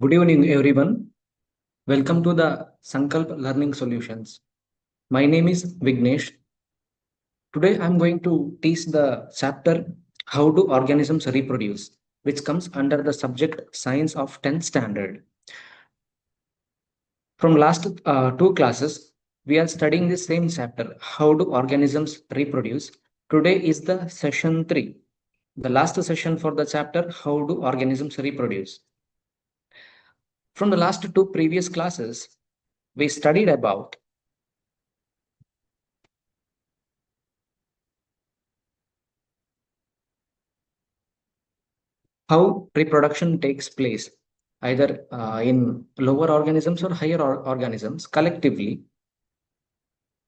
Good evening, everyone. Welcome to the Sankalp Learning Solutions. My name is Vignesh. Today, I'm going to teach the chapter How do Organisms Reproduce, which comes under the subject Science of 10th Standard. From last two classes, we are studying the same chapter How do Organisms Reproduce. Today is the session 3, the last session for the chapter How do Organisms Reproduce. From the last two previous classes, we studied about how reproduction takes place either in lower organisms or higher organisms collectively,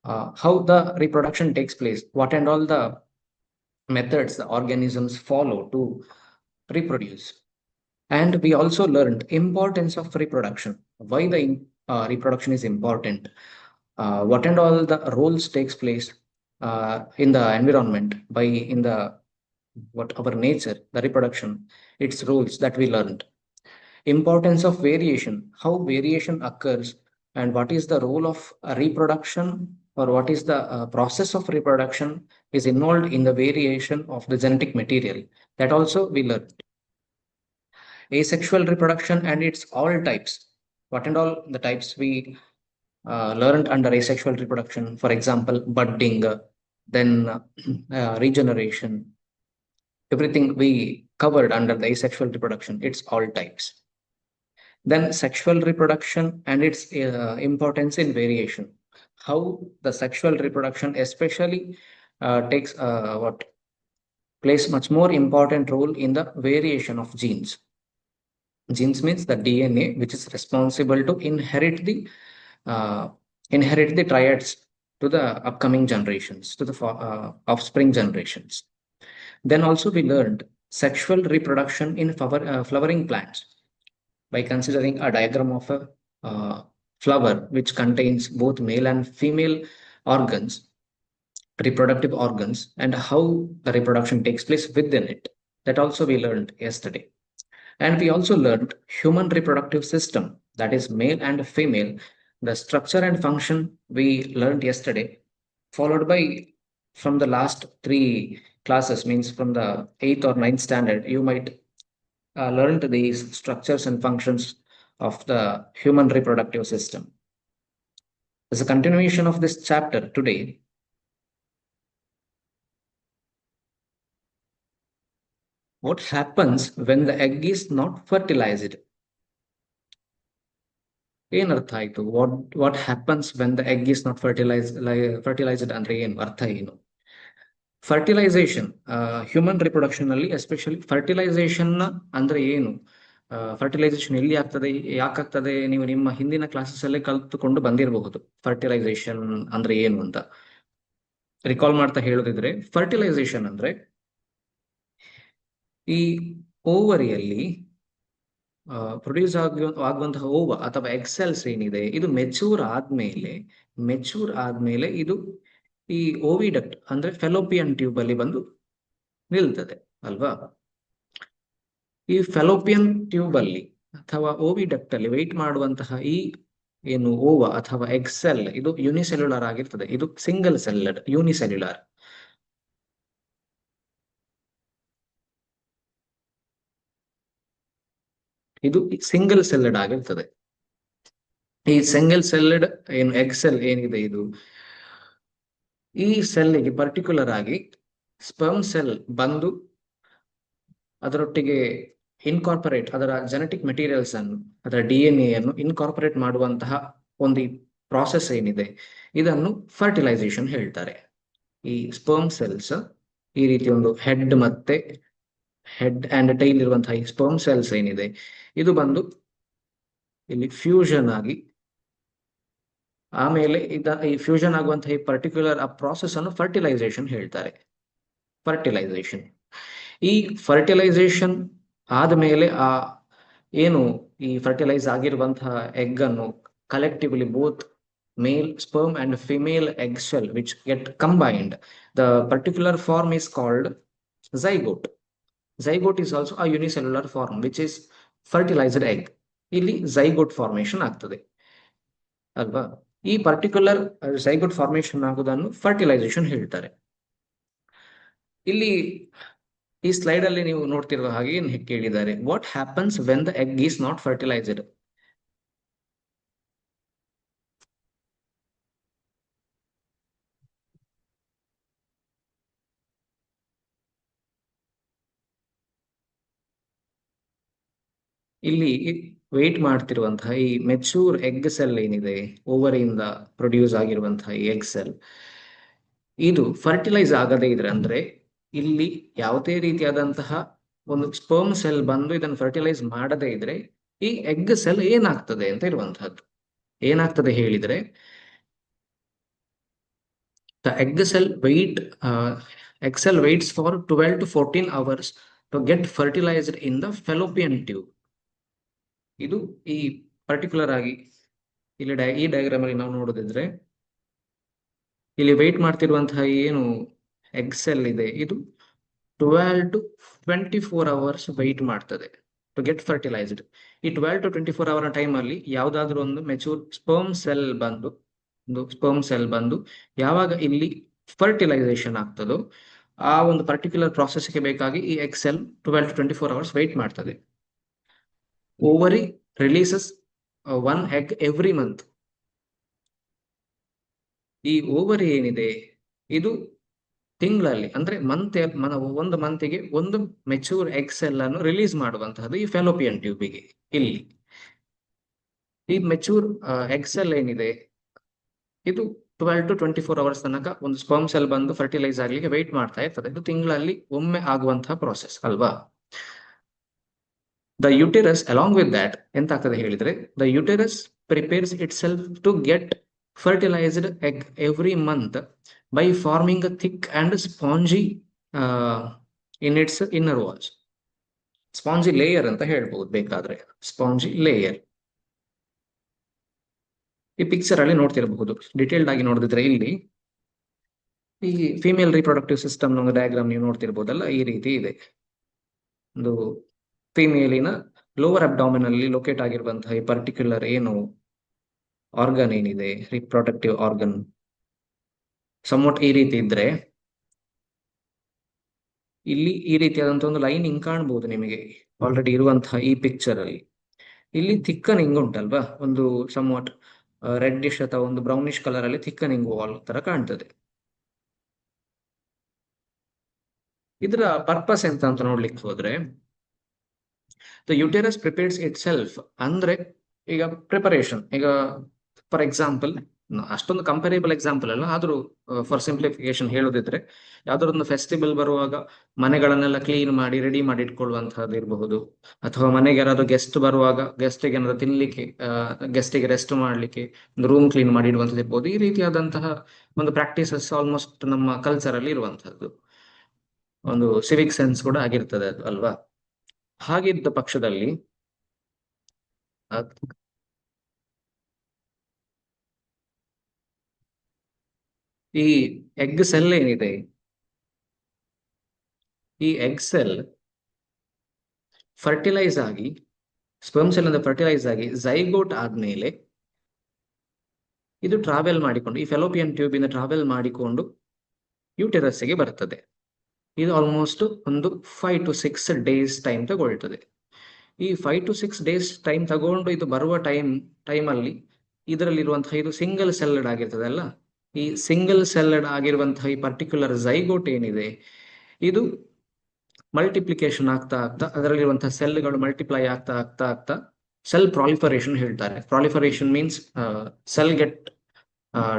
how the reproduction takes place, what and all the methods the organisms follow to reproduce. And we also learned importance of reproduction, why the reproduction is important, what and all the roles takes place in the environment by in the what our nature, the reproduction, its rules that we learned. Importance of variation, how variation occurs, and what is the role of reproduction, or what is the process of reproduction is involved in the variation of the genetic material. That also we learned. Asexual reproduction and its all types. What and all the types we learned under asexual reproduction, for example, budding, then regeneration, everything we covered under the asexual reproduction, its all types. Then sexual reproduction and its importance in variation. How the sexual reproduction especially takes what plays much more important role in the variation of genes. Genes means the DNA, which is responsible to inherit the triads to the upcoming generations, to the offspring generations. Then also we learned sexual reproduction in flowering plants by considering a diagram of a flower which contains both male and female organs, reproductive organs, and how the reproduction takes place within it. That also we learned yesterday. And we also learned human reproductive system, that is male and female, the structure and function we learned yesterday, followed by from the last three classes, means from the 8th or 9th standard, you might learned these structures and functions of the human reproductive system. As a continuation of this chapter today, what happens when the egg is not fertilized? ಏನರ್ಥ ಆಯ್ತು? What happens when the egg is not fertilised ಅಂದ್ರೆ ಏನು ಅರ್ಥ ಏನು? Fertilisation human reproduction ಅಲ್ಲಿ especially fertilisation ಅಂದ್ರೆ ಏನು, fertilisation ಎಲ್ಲಿ ಆಗ್ತದೆ, ಯಾಕಾಗ್ತದೆ, ನೀವು ನಿಮ್ಮ ಹಿಂದಿನ ಕ್ಲಾಸಸ್ ಅಲ್ಲೇ ಕಲ್ತುಕೊಂಡು ಬಂದಿರಬಹುದು ಫರ್ಟಿಲೈಸೇಷನ್ ಅಂದ್ರೆ ಏನು ಅಂತ. ರಿಕಾಲ್ ಮಾಡ್ತಾ ಹೇಳೋದಿದ್ರೆ, ಫರ್ಟಿಲೈಸೇಷನ್ ಅಂದ್ರೆ ಈ ಓವರಿಯಲ್ಲಿ ಪ್ರೊಡ್ಯೂಸ್ ಆಗುವಂತಹ ಓವ ಅಥವಾ ಎಕ್ಸೆಲ್ಸ್ ಏನಿದೆ, ಇದು ಮೆಚೂರ್ ಆದ್ಮೇಲೆ ಇದು ಈ ಓವಿಡಕ್ಟ್ ಅಂದ್ರೆ ಫೆಲೋಪಿಯನ್ ಟ್ಯೂಬ್ ಅಲ್ಲಿ ಬಂದು ನಿಲ್ತದೆ ಅಲ್ವಾ. ಈ ಫೆಲೋಪಿಯನ್ ಟ್ಯೂಬ್ ಅಲ್ಲಿ ಅಥವಾ ಓವಿಡಕ್ಟ್ ಅಲ್ಲಿ ವೆಯ್ಟ್ ಮಾಡುವಂತಹ ಈ ಏನು ಓವ ಅಥವಾ ಎಕ್ಸೆಲ್, ಇದು ಯೂನಿಸೆಲ್ಯುಲರ್ ಆಗಿರ್ತದೆ. ಇದು ಸಿಂಗಲ್ ಸೆಲ್ಡ್ ಯೂನಿಸೆಲ್ಯುಲರ್. ಇದು ಸಿಂಗಲ್ ಸೆಲ್ಡ್ ಆಗಿರ್ತದೆ. ಈ ಸಿಂಗಲ್ ಸೆಲ್ಡ್ ಏನು ಎಕ್ಸೆಲ್ ಏನಿದೆ, ಇದು ಈ ಸೆಲ್ಗೆ ಪರ್ಟಿಕ್ಯುಲರ್ ಆಗಿ ಸ್ಪರ್ಮ್ ಸೆಲ್ ಬಂದು ಅದರೊಟ್ಟಿಗೆ ಇನ್ಕಾರ್ಪೊರೇಟ್ ಅದರ ಜೆನೆಟಿಕ್ ಮೆಟೀರಿಯಲ್ಸ್ ಅನ್ನು, ಅದರ DNA ಅನ್ನು ಇನ್ಕಾರ್ಪೊರೇಟ್ ಮಾಡುವಂತಹ ಒಂದು ಪ್ರಾಸೆಸ್ ಏನಿದೆ, ಇದನ್ನು ಫರ್ಟಿಲೈಸೇಷನ್ ಹೇಳ್ತಾರೆ. ಈ ಸ್ಪರ್ಮ್ ಸೆಲ್ಸ್ ಈ ರೀತಿ ಒಂದು ಹೆಡ್ ಅಂಡ್ ಟೈಲ್ ಇರುವಂತಹ ಈ ಸ್ಪರ್ಮ್ ಸೆಲ್ಸ್ ಏನಿದೆ, ಇದು ಬಂದು ಇಲ್ಲಿ ಫ್ಯೂಷನ್ ಆಗಿ ಆಮೇಲೆ ಈ ಫ್ಯೂಷನ್ ಆಗುವಂತಹ ಈ ಪರ್ಟಿಕ್ಯುಲರ್ ಆ ಪ್ರಾಸೆಸ್ ಅನ್ನು ಫರ್ಟಿಲೈಸೇಷನ್ ಹೇಳ್ತಾರೆ. ಫರ್ಟಿಲೈಸೇಷನ್, ಈ ಫರ್ಟಿಲೈಸೇಷನ್ ಆದ್ಮೇಲೆ ಆ ಏನು ಈ ಫರ್ಟಿಲೈಸ್ ಆಗಿರುವಂತಹ ಎಗ್ ಅನ್ನು collectively both male sperm and female egg cell which get combined, the particular form is called zygote. Zygote is also a unicellular form which is fertilized egg. ಇಲ್ಲಿ zygote formation ಆಗ್ತದೆ ಅಲ್ವಾ. ಈ particular zygote formation ಆಗುವುದನ್ನು fertilisation ಹೇಳ್ತಾರೆ. ಇಲ್ಲಿ ಈ slide ಅಲ್ಲಿ ನೀವು ನೋಡ್ತಿರುವ ಹಾಗೆ ಏನ್ ಕೇಳಿದ್ದಾರೆ, what happens when the egg is not fertilised. ಇಲ್ಲಿ ವೇಟ್ ಮಾಡ್ತಿರುವಂತಹ ಈ ಮೆಚೂರ್ ಎಗ್ ಸೆಲ್ ಏನಿದೆ, ಓವರಿಯಿಂದ ಪ್ರೊಡ್ಯೂಸ್ ಆಗಿರುವಂತಹ ಈ ಎಗ್ ಸೆಲ್, ಇದು ಫರ್ಟಿಲೈಸ್ ಆಗದೇ ಇದ್ರೆ, ಅಂದ್ರೆ ಇಲ್ಲಿ ಯಾವುದೇ ರೀತಿಯಾದಂತಹ ಒಂದು ಸ್ಪರ್ಮ್ ಸೆಲ್ ಬಂದು ಇದನ್ನು ಫರ್ಟಿಲೈಸ್ ಮಾಡದೇ ಇದ್ರೆ ಈ ಎಗ್ ಸೆಲ್ ಏನಾಗ್ತದೆ ಅಂತ ಇರುವಂತಹದ್ದು. ಏನಾಗ್ತದೆ ಹೇಳಿದ್ರೆ, the egg cell egg cell waits for 12 to 14 hours to get fertilized in the fallopian tube. ಇದು ಈ ಪರ್ಟಿಕ್ಯುಲರ್ ಆಗಿ ಇಲ್ಲಿ ಈ ಡಯಾಗ್ರಾಮ್ ಅಲ್ಲಿ ನಾವು ನೋಡೋದಿದ್ರೆ, ಇಲ್ಲಿ ವೆಯ್ಟ್ ಮಾಡ್ತಿರುವಂತಹ ಏನು ಎಗ್ ಸೆಲ್ ಇದೆ, ಇದು 12 to 24 ಅವರ್ಸ್ ವೆಯ್ಟ್ ಮಾಡ್ತದೆ ಟು ಗೆಟ್ ಫರ್ಟಿಲೈಸ್ಡ್. ಈ 12 to 24 ಅವರ್ ಟೈಮ್ ಅಲ್ಲಿ ಯಾವ್ದಾದ್ರು ಒಂದು ಮೆಚೂರ್ ಸ್ಪರ್ಮ್ ಸೆಲ್ ಬಂದು ಯಾವಾಗ ಇಲ್ಲಿ ಫರ್ಟಿಲೈಸೇಷನ್ ಆಗ್ತದೋ ಆ ಒಂದು ಪರ್ಟಿಕ್ಯುಲರ್ ಪ್ರಾಸೆಸ್ಗೆ ಬೇಕಾಗಿ ಈ egg cell 12 to 24 hours wait ಮಾಡ್ತದೆ. Ovary releases 1 egg every month. ಈ ಓವರಿ ಏನಿದೆ ಇದು ತಿಂಗಳಲ್ಲಿ, ಅಂದ್ರೆ ಒಂದು ಮಂತಿಗೆ ಒಂದು ಮೆಚೂರ್ ಎಗ್ ಸೆಲ್ ಅನ್ನು ರಿಲೀಸ್ ಮಾಡುವಂತಹದ್ದು ಈ ಫೆಲೋಪಿಯನ್ ಟ್ಯೂಬಿಗೆ. ಇಲ್ಲಿ ಈ ಮೆಚೂರ್ ಎಗ್ ಸೆಲ್ ಏನಿದೆ ಇದು 12 to 24 ಅವರ್ಸ್ ತನಕ ಒಂದು ಸ್ಪರ್ಮ್ ಸೆಲ್ ಬಂದು ಫರ್ಟಿಲೈಸ್ ಆಗ್ಲಿಕ್ಕೆ ವೆಯ್ಟ್ ಮಾಡ್ತಾ ಇರ್ತದೆ. ಇದು ತಿಂಗಳಲ್ಲಿ ಒಮ್ಮೆ ಆಗುವಂತಹ ಪ್ರಾಸೆಸ್ ಅಲ್ವಾ. The uterus along with that ಎಂತ ಆಗ್ತದೆ ಹೇಳಿದ್ರೆ, the uterus prepares itself to get fertilised egg every month by forming a thick and spongy in its inner walls. Spongy layer ಅಂತ ಹೇಳ್ಬಹುದು ಬೇಕಾದ್ರೆ, ಸ್ಪಾಂಜಿ ಲೇಯರ್. ಈ picture ಅಲ್ಲಿ ನೋಡ್ತಿರಬಹುದು, detailed ಆಗಿ ನೋಡಿದ್ರೆ ಇಲ್ಲಿ ಈ ಫಿಮೇಲ್ ರಿಪ್ರೊಡಕ್ಟಿವ್ ಸಿಸ್ಟಮ್ ಒಂದು ಡಯಾಗ್ರಾಮ್ ನೀವು ನೋಡ್ತಿರ್ಬೋದಲ್ಲ, ಈ ರೀತಿ ಇದೆ. ಒಂದು ಫಿಮೇಲಿನ ಲೋವರ್ ಅಬ್ಡಾಮಿನ್ ಅಲ್ಲಿ ಲೊಕೇಟ್ ಆಗಿರುವಂತಹ ಈ ಪರ್ಟಿಕ್ಯುಲರ್ ಏನು ಆರ್ಗನ್ ಏನಿದೆ, ರಿಪ್ರೊಡಕ್ಟಿವ್ ಆರ್ಗನ್ ಸಮೋಟ್ ಈ ರೀತಿ ಇದ್ರೆ, ಇಲ್ಲಿ ಈ ರೀತಿಯಾದಂತಹ ಒಂದು ಲೈನಿಂಗ್ ಕಾಣಬಹುದು ನಿಮಗೆ ಆಲ್ರೆಡಿ ಇರುವಂತಹ ಈ ಪಿಕ್ಚರ್ ಅಲ್ಲಿ. ಇಲ್ಲಿ ಥಿಕ್ಕನಿಂಗ್ ಉಂಟಲ್ವಾ, ಒಂದು ಸಮವಾಟ್ ರೆಡ್ಡಿಶ್ ಅಥವಾ ಒಂದು ಬ್ರೌನಿಶ್ ಕಲರ್ ಅಲ್ಲಿ ಥಿಕ್ಕನಿಂಗ್ ವಾಲ್ ತರ ಕಾಣ್ತದೆ. ಇದರ ಪರ್ಪಸ್ ಎಂತ ಅಂತ ನೋಡ್ಲಿಕ್ಕೆ ಹೋದ್ರೆ, the uterus prepares it self, ಅಂದ್ರೆ ಈಗ ಪ್ರಿಪರೇಷನ್, ಈಗ ಫಾರ್ ಎಕ್ಸಾಂಪಲ್ ಅಷ್ಟೊಂದು ಕಂಪೇರೇಬಲ್ ಎಕ್ಸಾಂಪಲ್ ಅಲ್ಲ, ಆದ್ರೂ ಫಾರ್ ಸಿಂಪ್ಲಿಫಿಕೇಶನ್ ಹೇಳೋದಿದ್ರೆ, ಯಾವ್ದಾದ್ರು ಫೆಸ್ಟಿವಲ್ ಬರುವಾಗ ಮನೆಗಳನ್ನೆಲ್ಲ ಕ್ಲೀನ್ ಮಾಡಿ ರೆಡಿ ಮಾಡಿ ಇಟ್ಕೊಳ್ಳುವಂತಹದ್ದು ಇರಬಹುದು, ಅಥವಾ ಮನೆಗೆ ಯಾರಾದ್ರು ಗೆಸ್ಟ್ ಬರುವಾಗ ಗೆಸ್ಟಿಗೆ ಏನಾದ್ರು ತಿನ್ಲಿಕ್ಕೆ, ಗೆಸ್ಟಿಗೆ ರೆಸ್ಟ್ ಮಾಡ್ಲಿಕ್ಕೆ ಒಂದು ರೂಮ್ ಕ್ಲೀನ್ ಮಾಡಿ ಇಡುವಂಥದ್ದು ಇರ್ಬೋದು. ಈ ರೀತಿಯಾದಂತಹ ಒಂದು ಪ್ರಾಕ್ಟೀಸಸ್ ಆಲ್ಮೋಸ್ಟ್ ನಮ್ಮ ಕಲ್ಚರ್ ಅಲ್ಲಿ ಇರುವಂತಹದ್ದು, ಒಂದು ಸಿವಿಕ್ ಸೆನ್ಸ್ ಕೂಡ ಆಗಿರ್ತದೆ ಅದು ಅಲ್ವಾ. ಹಾಗಿದ್ದ ಪಕ್ಷದಲ್ಲಿ ಈ ಎಗ್ ಸೆಲ್ ಏನಿದೆ, ಈ ಎಗ್ ಸೆಲ್ ಫರ್ಟಿಲೈಸ್ ಆಗಿ, ಸ್ಪರ್ಮ್ ಸೆಲ್ ಅಂತ ಫರ್ಟಿಲೈಸ್ ಆಗಿ ಝೈಗೋಟ್ ಆದ್ಮೇಲೆ ಇದು ಟ್ರಾವೆಲ್ ಮಾಡಿಕೊಂಡು, ಈ ಫೆಲೋಪಿಯನ್ ಟ್ಯೂಬ್ ಇಂದ ಟ್ರಾವೆಲ್ ಮಾಡಿಕೊಂಡು ಯೂಟೆರಸ್ಗೆ ಬರ್ತದೆ. ಇದು ಆಲ್ಮೋಸ್ಟ್ ಒಂದು 5 to 6 ಡೇಸ್ ಟೈಮ್ ತಗೊಳ್ತದೆ. ಈ 5 to 6 ಡೇಸ್ ಟೈಮ್ ತಗೊಂಡು ಇದು ಬರುವ ಟೈಮಲ್ಲಿ ಇದರಲ್ಲಿರುವಂತಹ ಇದು ಸಿಂಗಲ್ ಸೆಲ್ಡ್ ಆಗಿರ್ತದೆ ಅಲ್ಲ, ಈ ಸಿಂಗಲ್ ಸೆಲ್ಡ್ ಆಗಿರುವಂತಹ ಈ ಪರ್ಟಿಕ್ಯುಲರ್ ಝೈಗೋಟ್ ಏನಿದೆ, ಇದು ಮಲ್ಟಿಪ್ಲಿಕೇಶನ್ ಆಗ್ತಾ ಆಗ್ತಾ ಅದರಲ್ಲಿರುವಂತಹ ಸೆಲ್ಗಳು ಮಲ್ಟಿಪ್ಲೈ ಆಗ್ತಾ ಆಗ್ತಾ ಆಗ್ತಾ ಸೆಲ್ ಪ್ರಾಲಿಫರೇಷನ್ ಹೇಳ್ತಾರೆ. ಪ್ರಾಲಿಫರೇಷನ್ ಮೀನ್ಸ್ ಸೆಲ್ ಗೆಟ್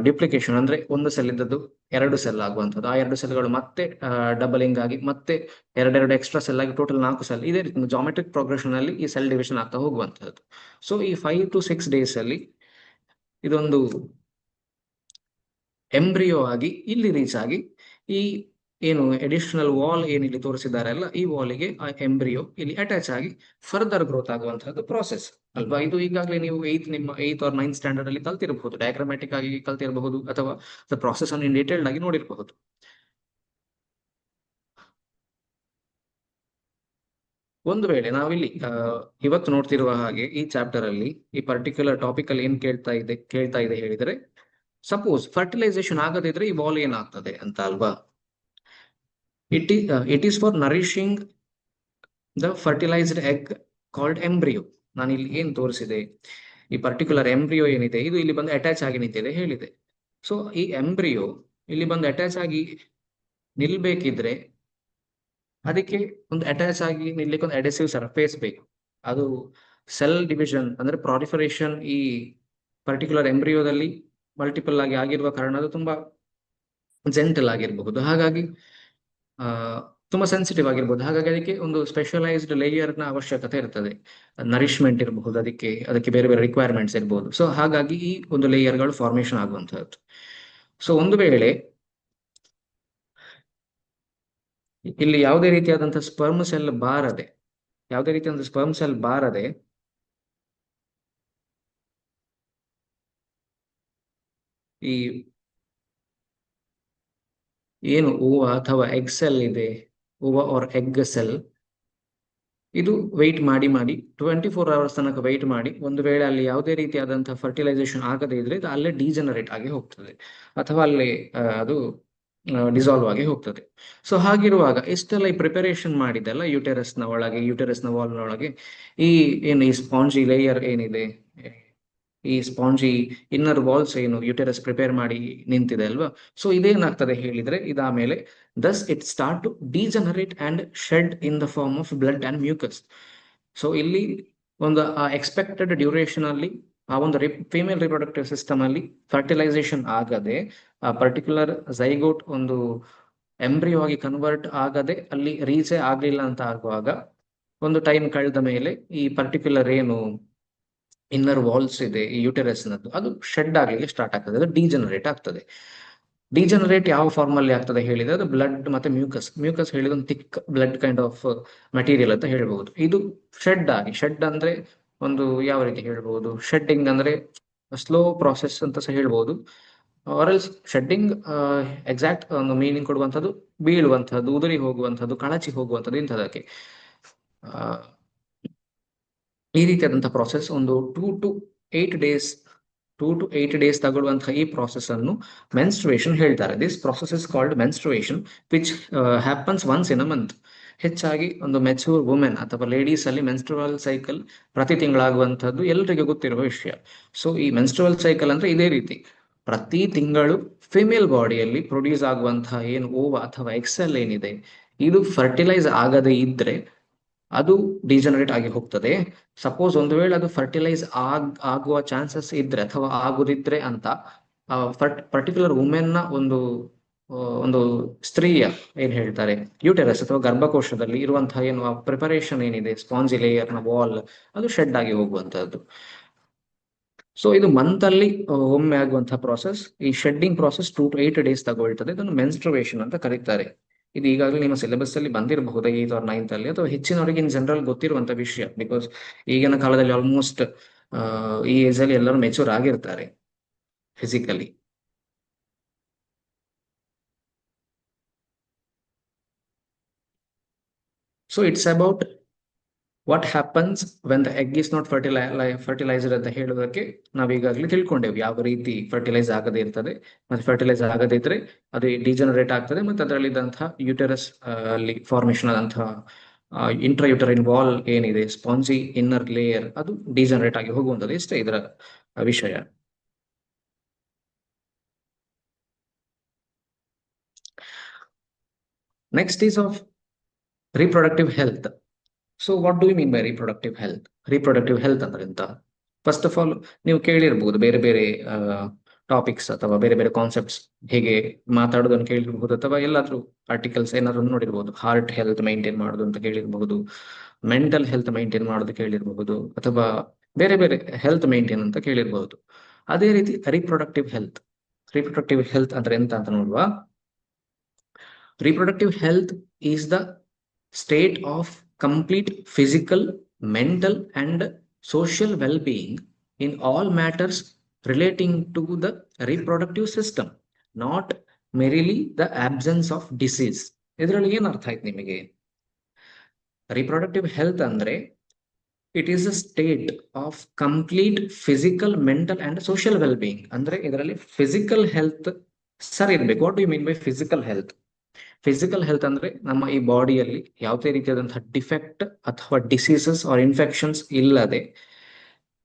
ಡಿಪ್ಲಿಕೇಶನ್, ಅಂದ್ರೆ ಒಂದು ಸೆಲ್ ಇದ್ದದ್ದು 2 ಸೆಲ್ ಆಗುವಂಥದ್ದು, ಆ 2 ಸೆಲ್ಗಳು ಮತ್ತೆ ಡಬಲಿಂಗ್ ಆಗಿ ಮತ್ತೆ ಎರಡೆರಡು ಎಕ್ಸ್ಟ್ರಾ ಸೆಲ್ ಆಗಿ ಟೋಟಲ್ 4 ಸೆಲ್. ಇದೇ ರೀತಿ ಜಾಮೆಟ್ರಿಕ್ ಪ್ರೋಗ್ರೆಷನ್ ಅಲ್ಲಿ ಈ ಸೆಲ್ ಡಿವಿಷನ್ ಆಗ್ತಾ ಹೋಗುವಂತಹದ್ದು. ಸೊ ಈ 5 to 6 ಡೇಸ್ ಅಲ್ಲಿ ಇದೊಂದು ಎಂಬ್ರಿಯೋ ಆಗಿ ಇಲ್ಲಿ ರೀಚ್ ಆಗಿ ಈ ಏನು ಅಡಿಷನಲ್ ವಾಲ್ ಏನಿಲ್ಲಿ ತೋರಿಸಿದ್ದಾರೆ ಅಲ್ಲ, ಈ ವಾಲಿಗೆ ಆ ಎಂಬ್ರಿಯೋ ಇಲ್ಲಿ ಅಟ್ಯಾಚ್ ಆಗಿ ಫರ್ದರ್ ಗ್ರೋತ್ ಆಗುವಂತಹದ್ದು ಪ್ರಾಸೆಸ್ ಅಲ್ವಾ. ಇದು ಈಗಾಗಲೇ ನೀವು ನಿಮ್ಮ 8th or 9th ಸ್ಟ್ಯಾಂಡರ್ಡ್ ಅಲ್ಲಿ ಕಲ್ತಿರಬಹುದು, ಡಯಾಗ್ರಾಮ್ಯಾಟಿಕ್ ಆಗಿ ಕಲ್ತಿರಬಹುದು, ಅಥವಾ ಪ್ರಾಸೆಸ್ ಅನ್ನು ಡೀಟೇಲ್ಡ್ ಆಗಿ ನೋಡಿರಬಹುದು. ಒಂದು ವೇಳೆ ನಾವಿಲ್ಲಿ ಇವತ್ತು ನೋಡ್ತಿರುವ ಹಾಗೆ ಈ ಚಾಪ್ಟರ್ ಅಲ್ಲಿ ಈ ಪರ್ಟಿಕ್ಯುಲರ್ ಟಾಪಿಕ್ ಅಲ್ಲಿ ಏನ್ ಕೇಳ್ತಾ ಇದೆ ಹೇಳಿದ್ರೆ, ಸಪೋಸ್ ಫರ್ಟಿಲೈಸೇಷನ್ ಆಗದಿದ್ರೆ ಈ ಬಾಲ್ ಏನಾಗ್ತದೆ ಅಂತ ಅಲ್ವಾ. It is for nourishing the fertilised egg called embryo. ನಾನು ಇಲ್ಲಿ ಏನ್ ತೋರಿಸಿದೆ, ಈ ಪರ್ಟಿಕ್ಯುಲರ್ ಎಂಬ್ರಿಯೋ ಏನಿದೆ ಇದು ಇಲ್ಲಿ ಬಂದು ಅಟ್ಯಾಚ್ ಆಗಿ ನಿಂತಿದೆ ಹೇಳಿದೆ. ಸೊ ಈ ಎಂಬ್ರಿಯೋ ಇಲ್ಲಿ ಬಂದು ಅಟ್ಯಾಚ್ ಆಗಿ ನಿಲ್ಬೇಕಿದ್ರೆ ಅದಕ್ಕೆ ಒಂದು ಅಟ್ಯಾಚ್ ಆಗಿ ನಿಲ್ಲಿಕ್ಕೆ ಒಂದು ಅಡೆಸಿವ್ ಸರ್ಫೇಸ್ ಬೇಕು. ಅದು ಸೆಲ್ ಡಿವಿಷನ್ ಅಂದ್ರೆ ಪ್ರಾಲಿಫರೇಷನ್ ಈ ಪರ್ಟಿಕ್ಯುಲರ್ ಎಂಬ್ರಿಯೋದಲ್ಲಿ ಮಲ್ಟಿಪಲ್ ಆಗಿ ಆಗಿರುವ ಕಾರಣ ಅದು ತುಂಬಾ ಜೆಂಟಲ್ ಆಗಿರಬಹುದು, ಹಾಗಾಗಿ ತುಂಬಾ ಸೆನ್ಸಿಟಿವ್ ಆಗಿರ್ಬೋದು. ಹಾಗಾಗಿ ಅದಕ್ಕೆ ಒಂದು ಸ್ಪೆಷಲೈಸ್ಡ್ ಲೇಯರ್ ನ ಅವಶ್ಯಕತೆ ಇರ್ತದೆ. ನರಿಶ್ಮೆಂಟ್ ಇರಬಹುದು, ಅದಕ್ಕೆ ಬೇರೆ ಬೇರೆ ರಿಕ್ವೈರ್ಮೆಂಟ್ಸ್ ಇರಬಹುದು. ಸೊ ಹಾಗಾಗಿ ಈ ಒಂದು ಲೇಯರ್ಗಳು ಫಾರ್ಮೇಶನ್ ಆಗುವಂತಹದ್ದು. ಸೊ ಒಂದು ವೇಳೆ ಇಲ್ಲಿ ಯಾವುದೇ ರೀತಿಯಾದಂತಹ ಸ್ಪರ್ಮ್ ಸೆಲ್ ಬಾರದೆ ಈ ಏನು ಹೂವ ಅಥವಾ ಎಗ್ ಸೆಲ್ ಇದೆ, ಹೂವ ಆರ್ ಎಗ್ ಸೆಲ್, ಇದು ವೆಯ್ಟ್ ಮಾಡಿ 24 hours ತನಕ ವೆಯ್ಟ್ ಮಾಡಿ ಒಂದು ವೇಳೆ ಅಲ್ಲಿ ಯಾವುದೇ ರೀತಿಯಾದಂತಹ ಫರ್ಟಿಲೈಸೇಷನ್ ಆಗದೇ ಇದ್ರೆ ಇದು ಅಲ್ಲೇ ಡಿಜನರೇಟ್ ಆಗಿ ಹೋಗ್ತದೆ ಅಥವಾ ಅಲ್ಲೇ ಅದು ಡಿಸಾಲ್ವ್ ಆಗಿ ಹೋಗ್ತದೆ. ಸೊ ಹಾಗಿರುವಾಗ ಇಷ್ಟೆಲ್ಲ ಈ ಪ್ರಿಪರೇಷನ್ ಮಾಡಿದೆಲ್ಲ ಯೂಟೆರಸ್ ನ ವಾಲ್ ನ ಒಳಗೆ ಈ ಸ್ಪಾಂಜಿ ಲೇಯರ್ ಏನಿದೆ, ಈ ಸ್ಪಾಂಜಿ ಇನ್ನರ್ ವಾಲ್ಸ್ ಏನು ಯುಟೆರಸ್ ಪ್ರಿಪೇರ್ ಮಾಡಿ ನಿಂತಿದೆ ಅಲ್ವಾ. ಸೊ ಇದೇನಾಗ್ತದೆ ಹೇಳಿದ್ರೆ ಇದಾದ್ಮೇಲೆ thus it start to degenerate and shed in the form of blood and mucus. So ಇಲ್ಲಿ ಒಂದು ಎಕ್ಸ್ಪೆಕ್ಟೆಡ್ ಡ್ಯೂರೇಷನ್ ಅಲ್ಲಿ ಆ ಒಂದು ಫೀಮೇಲ್ ರಿಪ್ರೊಡಕ್ಟಿವ್ ಸಿಸ್ಟಮ್ ಅಲ್ಲಿ ಫರ್ಟಿಲೈಸೇಷನ್ ಆಗದೆ ಆ ಪರ್ಟಿಕ್ಯುಲರ್ ಝೈಗೋಟ್ ಒಂದು ಎಂಬ್ರಿಯೋ ಆಗಿ ಕನ್ವರ್ಟ್ ಆಗದೆ ಅಲ್ಲಿ ರೀಚೇ ಆಗ್ಲಿಲ್ಲ ಅಂತ ಆಗುವಾಗ ಒಂದು ಟೈಮ್ ಕಳೆದ ಮೇಲೆ ಈ ಪರ್ಟಿಕ್ಯುಲರ್ ಏನು ಇನ್ನರ್ ವಾಲ್ಸ್ ಇದೆ ಈ ಯುಟೆರಸ್ ನದ್ದು ಅದು ಶೆಡ್ ಆಗ್ಲಿಕ್ಕೆ ಸ್ಟಾರ್ಟ್ ಆಗ್ತದೆ, ಅದು ಡಿಜನರೇಟ್ ಆಗ್ತದೆ. ಡಿಜನರೇಟ್ ಯಾವ ಫಾರ್ಮ್ ಅಲ್ಲಿ ಆಗ್ತದೆ ಹೇಳಿದ್ರೆ ಅದು ಬ್ಲಡ್ ಮತ್ತೆ ಮ್ಯೂಕಸ್ ಹೇಳಿದ ಒಂದು thick blood kind of material ಅಂತ ಹೇಳ್ಬಹುದು. ಇದು ಶೆಡ್ ಅಂದ್ರೆ ಒಂದು ಯಾವ ರೀತಿ ಹೇಳ್ಬಹುದು, ಶೆಡ್ಡಿಂಗ್ ಅಂದ್ರೆ ಸ್ಲೋ ಪ್ರಾಸೆಸ್ ಅಂತ ಸಹ ಹೇಳ್ಬಹುದು. ಆರಲ್ಸ್ ಶೆಡ್ಡಿಂಗ್ ಎಕ್ಸಾಕ್ಟ್ ಒಂದು ಮೀನಿಂಗ್ ಕೊಡುವಂಥದ್ದು ಬೀಳುವಂಥದ್ದು, ಉದುರಿ ಹೋಗುವಂಥದ್ದು, ಕಳಚಿ ಹೋಗುವಂಥದ್ದು ಇಂಥದಕ್ಕೆ. ಈ ರೀತಿಯಾದಂತಹ ಪ್ರಾಸೆಸ್ ಒಂದು 2 to 8 days ತಗೊಳ್ಳುವಂತಹ ಈ ಪ್ರಾಸೆಸ್ ಅನ್ನು ಮೆನ್ಸ್ಟ್ರುಯೇಷನ್ ಹೇಳ್ತಾರೆ. This process is called menstruation which happens once in a month. ಹೆಚ್ಚಾಗಿ ಒಂದು ಮೆಚೂರ್ ವುಮೆನ್ ಅಥವಾ ಲೇಡೀಸ್ ಅಲ್ಲಿ ಮೆನ್ಸ್ಟ್ರುವಲ್ ಸೈಕಲ್ ಪ್ರತಿ ತಿಂಗಳಾಗುವಂತದ್ದು ಎಲ್ರಿಗೂ ಗೊತ್ತಿರುವ ವಿಷಯ. ಸೊ ಈ ಮೆನ್ಸ್ಟ್ರುವಲ್ ಸೈಕಲ್ ಅಂದ್ರೆ ಇದೇ ರೀತಿ ಪ್ರತಿ ತಿಂಗಳು ಫಿಮೇಲ್ ಬಾಡಿಯಲ್ಲಿ ಪ್ರೊಡ್ಯೂಸ್ ಆಗುವಂತಹ ಏನು ಓವ ಅಥವಾ ಎಕ್ಸೆಲ್ ಏನಿದೆ ಇದು ಫರ್ಟಿಲೈಸ್ ಆಗದೇ ಇದ್ರೆ ಅದು ಡಿಜನರೇಟ್ ಆಗಿ ಹೋಗ್ತದೆ. ಸಪೋಸ್ ಒಂದು ವೇಳೆ ಅದು ಫರ್ಟಿಲೈಸ್ ಆಗುವ ಚಾನ್ಸಸ್ ಇದ್ರೆ ಅಥವಾ ಆಗುದಿದ್ರೆ ಅಂತ ಪರ್ಟಿಕ್ಯುಲರ್ ವುಮೆನ್ ನ ಒಂದು ಸ್ತ್ರೀಯ ಏನ್ ಹೇಳ್ತಾರೆ ಯೂಟೆರಸ್ ಅಥವಾ ಗರ್ಭಕೋಶದಲ್ಲಿ ಇರುವಂತಹ ಏನು ಪ್ರಿಪರೇಷನ್ ಏನಿದೆ ಸ್ಪಾಂಜಿ ಲೇಯರ್ ನ ವಾಲ್ ಅದು ಶೆಡ್ ಆಗಿ ಹೋಗುವಂತಹದ್ದು. ಸೊ ಇದು ಮಂತ್ ಅಲ್ಲಿ ಒಮ್ಮೆ ಆಗುವಂತಹ ಪ್ರಾಸೆಸ್. ಈ ಶೆಡ್ಡಿಂಗ್ ಪ್ರಾಸೆಸ್ 2 to 8 days ತಗೊಳ್ತದೆ. ಇದನ್ನು ಮೆನ್ಸ್ಟ್ರುವೇಷನ್ ಅಂತ ಕರೀತಾರೆ. ಇದು ಈಗಾಗಲೇ ನಿಮ್ಮ ಸಿಲೆಬಸ್ ಅಲ್ಲಿ ಬಂದಿರಬಹುದು 8th or 9th ಅಲ್ಲಿ, ಅಥವಾ ಹೆಚ್ಚಿನವರಿಗೆ ಇನ್ ಜನರಲ್ ಗೊತ್ತಿರುವಂತ ವಿಷಯ. ಬಿಕಾಸ್ ಈಗಿನ ಕಾಲದಲ್ಲಿ ಆಲ್ಮೋಸ್ಟ್ ಈ ಏಜ್ ಅಲ್ಲಿ ಎಲ್ಲರೂ ಮೆಚೂರ್ ಆಗಿರ್ತಾರೆ physically. So it's about what happens when the egg is not fertilised ಅಂತ ಹೇಳೋದಕ್ಕೆ ನಾವು ಈಗಾಗಲೇ ತಿಳ್ಕೊಂಡೇವು ಯಾವ ರೀತಿ ಫರ್ಟಿಲೈಸ್ ಆಗದೇ ಇರ್ತದೆ, ಮತ್ತೆ ಫರ್ಟಿಲೈಸ್ ಆಗದೇ ಇದ್ರೆ ಅದು ಡಿಜನರೇಟ್ ಆಗ್ತದೆ, ಮತ್ತೆ ಅದರಲ್ಲಿದ್ದಂತಹ ಯುಟೆರಸ್ ಅಲ್ಲಿ ಫಾರ್ಮೇಶನ್ ಆದಂತಹ ಇಂಟ್ರಾಯುಟರೈನ್ ವಾಲ್ ಏನಿದೆ ಸ್ಪಾಂಜಿ ಇನ್ನರ್ ಲೇಯರ್ ಅದು ಡಿಜನರೇಟ್ ಆಗಿ ಹೋಗುವಂಥದ್ದು. ಇಷ್ಟೇ ಇದರ ವಿಷಯ. Next is of reproductive health. So what do you mean by reproductive health? Reproductive health ಅಂದ್ರೆ ಎಂತ? ಫಸ್ಟ್ ಆಫ್ ಆಲ್ ನೀವು ಕೇಳಿರ್ಬಹುದು ಬೇರೆ ಬೇರೆ ಟಾಪಿಕ್ಸ್ ಅಥವಾ ಬೇರೆ ಬೇರೆ ಕಾನ್ಸೆಪ್ಟ್ಸ್ ಹೇಗೆ ಮಾತಾಡೋದನ್ನು ಕೇಳಿರ್ಬಹುದು, ಅಥವಾ ಎಲ್ಲಾದ್ರೂ ಆರ್ಟಿಕಲ್ಸ್ ಏನಾದ್ರು ನೋಡಿರ್ಬಹುದು. ಹಾರ್ಟ್ ಹೆಲ್ತ್ ಮೈಂಟೈನ್ ಮಾಡೋದು ಅಂತ ಕೇಳಿರ್ಬಹುದು, ಮೆಂಟಲ್ ಹೆಲ್ತ್ ಮೈಂಟೈನ್ ಮಾಡೋದು ಕೇಳಿರ್ಬಹುದು, ಅಥವಾ ಬೇರೆ ಬೇರೆ ಹೆಲ್ತ್ ಮೈಂಟೈನ್ ಅಂತ ಕೇಳಿರ್ಬಹುದು. ಅದೇ ರೀತಿ ರಿಪ್ರೊಡಕ್ಟಿವ್ ಹೆಲ್ತ್ ಅಂದ್ರೆ ಎಂತ ಅಂತ ನೋಡುವ. Reproductive health is the state of complete physical, mental, and social well-being in all matters relating to the reproductive system, not merely the absence of disease. ಇದರಲ್ಲಿ ಏನು ಅರ್ಥ ಆಯ್ತು ನಿಮಗೆ? ರಿಪ್ರೊಡಕ್ಟಿವ್ ಹೆಲ್ತ್ ಅಂದ್ರೆ it is a state of complete physical, mental and social well being. ಅಂದ್ರೆ ಇದರಲ್ಲಿ physical health ಸರಿ ಇರ್ಬೇಕು. What you mean by physical health? Physical health ಅಂದ್ರೆ ನಮ್ಮ ಈ ಬಾಡಿಯಲ್ಲಿ ಯಾವುದೇ ರೀತಿಯಾದಂತಹ ಡಿಫೆಕ್ಟ್ ಅಥವಾ ಡಿಸೀಸಸ್ ಆರ್ ಇನ್ಫೆಕ್ಷನ್ಸ್ ಇಲ್ಲದೆ,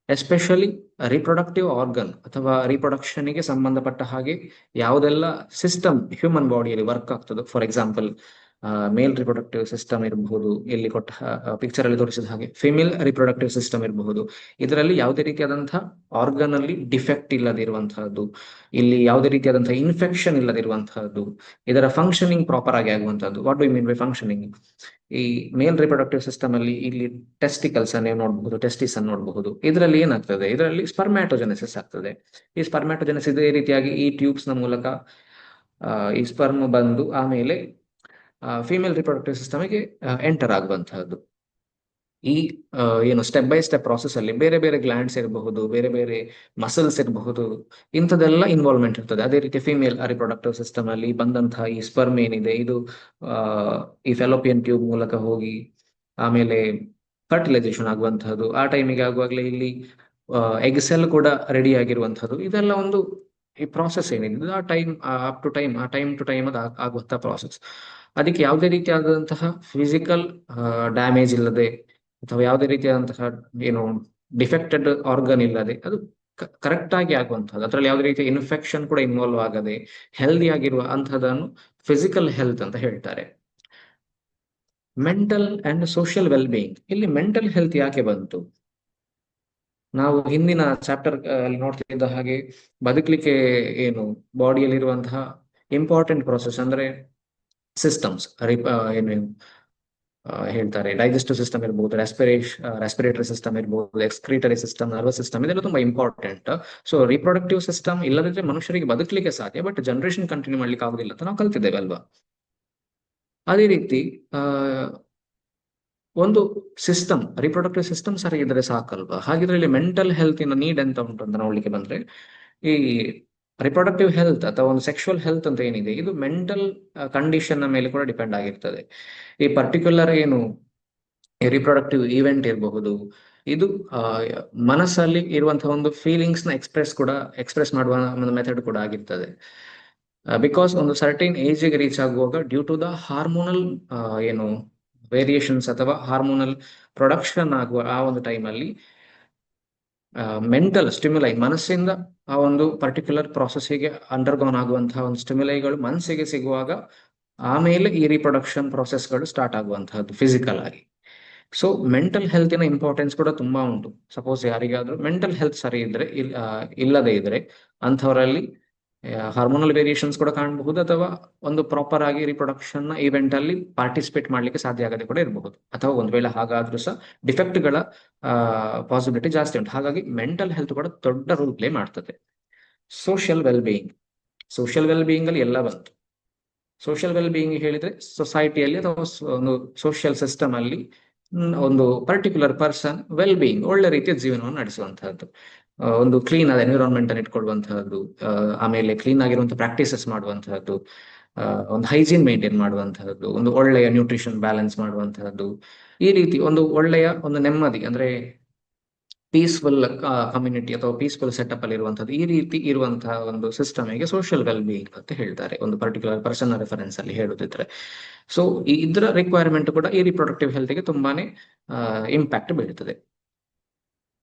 ಎಸ್ಪೆಷಲಿ ರಿಪ್ರೊಡಕ್ಟಿವ್ ಆರ್ಗನ್ ಅಥವಾ ರಿಪ್ರೊಡಕ್ಷನ್ಗೆ ಸಂಬಂಧಪಟ್ಟ ಹಾಗೆ ಯಾವುದೆಲ್ಲ ಸಿಸ್ಟಮ್ ಹ್ಯೂಮನ್ ಬಾಡಿಯಲ್ಲಿ ವರ್ಕ್ ಆಗ್ತದೆ, for example male reproductive system ಇರಬಹುದು, ಇಲ್ಲಿ ಕೊಟ್ಟ ಪಿಕ್ಚರ್ ಅಲ್ಲಿ ತೋರಿಸಿದ ಹಾಗೆ ಫಿಮೇಲ್ ರಿಪ್ರೊಡಕ್ಟಿವ್ ಸಿಸ್ಟಮ್ ಇರಬಹುದು. ಇದರಲ್ಲಿ ಯಾವುದೇ ರೀತಿಯಾದಂತಹ ಆರ್ಗನ್ ಅಲ್ಲಿ ಡಿಫೆಕ್ಟ್ ಇಲ್ಲದಿರುವಂತಹದ್ದು, ಇಲ್ಲಿ ಯಾವುದೇ ರೀತಿಯಾದಂತಹ ಇನ್ಫೆಕ್ಷನ್ ಇಲ್ಲದಿರುವಂತಹದ್ದು, ಇದರ ಫಂಕ್ಷನಿಂಗ್ ಪ್ರಾಪರ್ ಆಗಿ ಆಗುವಂತಹದ್ದು. What do you mean by functioning? ಈ ಮೇಲ್ ರಿಪ್ರೊಡಕ್ಟಿವ್ ಸಿಸ್ಟಮ್ ಅಲ್ಲಿ ಇಲ್ಲಿ ಟೆಸ್ಟಿಕಲ್ಸ್ ಅನ್ನು ನೋಡಬಹುದು, ಟೆಸ್ಟಿಸ್ ಅನ್ನು ನೋಡಬಹುದು. ಇದರಲ್ಲಿ ಏನಾಗ್ತದೆ? ಇದರಲ್ಲಿ ಸ್ಪರ್ಮ್ಯಾಟೋಜೆನೆಸಿಸ್ ಆಗ್ತದೆ. ಈ ಸ್ಪರ್ಮ್ಯಾಟೋಜೆನೆಸಿಸ್ ಇದೇ ರೀತಿಯಾಗಿ ಈ ಟ್ಯೂಬ್ಸ್ ನ ಮೂಲಕ ಈ ಸ್ಪರ್ಮ್ ಬಂದು ಆಮೇಲೆ ಫಿಮೇಲ್ ರಿಪ್ರೊಡಕ್ಟಿವ್ ಸಿಸ್ಟಮ್ಗೆ ಎಂಟರ್ ಆಗುವಂತಹದ್ದು. ಈ ಏನು ಸ್ಟೆಪ್ ಬೈ ಸ್ಟೆಪ್ ಪ್ರಾಸೆಸ್ ಅಲ್ಲಿ ಬೇರೆ ಬೇರೆ ಗ್ಲ್ಯಾಂಡ್ಸ್ ಇರಬಹುದು, ಬೇರೆ ಬೇರೆ ಮಸಲ್ಸ್ ಇರಬಹುದು, ಇಂಥದೆಲ್ಲ ಇನ್ವಾಲ್ವ್ಮೆಂಟ್ ಇರ್ತದೆ. ಅದೇ ರೀತಿ ಫಿಮೇಲ್ ರಿಪ್ರೊಡಕ್ಟಿವ್ ಸಿಸ್ಟಮ್ ಅಲ್ಲಿ ಬಂದಂತಹ ಈ ಸ್ಪರ್ಮ್ ಏನಿದೆ, ಇದು ಈ ಫೆಲೋಪಿಯನ್ ಟ್ಯೂಬ್ ಮೂಲಕ ಹೋಗಿ ಆಮೇಲೆ ಫರ್ಟಿಲೈಸೇಷನ್ ಆಗುವಂತಹದ್ದು. ಆ ಟೈಮಿಗೆ ಆಗುವಾಗಲೇ ಇಲ್ಲಿ ಎಗ್ ಸೆಲ್ ಕೂಡ ರೆಡಿ ಆಗಿರುವಂತಹದ್ದು. ಇದೆಲ್ಲ ಒಂದು ಈ ಪ್ರಾಸೆಸ್ ಏನಿದೆ, ಆ ಟೈಮ್ ಟು ಟೈಮ್ ಅದು ಆಗುವಂತಹ ಪ್ರಾಸೆಸ್. ಅದಕ್ಕೆ ಯಾವುದೇ ರೀತಿಯಾದಂತಹ ಫಿಸಿಕಲ್ ಡ್ಯಾಮೇಜ್ ಇಲ್ಲದೆ ಅಥವಾ ಯಾವುದೇ ರೀತಿಯಾದಂತಹ ಏನು ಡಿಫೆಕ್ಟೆಡ್ ಆರ್ಗನ್ ಇಲ್ಲದೆ ಅದು ಕರೆಕ್ಟ್ ಆಗಿ ಆಗುವಂತಹದ್ದು, ಅದರಲ್ಲಿ ಯಾವುದೇ ರೀತಿಯ ಇನ್ಫೆಕ್ಷನ್ ಕೂಡ ಇನ್ವಾಲ್ವ್ ಆಗದೆ ಹೆಲ್ದಿ ಆಗಿರುವ ಅಂತಹದನ್ನು ಫಿಸಿಕಲ್ ಹೆಲ್ತ್ ಅಂತ ಹೇಳ್ತಾರೆ. Mental and social well being, ಇಲ್ಲಿ ಮೆಂಟಲ್ ಹೆಲ್ತ್ ಯಾಕೆ ಬಂತು? ನಾವು ಹಿಂದಿನ ಚಾಪ್ಟರ್ ಅಲ್ಲಿ ನೋಡ್ತಿದ್ದ ಹಾಗೆ ಬದುಕಲಿಕ್ಕೆ ಏನು ಬಾಡಿಯಲ್ಲಿರುವಂತಹ ಇಂಪಾರ್ಟೆಂಟ್ ಪ್ರೊಸೆಸ್ ಅಂದ್ರೆ ಸಿಸ್ಟಮ್ಸ್, ಏನು ಹೇಳ್ತಾರೆ, ಡೈಜೆಸ್ಟಿವ್ ಸಿಸ್ಟಮ್ ಇರ್ಬೋದು, ರೆಸ್ಪಿರೇಟರಿ ಸಿಸ್ಟಮ್ ಇರ್ಬೋದು, ಎಕ್ಸ್ಕ್ರೀಟರಿ ಸಿಸ್ಟಮ್, ನರ್ವಸ್ ಸಿಸ್ಟಮ್, ಇದೆಲ್ಲ ತುಂಬಾ ಇಂಪಾರ್ಟೆಂಟ್. ಸೊ ರಿಪ್ರೊಡಕ್ಟಿವ್ ಸಿಸ್ಟಮ್ ಇಲ್ಲದಿದ್ರೆ ಮನುಷ್ಯರಿಗೆ ಬದುಕಲಿಕ್ಕೆ ಸಾಧ್ಯ, ಬಟ್ ಜನರೇಷನ್ ಕಂಟಿನ್ಯೂ ಮಾಡ್ಲಿಕ್ಕೆ ಆಗುದಿಲ್ಲ ಅಂತ ನಾವು ಕಲ್ತಿದ್ದೇವೆ ಅಲ್ವಾ? ಅದೇ ರೀತಿ ಒಂದು ಸಿಸ್ಟಮ್, ರಿಪ್ರೊಡಕ್ಟಿವ್ ಸಿಸ್ಟಮ್ ಸರಿ ಇದ್ರೆ ಸಾಕಲ್ವಾ? ಹಾಗಿದ್ರೆ ಇಲ್ಲಿ ಮೆಂಟಲ್ ಹೆಲ್ತ್ ನೀಡ್ ಎಂತ ಉಂಟು ಅಂತ ನೋಡ್ಲಿಕ್ಕೆ ಬಂದ್ರೆ, ಈ ರಿಪ್ರೊಡಕ್ಟಿವ್ ಹೆಲ್ತ್ ಅಥವಾ ಒಂದು ಸೆಕ್ಷುವಲ್ ಹೆಲ್ತ್ ಅಂತ ಏನಿದೆ, ಇದು ಮೆಂಟಲ್ ಕಂಡೀಷನ್ ನ ಮೇಲೆ ಕೂಡ ಡಿಪೆಂಡ್ ಆಗಿರ್ತದೆ. ಈ ಪರ್ಟಿಕ್ಯುಲರ್ ಏನು ರಿಪ್ರೊಡಕ್ಟಿವ್ ಇವೆಂಟ್ ಇರಬಹುದು, ಇದು ಮನಸ್ಸಲ್ಲಿ ಇರುವಂತಹ ಒಂದು ಫೀಲಿಂಗ್ಸ್ ನ ಎಕ್ಸ್ಪ್ರೆಸ್ ಮಾಡುವ ಒಂದು ಮೆಥಡ್ ಕೂಡ ಆಗಿರ್ತದೆ. ಬಿಕಾಸ್ ಒಂದು ಸರ್ಟೈನ್ ಏಜ್ಗೆ ರೀಚ್ ಆಗುವಾಗ ಡ್ಯೂ ಟು ದ ಹಾರ್ಮೋನಲ್ ಏನು ವೇರಿಯೇಷನ್ಸ್ ಅಥವಾ ಹಾರ್ಮೋನಲ್ ಪ್ರೊಡಕ್ಷನ್ ಆಗುವ ಆ ಒಂದು ಟೈಮಲ್ಲಿ ಮೆಂಟಲ್ ಸ್ಟಿಮ್ಯುಲೈ, ಮನಸ್ಸಿಂದ ಆ ಒಂದು ಪರ್ಟಿಕ್ಯುಲರ್ ಪ್ರಾಸೆಸ್ಗೆ ಅಂಡರ್ಗೋನ್ ಆಗುವಂತಹ ಒಂದು ಸ್ಟಿಮ್ಯುಲೈಗಳು ಮನಸ್ಸಿಗೆ ಸಿಗುವಾಗ ಆಮೇಲೆ ಈ ರಿಪ್ರೊಡಕ್ಷನ್ ಪ್ರಾಸೆಸ್ಗಳು ಸ್ಟಾರ್ಟ್ ಆಗುವಂತಹದ್ದು ಫಿಸಿಕಲ್ ಆಗಿ. ಸೊ ಮೆಂಟಲ್ ಹೆಲ್ತಿನ ಇಂಪಾರ್ಟೆನ್ಸ್ ಕೂಡ ತುಂಬಾ ಉಂಟು. ಸಪೋಸ್ ಯಾರಿಗಾದ್ರೂ ಮೆಂಟಲ್ ಹೆಲ್ತ್ ಸರಿ ಇದ್ರೆ ಇಲ್ಲದೆ ಇದ್ರೆ ಅಂಥವರಲ್ಲಿ ಹಾರ್ಮೋನಲ್ ವೇರಿಯೇಷನ್ಸ್ ಕೂಡ ಕಾಣಬಹುದು, ಅಥವಾ ಒಂದು ಪ್ರಾಪರ್ ಆಗಿ ರಿಪ್ರೊಡಕ್ಷನ್ ನ ಇವೆಂಟ್ ಅಲ್ಲಿ ಪಾರ್ಟಿಸಿಪೇಟ್ ಮಾಡ್ಲಿಕ್ಕೆ ಸಾಧ್ಯ ಆಗದೆ ಕೂಡ ಇರಬಹುದು, ಅಥವಾ ಒಂದ್ ವೇಳೆ ಹಾಗಾದ್ರೂ ಸಹ ಡಿಫೆಕ್ಟ್ ಗಳ ಪಾಸಿಬಿಲಿಟಿ ಜಾಸ್ತಿ ಉಂಟು. ಹಾಗಾಗಿ ಮೆಂಟಲ್ ಹೆಲ್ತ್ ಕೂಡ ದೊಡ್ಡ ರೋಲ್ ಪ್ಲೇ ಮಾಡ್ತದೆ. Social well being, social well being ಅಲ್ಲಿ ಎಲ್ಲ ಬಂತು. ಸೋಷಿಯಲ್ ವೆಲ್ ಬೀಯಿಂಗ್ ಹೇಳಿದ್ರೆ ಸೊಸೈಟಿಯಲ್ಲಿ ಅಥವಾ ಒಂದು ಸೋಷಿಯಲ್ ಸಿಸ್ಟಮ್ ಅಲ್ಲಿ ಒಂದು ಪರ್ಟಿಕ್ಯುಲರ್ ಪರ್ಸನ್ ವೆಲ್ ಬೀಯಿಂಗ್, ಒಳ್ಳೆ ರೀತಿಯ ಜೀವನವನ್ನು ನಡೆಸುವಂತಹದ್ದು, ಒಂದು ಕ್ಲೀನ್ ಆದ ಎನ್ವಿರಾನ್ಮೆಂಟ್ ಅನ್ನು ಇಟ್ಕೊಳ್ಳುವಂತಹದ್ದು, ಆಮೇಲೆ ಕ್ಲೀನ್ ಆಗಿರುವಂತಹ ಪ್ರಾಕ್ಟೀಸಸ್ ಮಾಡುವಂತಹದ್ದು, ಒಂದು ಹೈಜೀನ್ ಮೇಂಟೈನ್ ಮಾಡುವಂತಹದ್ದು, ಒಂದು ಒಳ್ಳೆಯ ನ್ಯೂಟ್ರಿಷನ್ ಬ್ಯಾಲೆನ್ಸ್ ಮಾಡುವಂತಹದ್ದು, ಈ ರೀತಿ ಒಂದು ಒಳ್ಳೆಯ ಒಂದು ನೆಮ್ಮದಿ ಅಂದ್ರೆ ಪೀಸ್ಫುಲ್ ಕಮ್ಯುನಿಟಿ ಅಥವಾ ಪೀಸ್ಫುಲ್ ಸೆಟಪ್ ಅಲ್ಲಿ ಇರುವಂತದ್ದು, ಈ ರೀತಿ ಇರುವಂತಹ ಒಂದು ಸಿಸ್ಟಮ್ಗೆ ಸೋಷಿಯಲ್ ವೆಲ್ ಬೀಯಿಂಗ್ ಅಂತ ಹೇಳ್ತಾರೆ, ಒಂದು ಪರ್ಟಿಕ್ಯುಲರ್ ಪರ್ಸನ್ ರೆಫರೆನ್ಸ್ ಅಲ್ಲಿ ಹೇಳುದಿದ್ರೆ. ಸೊ ಇದರ ರಿಕ್ವೈರ್ಮೆಂಟ್ ಕೂಡ ಈ ರಿಪ್ರೊಡಕ್ಟಿವ್ ಹೆಲ್ತ್ ಗೆ ತುಂಬಾನೇ ಇಂಪ್ಯಾಕ್ಟ್ ಬೀಳ್ತದೆ.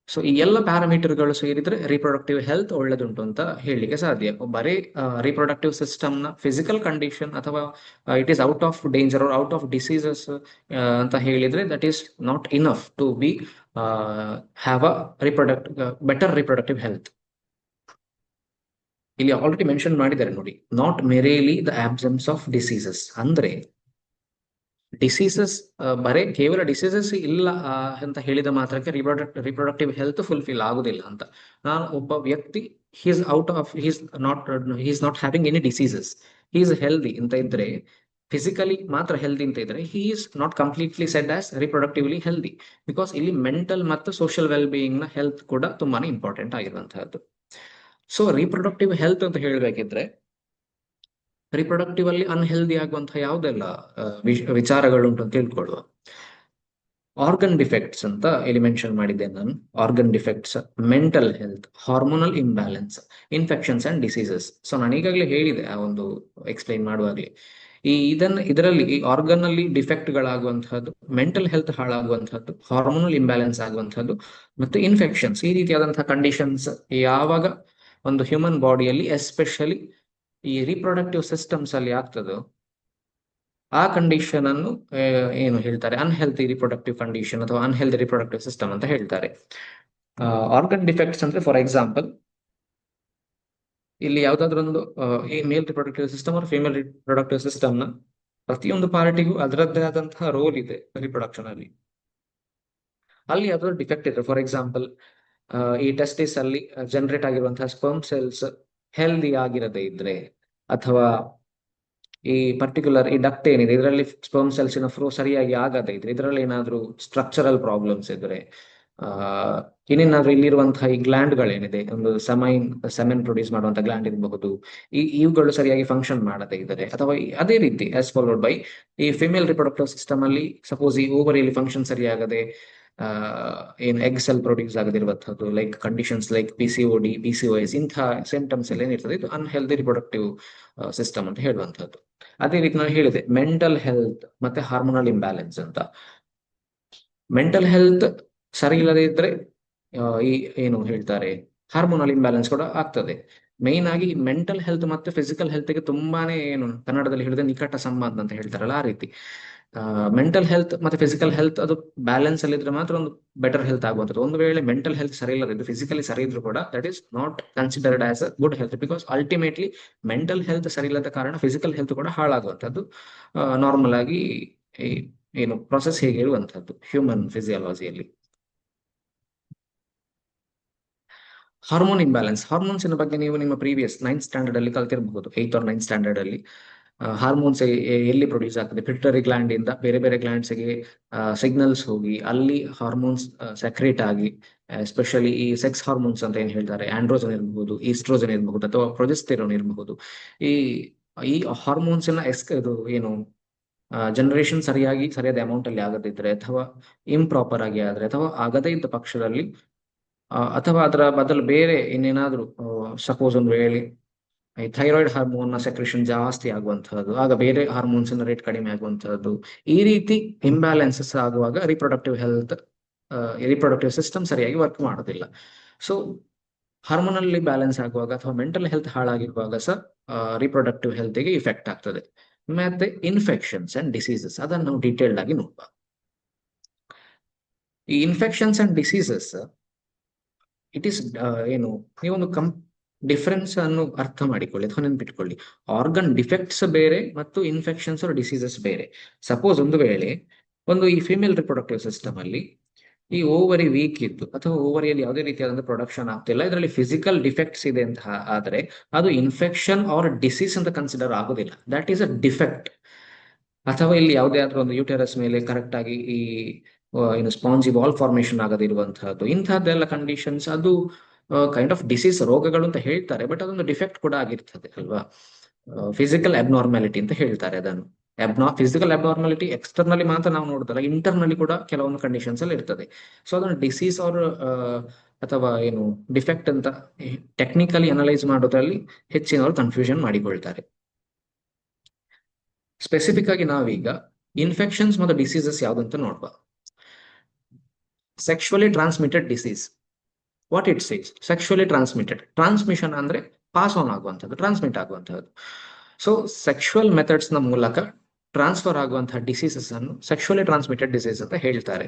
ಸೊ ಈ ಎಲ್ಲ ಪ್ಯಾರಾಮೀಟರ್ಗಳು ಸೇರಿದ್ರೆ ರಿಪ್ರೊಡಕ್ಟಿವ್ ಹೆಲ್ತ್ ಒಳ್ಳೆದುಂಟು ಅಂತ ಹೇಳಲಿಕ್ಕೆ ಸಾಧ್ಯ. ಬರೀ ರಿಪ್ರೊಡಕ್ಟಿವ್ ಸಿಸ್ಟಮ್ ನ ಫಿಸಿಕಲ್ ಕಂಡೀಷನ್ ಅಥವಾ it is out of danger or out of diseases ಅಂತ ಹೇಳಿದ್ರೆ that is not enough to be have a better reproductive health. ಇಲ್ಲಿ ಆಲ್ರೆಡಿ ಮೆನ್ಷನ್ ಮಾಡಿದ್ದಾರೆ ನೋಡಿ, not merely the absence of diseases. ಅಂದ್ರೆ diseases ಬರೇ ಕೇವಲ diseases ಇಲ್ಲ ಅಂತ ಹೇಳಿದ ಮಾತ್ರಕ್ಕೆ ರಿಪ್ರೊಡಕ್ಟಿವ್ ಹೆಲ್ತ್ ಫುಲ್ಫಿಲ್ ಆಗುದಿಲ್ಲ ಅಂತ. ನಾನು ಒಬ್ಬ ವ್ಯಕ್ತಿ he's not having any diseases, he's healthy ಅಂತ ಇದ್ರೆ, ಫಿಸಿಕಲಿ ಮಾತ್ರ ಹೆಲ್ದಿ ಅಂತ ಇದ್ರೆ, he is not completely said as reproductively healthy. Because ಇಲ್ಲಿ ಮೆಂಟಲ್ ಮತ್ತು ಸೋಷಿಯಲ್ ವೆಲ್ ಬೀಯಿಂಗ್ ನ ಹೆಲ್ತ್ ಕೂಡ ತುಂಬಾನೇ ಇಂಪಾರ್ಟೆಂಟ್ ಆಗಿರುವಂತಹದ್ದು. ಸೊ ರಿಪ್ರೊಡಕ್ಟಿವ್ ಹೆಲ್ತ್ ಅಂತ ಹೇಳಬೇಕಿದ್ರೆ ರಿಪ್ರೊಡಕ್ಟಿವ್ ಅಲ್ಲಿ ಅನ್ಹೆಲ್ದಿ ಆಗುವಂತಹ ಯಾವುದೆಲ್ಲ ವಿಚಾರಗಳುಂಟು ಅಂತ ತಿಳ್ಕೊಳ್ಳುವ. ಆರ್ಗನ್ ಡಿಫೆಕ್ಟ್ಸ್ ಅಂತ ಇಲ್ಲಿ ಮೆನ್ಷನ್ ಮಾಡಿದ್ದೇನೆ ನಾನು. Organ defects, mental health, hormonal imbalance, infections and diseases. So ನಾನು ಈಗಾಗಲೇ ಹೇಳಿದೆ ಆ ಒಂದು ಎಕ್ಸ್ಪ್ಲೈನ್ ಮಾಡುವಾಗಲೇ, ಇದರಲ್ಲಿ ಈ ಆರ್ಗನ್ ಅಲ್ಲಿ ಡಿಫೆಕ್ಟ್ ಗಳಾಗುವಂತಹದ್ದು, ಮೆಂಟಲ್ ಹೆಲ್ತ್ ಹಾಳಾಗುವಂತಹದ್ದು, ಹಾರ್ಮೋನಲ್ ಇಂಬ್ಯಾಲೆನ್ಸ್ ಆಗುವಂತಹದ್ದು, ಮತ್ತೆ ಇನ್ಫೆಕ್ಷನ್ಸ್, ಈ ರೀತಿಯಾದಂತಹ ಕಂಡೀಷನ್ಸ್ ಯಾವಾಗ ಒಂದು ಹ್ಯೂಮನ್ ಬಾಡಿಯಲ್ಲಿ ಎಸ್ಪೆಷಲಿ ಈ ರಿಪ್ರೊಡಕ್ಟಿವ್ ಸಿಸ್ಟಮ್ಸ್ ಅಲ್ಲಿ ಆಗ್ತದೋ ಆ ಕಂಡೀಷನ್ ಅನ್ನು ಏನು ಹೇಳ್ತಾರೆ, ಅನ್ಹೆಲ್ತಿ ರಿಪ್ರೊಡಕ್ಟಿವ್ ಕಂಡೀಷನ್ ಅಥವಾ ಅನ್ಹೆಲ್ತಿ ರಿಪ್ರೊಡಕ್ಟಿವ್ ಸಿಸ್ಟಮ್ ಅಂತ ಹೇಳ್ತಾರೆ. ಆರ್ಗನ್ ಡಿಫೆಕ್ಟ್ಸ್ ಅಂದ್ರೆ ಫಾರ್ ಎಕ್ಸಾಂಪಲ್ ಇಲ್ಲಿ ಯಾವ್ದಾದ್ರು ಒಂದು ಈ ಮೇಲ್ ರಿಪ್ರೊಡಕ್ಟಿವ್ ಸಿಸ್ಟಮ್ ಅಥವಾ ಫಿಮೇಲ್ ರಿಪ್ರೊಡಕ್ಟಿವ್ ಸಿಸ್ಟಮ್ ನ ಪ್ರತಿಯೊಂದು ಪಾರ್ಟಿಗೂ ಅದರದ್ದೇ ಆದಂತಹ ರೋಲ್ ಇದೆ ರಿಪ್ರೊಡಕ್ಷನ್ ಅಲ್ಲಿ. ಅಲ್ಲಿ ಯಾವ್ದಾದ್ರು ಡಿಫೆಕ್ಟ್ ಇದೆ, ಫಾರ್ ಎಕ್ಸಾಂಪಲ್ ಈ ಟೆಸ್ಟಿಸ್ ಅಲ್ಲಿ ಜನರೇಟ್ ಆಗಿರುವಂತಹ ಸ್ಪರ್ಮ್ ಸೆಲ್ಸ್ ಹೆಲ್ದಿ ಆಗಿರದೇ ಇದ್ರೆ, ಅಥವಾ ಈ ಪರ್ಟಿಕ್ಯುಲರ್ ಈ ಡಕ್ಟ್ ಏನಿದೆ ಇದರಲ್ಲಿ ಸ್ಪರ್ಮ್ ಸೆಲ್ಸಿನ ಫ್ಲೋ ಸರಿಯಾಗಿ ಆಗದೇ ಇದ್ರೆ, ಇದರಲ್ಲಿ ಏನಾದ್ರೂ ಸ್ಟ್ರಕ್ಚರಲ್ ಪ್ರಾಬ್ಲಮ್ಸ್ ಇದ್ರೆ, ಇನ್ನೇನಾದ್ರೂ ಇಲ್ಲಿರುವಂತಹ ಈ ಗ್ಲ್ಯಾಂಡ್ ಗಳೇನಿದೆ, ಒಂದು ಸೆಮೆನ್ ಪ್ರೊಡ್ಯೂಸ್ ಮಾಡುವಂತಹ ಗ್ಲ್ಯಾಂಡ್ ಇರಬಹುದು, ಇವುಗಳು ಸರಿಯಾಗಿ ಫಂಕ್ಷನ್ ಮಾಡದೇ ಇದ್ದಾರೆ, ಅಥವಾ ಅದೇ ರೀತಿ ಆಸ್ ಫಾಲೋಡ್ ಬೈ ಈ ಫಿಮೇಲ್ ರಿಪ್ರೊಡಕ್ಟಿವ್ ಸಿಸ್ಟಮ್ ಅಲ್ಲಿ ಸಪೋಸ್ ಈ ಓವರಿಯಲ್ಲಿ ಫಂಕ್ಷನ್ ಸರಿಯಾಗದೆ ಏನು ಎಗ್ ಸೆಲ್ ಪ್ರೊಡ್ಯೂಸ್ ಆಗದಿರುವಂತಹದ್ದು, like conditions like PCOD, PCOS ಇಂತಹ ಸಿಂಪ್ಟಮ್ಸ್ ಎಲ್ಲ ಏನಿರ್ತದೆ ಇದು ಅನ್ಹೆಲ್ದಿ ರಿಪ್ರೊಡಕ್ಟಿವ್ ಸಿಸ್ಟಮ್ ಅಂತ ಹೇಳುವಂತಹದ್ದು. ಅದೇ ರೀತಿ ನಾನು ಹೇಳಿದೆ ಮೆಂಟಲ್ ಹೆಲ್ತ್ ಮತ್ತೆ ಹಾರ್ಮೋನಲ್ ಇಂಬ್ಯಾಲೆನ್ಸ್ ಅಂತ. ಮೆಂಟಲ್ ಹೆಲ್ತ್ ಸರಿ ಇಲ್ಲದೆ ಇದ್ರೆ ಈ ಏನು ಹೇಳ್ತಾರೆ ಹಾರ್ಮೋನಲ್ ಇಂಬ್ಯಾಲೆನ್ಸ್ ಕೂಡ ಆಗ್ತದೆ. ಮೇನ್ ಆಗಿ ಮೆಂಟಲ್ ಹೆಲ್ತ್ ಮತ್ತೆ ಫಿಸಿಕಲ್ ಹೆಲ್ತ್ ಗೆ ತುಂಬಾನೇ ಏನು ಕನ್ನಡದಲ್ಲಿ ಹೇಳಿದ್ರೆ ನಿಕಟ ಸಂಬಂಧ ಅಂತ ಹೇಳ್ತಾರಲ್ಲ ಆ ರೀತಿ. ಮೆಂಟಲ್ ಹೆಲ್ತ್ ಮತ್ತೆ ಫಿಸಿಕಲ್ ಹೆಲ್ತ್ ಅದು ಬ್ಯಾಲೆನ್ಸ್ ಅಲ್ಲಿ ಇದ್ರೆ ಮಾತ್ರ ಒಂದು ಬೆಟರ್ ಹೆಲ್ತ್ ಆಗುವಂಥದ್ದು. ಒಂದು ವೇಳೆ ಮೆಂಟಲ್ ಹೆಲ್ತ್ ಸರಿ ಇಲ್ಲದಿದ್ದು ಫಿಸಿಕಲಿ ಸರಿ ಇದ್ರು ಕೂಡ that is not considered as a good health, because ultimately mental health ಸರಿ ಇಲ್ಲದ ಕಾರಣ ಫಿಸಿಕಲ್ ಹೆಲ್ತ್ ಕೂಡ ಹಾಳಾಗುವಂಥದ್ದು ನಾರ್ಮಲ್ ಆಗಿ ಏನು ಪ್ರೊಸೆಸ್ ಹೇಗೆ ಇರುವಂತಹದ್ದು ಹ್ಯೂಮನ್ ಫಿಸಿಯಾಲಜಿಯಲ್ಲಿ. ಹಾರ್ಮೋನ್ ಇಂಬ್ಯಾಲೆನ್ಸ್, ಹಾರ್ಮೋನ್ಸ್ ಬಗ್ಗೆ ನೀವು ನಿಮ್ಮ ಪ್ರೀವಿಯಸ್ 9th ಸ್ಟ್ಯಾಂಡರ್ಡ್ ಅಲ್ಲಿ ಕಲ್ತಿರಬಹುದು, 8th or 9th ಸ್ಟ್ಯಾಂಡರ್ಡ್ ಅಲ್ಲಿ. ಹಾರ್ಮೋನ್ಸ್ ಎಲ್ಲಿ ಪ್ರೊಡ್ಯೂಸ್ ಆಗ್ತದೆ, ಪಿಟ್ಯುಟರಿ ಗ್ಲ್ಯಾಂಡ್ ಇಂದ ಬೇರೆ ಬೇರೆ ಗ್ಲ್ಯಾಂಡ್ಸ್ ಗೆ ಸಿಗ್ನಲ್ಸ್ ಹೋಗಿ ಅಲ್ಲಿ ಹಾರ್ಮೋನ್ಸ್ ಸೆಕ್ರೇಟ್ ಆಗಿ, ಎಸ್ಪೆಷಲಿ ಈ ಸೆಕ್ಸ್ ಹಾರ್ಮೋನ್ಸ್ ಅಂತ ಏನ್ ಹೇಳ್ತಾರೆ, ಆಂಡ್ರೋಜನ್ ಇರಬಹುದು, ಈಸ್ಟ್ರೋಜನ್ ಇರಬಹುದು, ಅಥವಾ ಪ್ರೊಜೆಸ್ಟೆರೋನ್ ಇರಬಹುದು. ಈ ಈ ಹಾರ್ಮೋನ್ಸ್ ಇದು ಏನು ಜನರೇಷನ್ ಸರಿಯಾದ ಅಮೌಂಟ್ ಅಲ್ಲಿ ಆಗದಿದ್ರೆ, ಅಥವಾ ಇಂಪ್ರಾಪರ್ ಆಗಿ ಆದ್ರೆ, ಅಥವಾ ಆಗದೇ ಇದ್ದ ಪಕ್ಷದಲ್ಲಿ, ಅಥವಾ ಅದರ ಬದಲು ಬೇರೆ ಇನ್ನೇನಾದ್ರೂ ಸಪೋಸ್ ಒಂದು ವೇಳೆ ಈ ಥೈರಾಯ್ಡ್ ಹಾರ್ಮೋನ್ ಸೆಕ್ರೇಷನ್ ಜಾಸ್ತಿ ಆಗುವಂತಹದ್ದು, ಆಗ ಬೇರೆ ಹಾರ್ಮೋನ್ಸ್ ರೇಟ್ ಕಡಿಮೆ ಆಗುವಂತಹದ್ದು, ಈ ರೀತಿ ಇಂಬ್ಯಾಲೆನ್ಸಸ್ ಆಗುವಾಗ ರಿಪ್ರೊಡಕ್ಟಿವ್ ಸಿಸ್ಟಮ್ ಸರಿಯಾಗಿ ವರ್ಕ್ ಮಾಡೋದಿಲ್ಲ. ಸೊ ಹಾರ್ಮೋನಲ್ಲಿ ಬ್ಯಾಲೆನ್ಸ್ ಆಗುವಾಗ ಅಥವಾ ಮೆಂಟಲ್ ಹೆಲ್ತ್ ಹಾಳಾಗಿರುವಾಗ ಸಹ ರಿಪ್ರೊಡಕ್ಟಿವ್ ಹೆಲ್ತ್ ಗೆ ಇಫೆಕ್ಟ್ ಆಗ್ತದೆ. ಮತ್ತೆ ಇನ್ಫೆಕ್ಷನ್ಸ್ ಅಂಡ್ ಡಿಸೀಸಸ್, ಅದನ್ನು ನಾವು ಡೀಟೇಲ್ಡ್ ಆಗಿ ನೋಡುವ. ಈ infections and diseases it is ಏನು ನೀವೊಂದು ಡಿಫರೆನ್ಸ್ ಅನ್ನು ಅರ್ಥ ಮಾಡಿಕೊಳ್ಳಿ ಅಥವಾ ನೆನ್ಪಿಟ್ಕೊಳ್ಳಿ. ಆರ್ಗನ್ ಡಿಫೆಕ್ಟ್ಸ್ ಬೇರೆ ಮತ್ತು ಇನ್ಫೆಕ್ಷನ್ಸ್ ಆರ್ ಡಿಸೀಸಸ್ ಬೇರೆ. ಸಪೋಸ್ ಒಂದು ವೇಳೆ ಈ ಫಿಮೇಲ್ ರಿಪ್ರೊಡಕ್ಟಿವ್ ಸಿಸ್ಟಮ್ ಅಲ್ಲಿ ಈ ಓವರಿ ವೀಕ್ ಇದ್ದು, ಅಥವಾ ಓವರಿಯಲ್ಲಿ ಯಾವುದೇ ರೀತಿಯಾದಂತಹ ಪ್ರೊಡಕ್ಷನ್ ಆಗ್ತಿಲ್ಲ, ಇದರಲ್ಲಿ ಫಿಸಿಕಲ್ ಡಿಫೆಕ್ಟ್ಸ್ ಇದೆ ಅಂತ ಆದ್ರೆ ಅದು ಇನ್ಫೆಕ್ಷನ್ ಆರ್ ಡಿಸೀಸ್ ಅಂತ ಕನ್ಸಿಡರ್ ಆಗೋದಿಲ್ಲ, ದಟ್ ಈಸ್ ಅ ಡಿಫೆಕ್ಟ್. ಅಥವಾ ಇಲ್ಲಿ ಯಾವುದೇ ಆದ್ರೂ ಒಂದು ಯೂಟೆರಸ್ ಮೇಲೆ ಕರೆಕ್ಟ್ ಆಗಿ ಈ ಏನು ಸ್ಪಾಂಜಿ ಬಾಲ್ ಫಾರ್ಮೇಶನ್ ಆಗದಿರುವಂತಹದ್ದು, ಇಂತಹದ್ದೆಲ್ಲ ಕಂಡೀಷನ್ಸ್ ಅದು ಕೈಂಡ್ ಆಫ್ ಡಿಸೀಸ್, ರೋಗಗಳು ಅಂತ ಹೇಳ್ತಾರೆ, ಬಟ್ ಅದೊಂದು ಡಿಫೆಕ್ಟ್ ಕೂಡ ಆಗಿರ್ತದೆ ಅಲ್ವಾ. ಫಿಸಿಕಲ್ ಅಬ್ನಾರ್ಮಾಲಿಟಿ ಅಂತ ಹೇಳ್ತಾರೆ ಅದನ್ನು. ಫಿಸಿಕಲ್ ಅಬ್ನಾರ್ಮಾಲಿಟಿ ಎಕ್ಸ್ಟರ್ನಲಿ ಮಾತ್ರ ನಾವು ನೋಡ್ತಾರೆ, ಇಂಟರ್ನಲಿ ಕೂಡ ಕೆಲವೊಂದು ಕಂಡೀಷನ್ಸ್ ಅಲ್ಲಿ ಇರ್ತದೆ. ಸೊ ಅದನ್ನು ಡಿಸೀಸ್ ಆರ್ ಅಥವಾ ಏನು ಡಿಫೆಕ್ಟ್ ಅಂತ ಟೆಕ್ನಿಕಲಿ ಅನಲೈಸ್ ಮಾಡೋದ್ರಲ್ಲಿ ಹೆಚ್ಚಿನವರು ಕನ್ಫ್ಯೂಷನ್ ಮಾಡಿಕೊಳ್ತಾರೆ. ಸ್ಪೆಸಿಫಿಕ್ ಆಗಿ ನಾವೀಗ ಇನ್ಫೆಕ್ಷನ್ಸ್ ಮತ್ತು ಡಿಸೀಸಸ್ ಯಾವ್ದಂತ ನೋಡುವ. Sexually transmitted disease, what it says, sexually transmitted, transmission ಅಂದ್ರೆ ಪಾಸ್ ಆನ್ ಆಗುವಂಥದ್ದು, ಟ್ರಾನ್ಸ್ಮಿಟ್ ಆಗುವಂಥದ್ದು. ಸೊ ಸೆಕ್ಷುವಲ್ ಮೆಥಡ್ಸ್ ನ ಮೂಲಕ ಟ್ರಾನ್ಸ್ಫರ್ ಆಗುವಂತಹ ಡಿಸೀಸಸ್ ಅನ್ನು ಸೆಕ್ಷುವಲಿ ಟ್ರಾನ್ಸ್ಮಿಟೆಡ್ ಡಿಸೀಸ್ ಅಂತ ಹೇಳ್ತಾರೆ.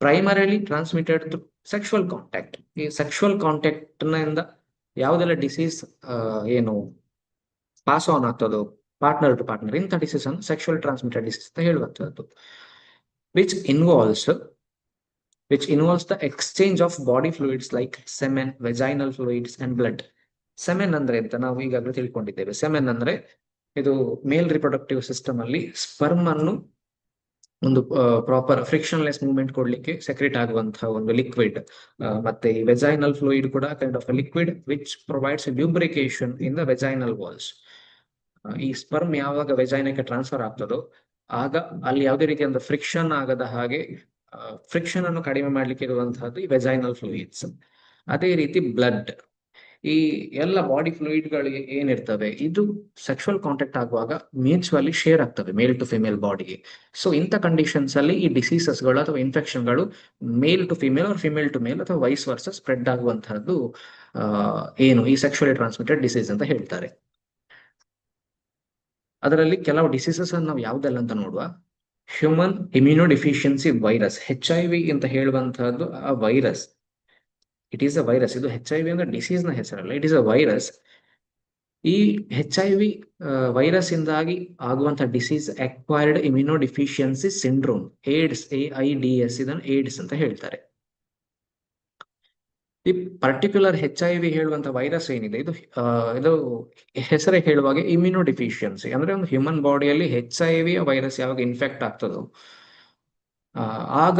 Primarily transmitted through sexual contact, ಈ ಸೆಕ್ಷುವಲ್ ಕಾಂಟ್ಯಾಕ್ಟ್ ನಿಂದ ಯಾವುದೆಲ್ಲ ಡಿಸೀಸ್ ಏನು ಪಾಸ್ ಆನ್ ಆಗ್ತದೋ ಪಾರ್ಟ್ನರ್ ಟು ಪಾರ್ಟ್ನರ್, ಇಂಥ ಡಿಸೀಸ್ ಅನ್ನು ಸೆಕ್ಷುವಲ್ ಟ್ರಾನ್ಸ್ಮಿಟೆಡ್ ಡಿಸೀಸ್ ಅಂತ ಹೇಳುವಂಥದ್ದು. which involves the exchange of body fluids like semen, vaginal fluids and blood. Semen ಅಂದ್ರೆ ಅಂತ ನಾವು ಈಗಾಗಲೇ ತಿಳ್ಕೊಂಡಿದ್ದೇವೆ. ಸೆಮೆನ್ ಅಂದ್ರೆ ಇದು ಮೇಲ್ ರಿಪ್ರೊಡಕ್ಟಿವ್ ಸಿಸ್ಟಮ್ ಅಲ್ಲಿ ಸ್ಪರ್ಮ್ ಅನ್ನು ಒಂದು ಪ್ರಾಪರ್ ಫ್ರಿಕ್ಷನ್ಲೆಸ್ ಮೂವ್ಮೆಂಟ್ ಕೊಡ್ಲಿಕ್ಕೆ ಸೆಕ್ರೆಟ್ ಆಗುವಂತಹ ಒಂದು ಲಿಕ್ವಿಡ್. ಮತ್ತೆ ಈ ವೆಜೈನಲ್ ಫ್ಲೂಯಿಡ್ ಕೂಡ kind of liquid which provides lubrication in the vaginal walls. ಈ ಸ್ಪರ್ಮ್ ಯಾವಾಗ ವೆಜೈನಕ್ಕೆ ಟ್ರಾನ್ಸ್ಫರ್ ಆಗ್ತದೋ ಆಗ ಅಲ್ಲಿ ಯಾವುದೇ ರೀತಿಯ ಫ್ರಿಕ್ಷನ್ ಆಗದ ಹಾಗೆ ಫ್ರಿಕ್ಷನ್ ಅನ್ನು ಕಡಿಮೆ ಮಾಡ್ಲಿಕ್ಕೆ ಇರುವಂತಹದ್ದು ಈ ವೆಜೈನಲ್ ಫ್ಲೂಯಿಡ್ಸ್. ಅದೇ ರೀತಿ ಬ್ಲಡ್, ಈ ಎಲ್ಲ ಬಾಡಿ ಫ್ಲೂಯಿಡ್ಗಳು ಏನಿರ್ತವೆ ಇದು ಸೆಕ್ಷುವಲ್ ಕಾಂಟ್ಯಾಕ್ಟ್ ಆಗುವಾಗ ಮ್ಯೂಚುವಲಿ ಶೇರ್ ಆಗ್ತವೆ ಮೇಲ್ ಟು ಫಿಮೇಲ್ ಬಾಡಿಗೆ. ಸೊ ಇಂಥ ಕಂಡೀಷನ್ಸ್ ಅಲ್ಲಿ ಈ ಡಿಸೀಸಸ್ಗಳು ಅಥವಾ ಇನ್ಫೆಕ್ಷನ್ಗಳು male to female or female to male ಅಥವಾ ವೈಸ್ ವರ್ಸ ಸ್ಪ್ರೆಡ್ ಆಗುವಂತಹದ್ದು ಏನು ಈ ಸೆಕ್ಷುವಲಿ ಟ್ರಾನ್ಸ್ಮಿಟೆಡ್ ಡಿಸೀಸ್ ಅಂತ ಹೇಳ್ತಾರೆ. ಅದರಲ್ಲಿ ಕೆಲವು ಡಿಸೀಸಸ್ ಅನ್ನು ನಾವು ಯಾವ್ದೆಲ್ಲ ಅಂತ ನೋಡುವ. Human immuno deficiency virus, HIV ಅಂತ ಹೇಳುವಂತಹದ್ದು ಆ virus. It is a virus. ಇದು HIV ಅಂದ್ರೆ ಡಿಸೀಸ್ ನ ಹೆಸರಲ್ಲ, ಇಟ್ ಈಸ್ ಅ ವೈರಸ್. ಈ HIV ವೈರಸ್ ಇಂದಾಗಿ ಆಗುವಂತಹ disease acquired immuno deficiency syndrome, AIDS, AIDS, ಇದನ್ನು ಏಡ್ಸ್ ಅಂತ ಹೇಳ್ತಾರೆ. ಈ ಪರ್ಟಿಕ್ಯುಲರ್ HIV ಹೇಳುವಂತ ವೈರಸ್ ಏನಿದೆ ಇದು ಹೆಸರೇ ಹೇಳುವಾಗ ಇಮ್ಯುನೋ ಡಿಫಿಷಿಯನ್ಸಿ ಅಂದ್ರೆ ಒಂದು ಹ್ಯೂಮನ್ ಬಾಡಿಯಲ್ಲಿ HIV ವೈರಸ್ ಯಾವಾಗ ಇನ್ಫೆಕ್ಟ್ ಆಗ್ತದೋ ಆಗ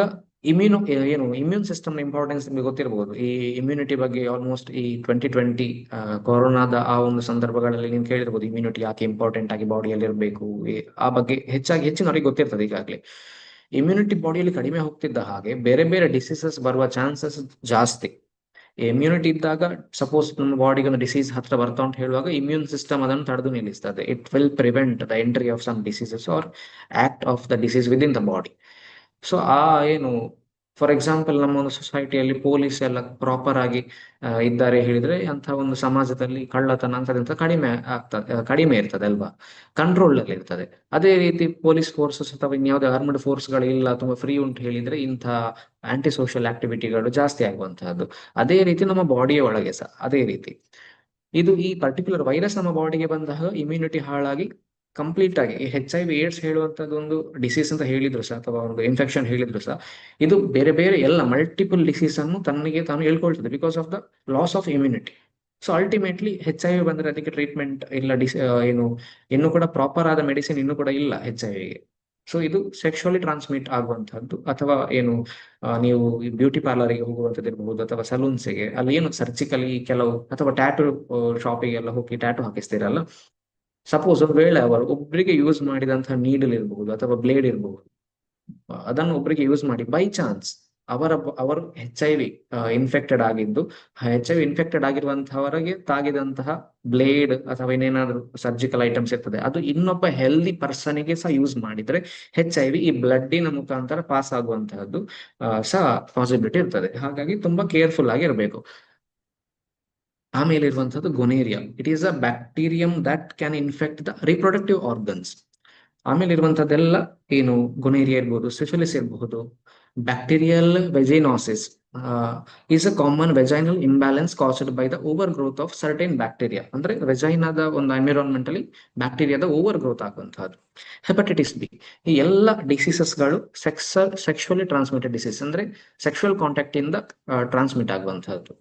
ಇಮ್ಯೂನ್ ಸಿಸ್ಟಮ್ ಇಂಪಾರ್ಟೆನ್ಸ್ ನಿಮಗೆ ಗೊತ್ತಿರಬಹುದು. ಈ ಇಮ್ಯುನಿಟಿ ಬಗ್ಗೆ ಆಲ್ಮೋಸ್ಟ್ ಈ 2020 ಕೊರೋನಾದ ಆ ಒಂದು ಸಂದರ್ಭಗಳಲ್ಲಿ ನೀವು ಕೇಳಿರ್ಬೋದು ಇಮ್ಯುನಿಟಿ ಯಾಕೆ ಇಂಪಾರ್ಟೆಂಟ್ ಆಗಿ ಬಾಡಿಯಲ್ಲಿ ಇರಬೇಕು. ಆ ಬಗ್ಗೆ ಹೆಚ್ಚಿನವರಿಗೆ ಗೊತ್ತಿರ್ತದೆ. ಈಗಾಗಲೇ ಇಮ್ಯುನಿಟಿ ಬಾಡಿಯಲ್ಲಿ ಕಡಿಮೆ ಹೋಗ್ತಿದ್ದ ಹಾಗೆ ಬೇರೆ ಬೇರೆ ಡಿಸೀಸಸ್ ಬರುವ ಚಾನ್ಸಸ್ ಜಾಸ್ತಿ. ಇಮ್ಯುನಿಟಿ ಇದ್ದಾಗ ಸಪೋಸ್ ನಮ್ಮ ಬಾಡಿಗೆ ಒಂದು ಡಿಸೀಸ್ ಹತ್ರ ಬರ್ತಾ ಅಂತ ಹೇಳುವಾಗ ಇಮ್ಯೂನ್ ಸಿಸ್ಟಮ್ ಅದನ್ನು ತಡೆದು ನಿಲ್ಲಿಸ್ತದೆ. It will prevent the entry of some diseases or act of the disease within the body. So for example ನಮ್ಮ ಒಂದು ಸೊಸೈಟಿಯಲ್ಲಿ ಪೊಲೀಸ್ ಎಲ್ಲ ಪ್ರಾಪರ್ ಆಗಿ ಇದ್ದಾರೆ ಹೇಳಿದ್ರೆ ಅಂತ ಒಂದು ಸಮಾಜದಲ್ಲಿ ಕಳ್ಳತನ ಅಂತದಂತ ಕಡಿಮೆ ಇರ್ತದೆ ಅಲ್ವಾ, ಕಂಟ್ರೋಲ್ ಅಲ್ಲಿ ಇರ್ತದೆ. ಅದೇ ರೀತಿ ಪೊಲೀಸ್ ಫೋರ್ಸಸ್ ಅಥವಾ ಇನ್ಯಾವುದೇ ಆರ್ಮ್ಡ್ ಫೋರ್ಸ್ಗಳು ಇಲ್ಲ, ತುಂಬಾ ಫ್ರೀ ಉಂಟು ಹೇಳಿದ್ರೆ ಇಂಥ ಆಂಟಿ ಸೋಷಿಯಲ್ ಆಕ್ಟಿವಿಟಿಗಳು ಜಾಸ್ತಿ ಆಗುವಂತಹದ್ದು. ಅದೇ ರೀತಿ ನಮ್ಮ ಬಾಡಿಯ ಒಳಗೆ ಸಹ ಅದೇ ರೀತಿ ಈ ಪರ್ಟಿಕ್ಯುಲರ್ ವೈರಸ್ ನಮ್ಮ ಬಾಡಿಗೆ ಬಂದಾಗ ಇಮ್ಯುನಿಟಿ ಹಾಳಾಗಿ ಕಂಪ್ಲೀಟ್ ಆಗಿ HIV AIDS ಹೇಳುವಂತದ್ದು ಒಂದು ಡಿಸೀಸ್ ಅಂತ ಹೇಳಿದ್ರು ಸಹ ಅಥವಾ ಒಂದು ಇನ್ಫೆಕ್ಷನ್ ಹೇಳಿದ್ರು ಸಹ ಇದು ಬೇರೆ ಬೇರೆ ಎಲ್ಲ ಮಲ್ಟಿಪಲ್ ಡಿಸೀಸ್ ಅನ್ನು ತನ್ನಿಗೆ ತಾನು ಹೇಳ್ಕೊಳ್ತದೆ because of the loss of immunity. So ultimately HIV ಬಂದ್ರೆ ಅದಕ್ಕೆ ಟ್ರೀಟ್ಮೆಂಟ್ ಇಲ್ಲ, ಇನ್ನು ಕೂಡ ಪ್ರಾಪರ್ ಆದ ಮೆಡಿಸಿನ್ ಇನ್ನೂ ಕೂಡ ಇಲ್ಲ HIVಗೆ. ಸೊ ಇದು ಸೆಕ್ಷುವಲಿ ಟ್ರಾನ್ಸ್ಮಿಟ್ ಆಗುವಂತಹದ್ದು. ಅಥವಾ ನೀವು ಬ್ಯೂಟಿ ಪಾರ್ಲರ್ಗೆ ಹೋಗುವಂಥದ್ದು ಇರಬಹುದು ಅಥವಾ ಸಲೂನ್ಸ್ಗೆ, ಅಲ್ಲಿ ಸರ್ಜಿಕಲಿ ಕೆಲವು ಅಥವಾ ಟ್ಯಾಟೂ ಶಾಪಿಗೆಲ್ಲ ಹೋಗಿ ಟ್ಯಾಟೂ ಹಾಕಿಸ್ತೀರಲ್ಲ, ಸಪೋಸ್ ಒಂದು ವೇಳೆ ಅವರು ಒಬ್ಬರಿಗೆ ಯೂಸ್ ಮಾಡಿದಂತಹ ನೀಡಲ್ ಇರಬಹುದು ಅಥವಾ ಬ್ಲೇಡ್ ಇರಬಹುದು, ಅದನ್ನು ಒಬ್ಬರಿಗೆ ಯೂಸ್ ಮಾಡಿ ಬೈ ಚಾನ್ಸ್ ಅವರು HIV ಇನ್ಫೆಕ್ಟೆಡ್ ಆಗಿದ್ದು HIV ಇನ್ಫೆಕ್ಟೆಡ್ ಆಗಿರುವಂತಹವರಿಗೆ ತಾಗಿದಂತಹ ಬ್ಲೇಡ್ ಅಥವಾ ಇನ್ನೇನಾದ್ರೂ ಸರ್ಜಿಕಲ್ ಐಟಮ್ಸ್ ಇರ್ತದೆ ಅದು ಇನ್ನೊಬ್ಬ ಹೆಲ್ದಿ ಪರ್ಸನ್ಗೆ ಸಹ ಯೂಸ್ ಮಾಡಿದ್ರೆ HIV ಈ ಬ್ಲಡ್ಡಿನ ಮುಖಾಂತರ ಪಾಸ್ ಆಗುವಂತಹದ್ದು ಸಹ ಪಾಸಿಬಿಲಿಟಿ ಇರ್ತದೆ. ಹಾಗಾಗಿ ತುಂಬಾ ಕೇರ್ಫುಲ್ ಆಗಿರಬೇಕು. ಆಮೇಲೆ ಇರುವಂತದ್ದು gonorrhoea. It is a bacterium that can infect the reproductive organs. ಆಮೇಲೆ ಇರುವಂತದ್ದೆಲ್ಲ ಗೊನೇರಿಯಾ ಇರಬಹುದು, ಸಿಫಿಲಿಸ್ ಇರಬಹುದು. Bacterial vaginosis is a common vaginal imbalance caused by the overgrowth of certain bacteria. ಅಂದ್ರೆ ವೆಜೈನಾದ ಒಂದು ಎನ್ವಿರಾನ್ಮೆಂಟ್ ಅಲ್ಲಿ ಬ್ಯಾಕ್ಟೀರಿಯಾದ ಓವರ್ ಗ್ರೋತ್ ಆಗುವಂತಹದ್ದು. ಹೆಪಟೈಟಿಸ್ ಬಿ, ಈ ಎಲ್ಲ ಡಿಸೀಸಸ್ಗಳು ಸೆಕ್ಷುವಲಿ ಟ್ರಾನ್ಸ್ಮಿಟೆಡ್ ಡಿಸೀಸ್ ಅಂದ್ರೆ ಸೆಕ್ಷುವಲ್ ಕಾಂಟ್ಯಾಕ್ಟ್ ಇಂದ ಟ್ರಾನ್ಸ್ಮಿಟ್ ಆಗುವಂತಹದ್ದು.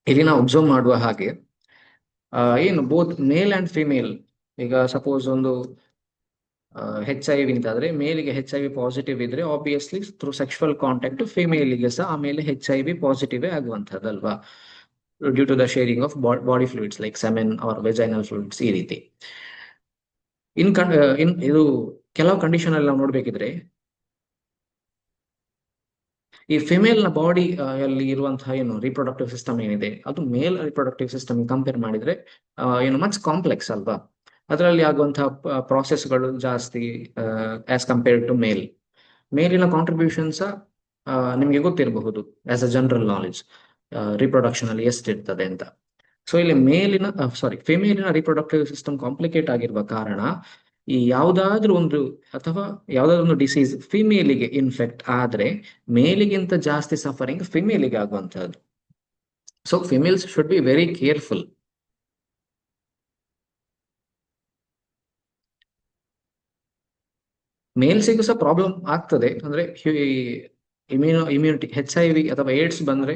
ಇಲ್ಲಿ ನಾವು ಅಬ್ಸರ್ವ್ ಮಾಡುವ ಹಾಗೆ ಬೋತ್ ಮೇಲ್ ಅಂಡ್ ಫಿಮೇಲ್, ಈಗ ಸಪೋಸ್ ಒಂದು HIV ಅಂತಾದ್ರೆ ಮೇಲಿಗೆ HIV ಪಾಸಿಟಿವ್ ಇದ್ರೆ ಆಬ್ವಿಯಸ್ಲಿ ಥ್ರೂ ಸೆಕ್ಷುವಲ್ ಕಾಂಟ್ಯಾಕ್ಟ್ ಫಿಮೇಲಿಗೆ ಸಹ ಆಮೇಲೆ HIV ಪಾಸಿಟಿವ್ ಆಗುವಂತಹದ್ದಲ್ವಾ, due to the sharing of body fluids like semen or vaginal fluids. ಈ ರೀತಿ ಇದು ಕೆಲವು ಕಂಡೀಷನ್ ಅಲ್ಲಿ ನಾವು ನೋಡ್ಬೇಕಿದ್ರೆ ಈ ಫಿಮೇಲ್ ನ ಬಾಡಿ ಅಲ್ಲಿ ಇರುವಂತಹ ರಿಪ್ರೊಡಕ್ಟಿವ್ ಸಿಸ್ಟಮ್ ಏನಿದೆ ಅದು ಮೇಲ್ ರಿಪ್ರೊಡಕ್ಟಿವ್ ಸಿಸ್ಟಮ್ ಕಂಪೇರ್ ಮಾಡಿದ್ರೆ ಮಚ್ ಕಾಂಪ್ಲೆಕ್ಸ್ ಅಲ್ವಾ. ಅದರಲ್ಲಿ ಆಗುವಂತಹ ಪ್ರಾಸೆಸ್ಗಳು ಜಾಸ್ತಿ ಆಸ್ ಕಂಪೇರ್ ಟು ಮೇಲಿನ ಕಾಂಟ್ರಿಬ್ಯೂಷನ್ಸ್ ನಿಮ್ಗೆ ಗೊತ್ತಿರಬಹುದು as a general knowledge reproduction ಅಲ್ಲಿ ಎಷ್ಟಿರ್ತದೆ ಅಂತ. ಸೊ ಇಲ್ಲಿ ಫಿಮೇಲಿನ ರಿಪ್ರೊಡಕ್ಟಿವ್ ಸಿಸ್ಟಮ್ ಕಾಂಪ್ಲಿಕೇಟ್ ಆಗಿರುವ ಕಾರಣ ಈ ಯಾವುದಾದ್ರೂ ಒಂದು ಡಿಸೀಸ್ ಫಿಮೇಲಿಗೆ ಇನ್ಫೆಕ್ಟ್ ಆದ್ರೆ ಮೇಲಿಗಿಂತ ಜಾಸ್ತಿ ಸಫರಿಂಗ್ ಫಿಮೇಲಿಗೆ ಆಗುವಂತಹದ್ದು. So females should be very careful. ಮೇಲ್ಸಿಗೂ ಸಹ ಪ್ರಾಬ್ಲಮ್ ಆಗ್ತದೆ. ಅಂದ್ರೆ ಇಮ್ಯುನಿಟಿ HIV ಅಥವಾ AIDS ಬಂದ್ರೆ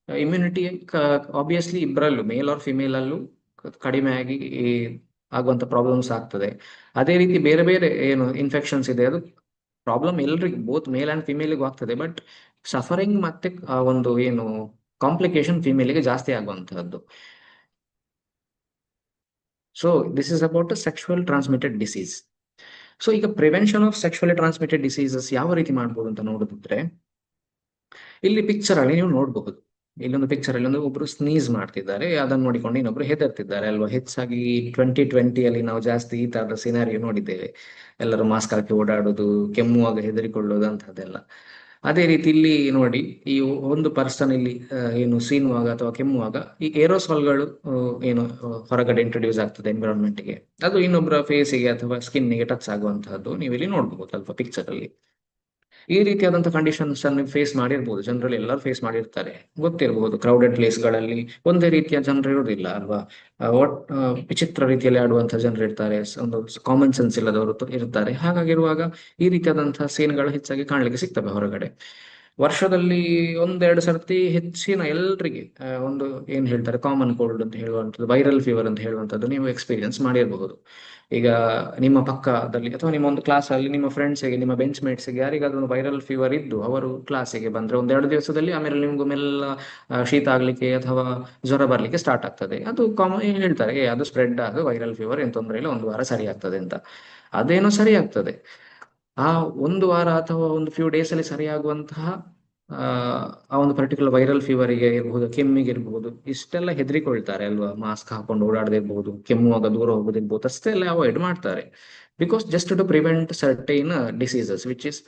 ಇಮ್ಯುನಿಟಿ ಆಬ್ವಿಯಸ್ಲಿ ಇಬ್ಬರಲ್ಲೂ ಮೇಲ್ ಆರ್ ಫಿಮೇಲ್ ಅಲ್ಲೂ ಕಡಿಮೆ ಆಗಿ ಆಗುವಂತ ಪ್ರಾಬ್ಲಮ್ಸ್ ಆಗ್ತದೆ. ಅದೇ ರೀತಿ ಬೇರೆ ಬೇರೆ ಇನ್ಫೆಕ್ಷನ್ಸ್ ಇದೆ, ಅದು ಪ್ರಾಬ್ಲಮ್ ಎಲ್ರಿಗೂ ಬೋತ್ ಮೇಲ್ ಅಂಡ್ ಫಿಮೇಲಿಗೂ ಆಗ್ತದೆ. ಬಟ್ ಸಫರಿಂಗ್ ಮತ್ತೆ ಒಂದು ಕಾಂಪ್ಲಿಕೇಶನ್ ಫಿಮೇಲಿಗೆ ಜಾಸ್ತಿ ಆಗುವಂತಹದ್ದು. So this is about sexual transmitted disease. So ಈಗ prevention of sexually transmitted diseases ಯಾವ ರೀತಿ ಮಾಡ್ಬೋದು ಅಂತ ನೋಡಿದ್ರೆ, ಇಲ್ಲಿ ಪಿಕ್ಚರ್ ಅಲ್ಲಿ ನೀವು ನೋಡಬಹುದು. ಇಲ್ಲೊಂದು ಪಿಕ್ಚರ್ ಅಲ್ಲಿ ಒಬ್ರು ಸ್ನೀಸ್ ಮಾಡ್ತಿದ್ದಾರೆ, ಅದನ್ನ ನೋಡಿಕೊಂಡು ಇನ್ನೊಬ್ರು ಹೆದರ್ತಿದ್ದಾರೆ ಅಲ್ವಾ. ಹೆಚ್ಚಾಗಿ 2020 ಅಲ್ಲಿ ನಾವು ಜಾಸ್ತಿ ಈ ತರದ ಸಿನಾರಿಯೋ ನೋಡಿದ್ದೇವೆ. ಎಲ್ಲರೂ ಮಾಸ್ಕ್ ಹಾಕಿ ಓಡಾಡೋದು, ಕೆಮ್ಮುವಾಗ ಹೆದರಿಕೊಳ್ಳೋದು ಅಂತದೆಲ್ಲ. ಅದೇ ರೀತಿ ಇಲ್ಲಿ ನೋಡಿ, ಈ ಒಂದು ಪರ್ಸನ್ ಇಲ್ಲಿ ಏನು ಸೀನುವಾಗ ಅಥವಾ ಕೆಮ್ಮುವಾಗ ಈ ಏರೋಸಾಲ್ಗಳು ಏನು ಹೊರಗಡೆ ಇಂಟ್ರೊಡ್ಯೂಸ್ ಆಗ್ತದೆ ಎನ್ವಿರಾನ್ಮೆಂಟ್ಗೆ, ಅದು ಇನ್ನೊಬ್ಬರ ಫೇಸಿಗೆ ಅಥವಾ ಸ್ಕಿನ್ಗೆ ಟಚ್ ಆಗುವಂತಹದ್ದು ನೀವು ಇಲ್ಲಿ ನೋಡಬಹುದು ಅಲ್ವಾ ಪಿಕ್ಚರ್ ಅಲ್ಲಿ. ಈ ರೀತಿಯಾದಂತಹ ಕಂಡೀಷನ್ಸ್ ಅನ್ನು ಫೇಸ್ ಮಾಡಿರ್ಬೋದು, ಜನರಲ್ಲಿ ಎಲ್ಲರೂ ಫೇಸ್ ಮಾಡಿರ್ತಾರೆ, ಗೊತ್ತಿರಬಹುದು. ಕ್ರೌಡೆಡ್ ಪ್ಲೇಸ್ ಗಳಲ್ಲಿ ಒಂದೇ ರೀತಿಯ ಜನರು ಇರುವುದಿಲ್ಲ ಅಲ್ವಾ. ವಿಚಿತ್ರ ರೀತಿಯಲ್ಲಿ ಆಡುವಂತಹ ಜನರು ಇರ್ತಾರೆ, ಒಂದು ಕಾಮನ್ ಸೆನ್ಸ್ ಇಲ್ಲದವರು ಇರ್ತಾರೆ. ಹಾಗಾಗಿರುವಾಗ ಈ ರೀತಿಯಾದಂತಹ ಸೀನ್ಗಳು ಹೆಚ್ಚಾಗಿ ಕಾಣ್ಲಿಕ್ಕೆ ಸಿಗ್ತವೆ ಹೊರಗಡೆ. ವರ್ಷದಲ್ಲಿ ಒಂದೆರಡು ಸರ್ತಿ ಹೆಚ್ಚಿನ ಎಲ್ರಿಗೆ ಒಂದು ಏನ್ ಹೇಳ್ತಾರೆ ಕಾಮನ್ ಕೋಲ್ಡ್ ಅಂತ ಹೇಳುವಂಥದ್ದು, ವೈರಲ್ ಫೀವರ್ ಅಂತ ಹೇಳುವಂಥದ್ದು ನೀವು ಎಕ್ಸ್ಪೀರಿಯನ್ಸ್ ಮಾಡಿರಬಹುದು. ಈಗ ನಿಮ್ಮ ಪಕ್ಕದಲ್ಲಿ ಅಥವಾ ನಿಮ್ಮ ಒಂದು ಕ್ಲಾಸ್ ಅಲ್ಲಿ ನಿಮ್ಮ ಫ್ರೆಂಡ್ಸ್ಗೆ, ನಿಮ್ಮ ಬೆಂಚ್ ಮೇಟ್ಸ್ಗೆ ಯಾರಿಗಾದ್ರೂ ಒಂದು ವೈರಲ್ ಫೀವರ್ ಇದ್ದು ಅವರು ಕ್ಲಾಸಿಗೆ ಬಂದ್ರೆ ಒಂದೆರಡು ದಿವಸದಲ್ಲಿ ಆಮೇಲೆ ನಿಮ್ಗೆ ಮೆಲ್ಲ ಶೀತ ಆಗ್ಲಿಕ್ಕೆ ಅಥವಾ ಜ್ವರ ಬರ್ಲಿಕ್ಕೆ ಸ್ಟಾರ್ಟ್ ಆಗ್ತದೆ. ಅದು ಕಾಮನ್ ಹೇಳ್ತಾರೆ, ಅದು ಸ್ಪ್ರೆಡ್ ಆಗ ವೈರಲ್ ಫೀವರ್ ಏನ್ ತೊಂದರೆ ಇಲ್ಲ, ಒಂದು ವಾರ ಸರಿ ಆಗ್ತದೆ ಅಂತ. ಅದೇನೋ ಸರಿ ಆಗ್ತದೆ. ಆ ಒಂದು ವಾರ ಅಥವಾ ಒಂದು ಫ್ಯೂ ಡೇಸ್ ಅಲ್ಲಿ ಸರಿಯಾಗುವಂತಹ ಆ ಒಂದು ಪರ್ಟಿಕ್ಯುಲರ್ ವೈರಲ್ ಫೀವರಿಗೆ ಇರಬಹುದು, ಕೆಮ್ಮಿಗೆ ಇರಬಹುದು, ಇಷ್ಟೆಲ್ಲ ಹೆದರಿಕೊಳ್ತಾರೆ ಅಲ್ವಾ. ಮಾಸ್ಕ್ ಹಾಕೊಂಡು ಓಡಾಡದಿರ್ಬಹುದು, ಕೆಮ್ಮುವಾಗ ದೂರ ಹೋಗೋದಿರ್ಬಹುದು, ಅಷ್ಟೆಲ್ಲ ಅವಾಯ್ಡ್ ಮಾಡ್ತಾರೆ. Because just to prevent certain diseases which is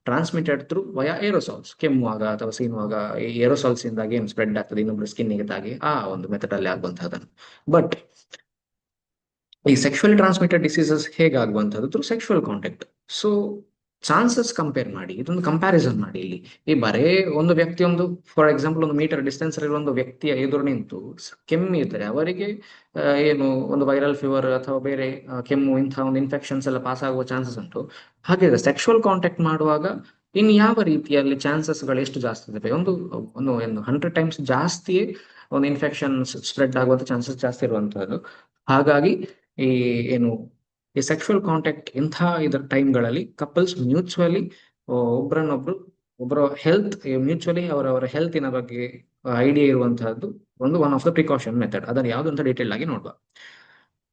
transmitted through via aerosols. ಕೆಮ್ಮುವಾಗ ಅಥವಾ ಸೀನುವಾಗ ಈ ಏರೋಸಾಲ್ಸ್ ಇಂದಾಗಿ ಏನು ಸ್ಪ್ರೆಡ್ ಆಗ್ತದೆ ಇನ್ನೊಬ್ರು ಸ್ಕಿನ್ನಿಗೆ ತಾಗಿ, ಆ ಒಂದು ಮೆಥಡ್ ಅಲ್ಲಿ ಆಗುವಂತಹದನ್ನು. ಬಟ್ ಈ ಸೆಕ್ಷುವಲಿ ಟ್ರಾನ್ಸ್ಮಿಟೆಡ್ ಡಿಸೀಸಸ್ ಹೇಗಾಗುವಂಥದ್ದು through sexual contact. So chances compare ಮಾಡಿ, ಇದೊಂದು ಕಂಪ್ಯಾರಿಸನ್ ಮಾಡಿ. ಇಲ್ಲಿ ಈ ಬರೇ ಒಂದು ವ್ಯಕ್ತಿ, ಒಂದು ಫಾರ್ ಎಕ್ಸಾಂಪಲ್ ಒಂದು ಮೀಟರ್ ಡಿಸ್ಟೆನ್ಸ್ ಇರುವ ಒಂದು ವ್ಯಕ್ತಿಯ ಎದುರು ನಿಂತು ಕೆಮ್ಮಿದ್ರೆ ಅವರಿಗೆ ಏನು ಒಂದು ವೈರಲ್ ಫೀವರ್ ಅಥವಾ ಬೇರೆ ಕೆಮ್ಮು ಇಂತಹ ಒಂದು ಇನ್ಫೆಕ್ಷನ್ಸ್ ಎಲ್ಲ ಪಾಸ್ ಆಗುವ ಚಾನ್ಸಸ್ ಉಂಟು. ಹಾಗೆ ಸೆಕ್ಷುವಲ್ ಕಾಂಟ್ಯಾಕ್ಟ್ ಮಾಡುವಾಗ ಇನ್ ಯಾವ ರೀತಿಯಲ್ಲಿ ಚಾನ್ಸಸ್ಗಳು ಎಷ್ಟು ಜಾಸ್ತಿ ಇದಾವೆ, ಒಂದು 100 ಟೈಮ್ಸ್ ಜಾಸ್ತಿಯೇ ಒಂದು ಇನ್ಫೆಕ್ಷನ್ ಸ್ಪ್ರೆಡ್ ಆಗುವಂತ ಚಾನ್ಸಸ್ ಜಾಸ್ತಿ ಇರುವಂತಹದ್ದು. ಹಾಗಾಗಿ ಈ ಏನು ಈ ಸೆಕ್ಷುವಲ್ ಕಾಂಟ್ಯಾಕ್ಟ್ ಇಂಥ ಇದರ ಟೈಮ್ಗಳಲ್ಲಿ ಕಪಲ್ಸ್ ಮ್ಯೂಚುವಲಿ ಒಬ್ಬರ ಹೆಲ್ತ್, ಮ್ಯೂಚುವಲಿ ಅವರವರ ಹೆಲ್ತಿನ ಬಗ್ಗೆ ಐಡಿಯಾ ಇರುವಂತಹದ್ದು one of the precaution method. ಅದನ್ನು ಯಾವ್ದು ಅಂತ ಡೀಟೇಲ್ ಆಗಿ ನೋಡುವ.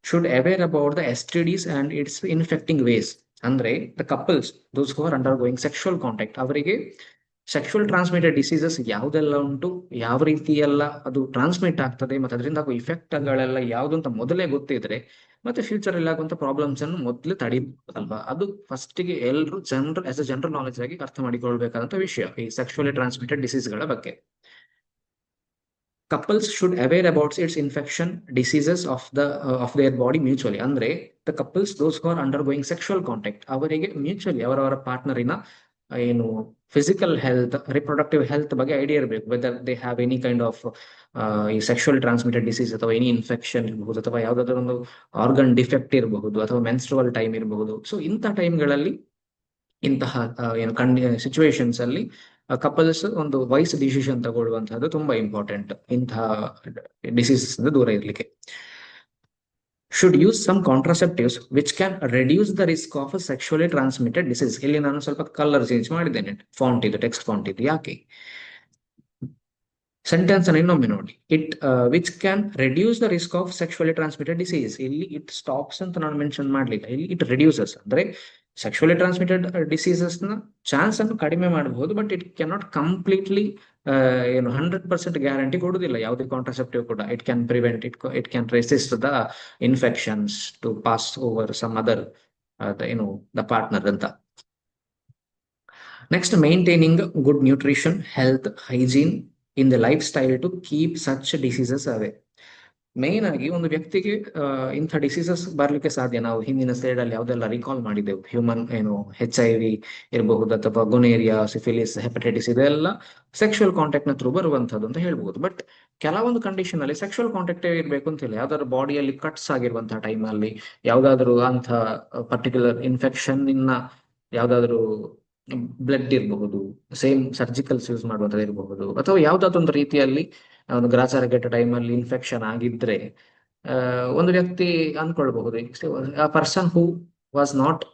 Should aware about the STDs and its infecting ways. ಅಂದ್ರೆ the couples those who are undergoing sexual contact, ಅವರಿಗೆ ಸೆಕ್ಷುವಲ್ ಟ್ರಾನ್ಸ್ಮಿಟೆಡ್ ಡಿಸೀಸಸ್ ಯಾವುದೆಲ್ಲ ಉಂಟು, ಯಾವ ರೀತಿ ಎಲ್ಲ ಅದು ಟ್ರಾನ್ಸ್ಮಿಟ್ ಆಗ್ತದೆ, ಮತ್ತೆ ಅದರಿಂದ ಆಗುವ ಇಫೆಕ್ಟ್ಗಳೆಲ್ಲ ಯಾವ್ದು ಅಂತ ಮೊದಲೇ ಗೊತ್ತಿದ್ರೆ ಮತ್ತೆ ಫ್ಯೂಚರ್ ಅಲ್ಲಿ ಆಗುವಂತ ಪ್ರಾಬ್ಲಮ್ಸ್ ಅನ್ನು ಮೊದಲೇ ತಡಿಬಹುದಲ್ವಾ. ಅದು ಫಸ್ಟ್ ಗೆ ಎಲ್ಲರೂ ಜನರು ಆಸ್ ಅ ಜನರಲ್ ನಾಲೆಜ್ ಆಗಿ ಅರ್ಥ ಮಾಡಿಕೊಳ್ಬೇಕಾದಂತ ವಿಷಯ ಈ ಸೆಕ್ಷುವಲಿ ಟ್ರಾನ್ಸ್ಮಿಟೆಡ್ ಡಿಸೀಸ್ ಗಳ ಬಗ್ಗೆ. Couples should aware about its infection diseases of their body mutually. ಅಂದ್ರೆ the couples those who are undergoing sexual contact, ಅವರಿಗೆ ಮ್ಯೂಚುವಲಿ ಅವರವರ ಪಾರ್ಟ್ನರಿನ ಏನು ಫಿಸಿಕಲ್ ಹೆಲ್ತ್, ರಿಪ್ರೊಡಕ್ಟಿವ್ ಹೆಲ್ತ್ ಬಗ್ಗೆ ಐಡಿಯಾ ಇರಬೇಕು. Whether they have any kind of ಈ sexual transmitted disease ಅಥವಾ ಎನಿ ಇನ್ಫೆಕ್ಷನ್ ಇರಬಹುದು, ಅಥವಾ ಯಾವ್ದಾದ್ರು ಒಂದು ಆರ್ಗನ್ ಡಿಫೆಕ್ಟ್ ಇರಬಹುದು, ಅಥವಾ ಮೆನ್ಸ್ಟ್ರುವಲ್ ಟೈಮ್ ಇರಬಹುದು. ಸೊ ಇಂತಹ ಟೈಮ್ಗಳಲ್ಲಿ ಇಂತಹ ಏನು ಸಿಚುವೇಶನ್ಸ್ ಅಲ್ಲಿ ಕಪಲ್ಸ್ ಒಂದು ವೈಸ್ ಡಿಸಿಷನ್ ತಗೊಳ್ಳುವಂತಹದ್ದು ತುಂಬಾ ಇಂಪಾರ್ಟೆಂಟ್ ಇಂತಹ ಡಿಸೀಸಸ್ ದೂರ ಇರ್ಲಿಕ್ಕೆ. should use some contraceptives which can reduce the risk of a sexually transmitted disease. ಇಲ್ಲಿ ನಾನು ಸ್ವಲ್ಪ ಕಲರ್ ಚೇಂಜ್ ಮಾಡಿದ್ದೇನೆ, ಫಾಂಟ್ ಇದು, ಟೆಕ್ಸ್ಟ್ ಫಾಂಟ್ ಇದು. ಯಾಕೆ ಸೆಂಟೆನ್ಸ್ ಅನ್ನು ಇನ್ನೊಮ್ಮೆ ನೋಡಿ. It which can reduce the risk of sexually transmitted disease. ಇಲ್ಲಿ ಇಟ್ ಸ್ಟಾಪ್ಸ್ ಅಂತ ನಾನು ಮೆನ್ಷನ್ ಮಾಡಲಿಲ್ಲ, ಇಲ್ಲಿ ಇಟ್ ರೆಡ್ಯೂಸಸ್. ಅಂದ್ರೆ ಸೆಕ್ಷುವಲಿ ಟ್ರಾನ್ಸ್ಮಿಟೆಡ್ ಡಿಸೀಸಸ್ ನ ಚಾನ್ಸ್ ಅನ್ನು ಕಡಿಮೆ ಮಾಡಬಹುದು, ಬಟ್ ಇಟ್ ಕ್ಯಾನಾಟ್ ಕಂಪ್ಲೀಟ್ಲಿ ಏನು 100% ಗ್ಯಾರಂಟಿ ಕೊಡುವುದಿಲ್ಲ ಯಾವುದೇ ಕಾಂಟ್ರಾಸೆಪ್ಟಿವ್ ಕೂಡ. It can prevent, it can resist the infections to pass over some other ಏನು ದ ಪಾರ್ಟ್ನರ್ ಅಂತ. Next, maintaining good nutrition, health, hygiene in the lifestyle to keep such diseases away. Main ಆಗಿ ಒಂದು ವ್ಯಕ್ತಿಗೆ ಇಂಥ diseases ಬರ್ಲಿಕ್ಕೆ ಸಾಧ್ಯ. ನಾವು ಹಿಂದಿನ ಸ್ಲೈಡ್ ಅಲ್ಲಿ ಯಾವ್ದೆಲ್ಲ ರಿಕಾಲ್ ಮಾಡಿದೆವು, ಹ್ಯೂಮನ್ ಏನು HIV ಇರಬಹುದು, ಅಥವಾ ಗೊನೇರಿಯಾ, ಸಿಫಿಲಿಸ್, ಹೆಪಟೈಟಿಸ್, ಇದೆಲ್ಲ ಸೆಕ್ಷುವಲ್ ಕಾಂಟ್ಯಾಕ್ಟ್ ನ ಥ್ರೂ ಬರುವಂತದ್ದು ಅಂತ ಹೇಳ್ಬಹುದು. ಬಟ್ ಕೆಲವೊಂದು ಕಂಡೀಷನ್ ಅಲ್ಲಿ ಸೆಕ್ಷುವಲ್ ಕಾಂಟ್ಯಾಕ್ಟ್ ಇರಬೇಕು ಅಂತಿಲ್ಲ. ಯಾವ್ದಾದ್ರು ಬಾಡಿಯಲ್ಲಿ ಕಟ್ಸ್ ಆಗಿರುವಂತಹ ಟೈಮ್ ಅಲ್ಲಿ, ಯಾವ್ದಾದ್ರು ಅಂತ ಪರ್ಟಿಕ್ಯುಲರ್ ಇನ್ಫೆಕ್ಷನ್ ಇನ್ನ ಯಾವ್ದಾದ್ರು ಬ್ಲಡ್ ಇರಬಹುದು, ಸೇಮ್ ಸರ್ಜಿಕಲ್ಸ್ ಯೂಸ್ ಮಾಡುವಂತದ್ದು ಇರಬಹುದು, ಅಥವಾ ಯಾವ್ದಾದೊಂದು ರೀತಿಯಲ್ಲಿ ಒಂದು ಗ್ರಾಚಾರ ಟೈಮ್ ಅಲ್ಲಿ ಇನ್ಫೆಕ್ಷನ್ ಆಗಿದ್ರೆ ಒಂದು ವ್ಯಕ್ತಿ ಅನ್ಕೊಳ್ಬಹುದು, ಆ person who was not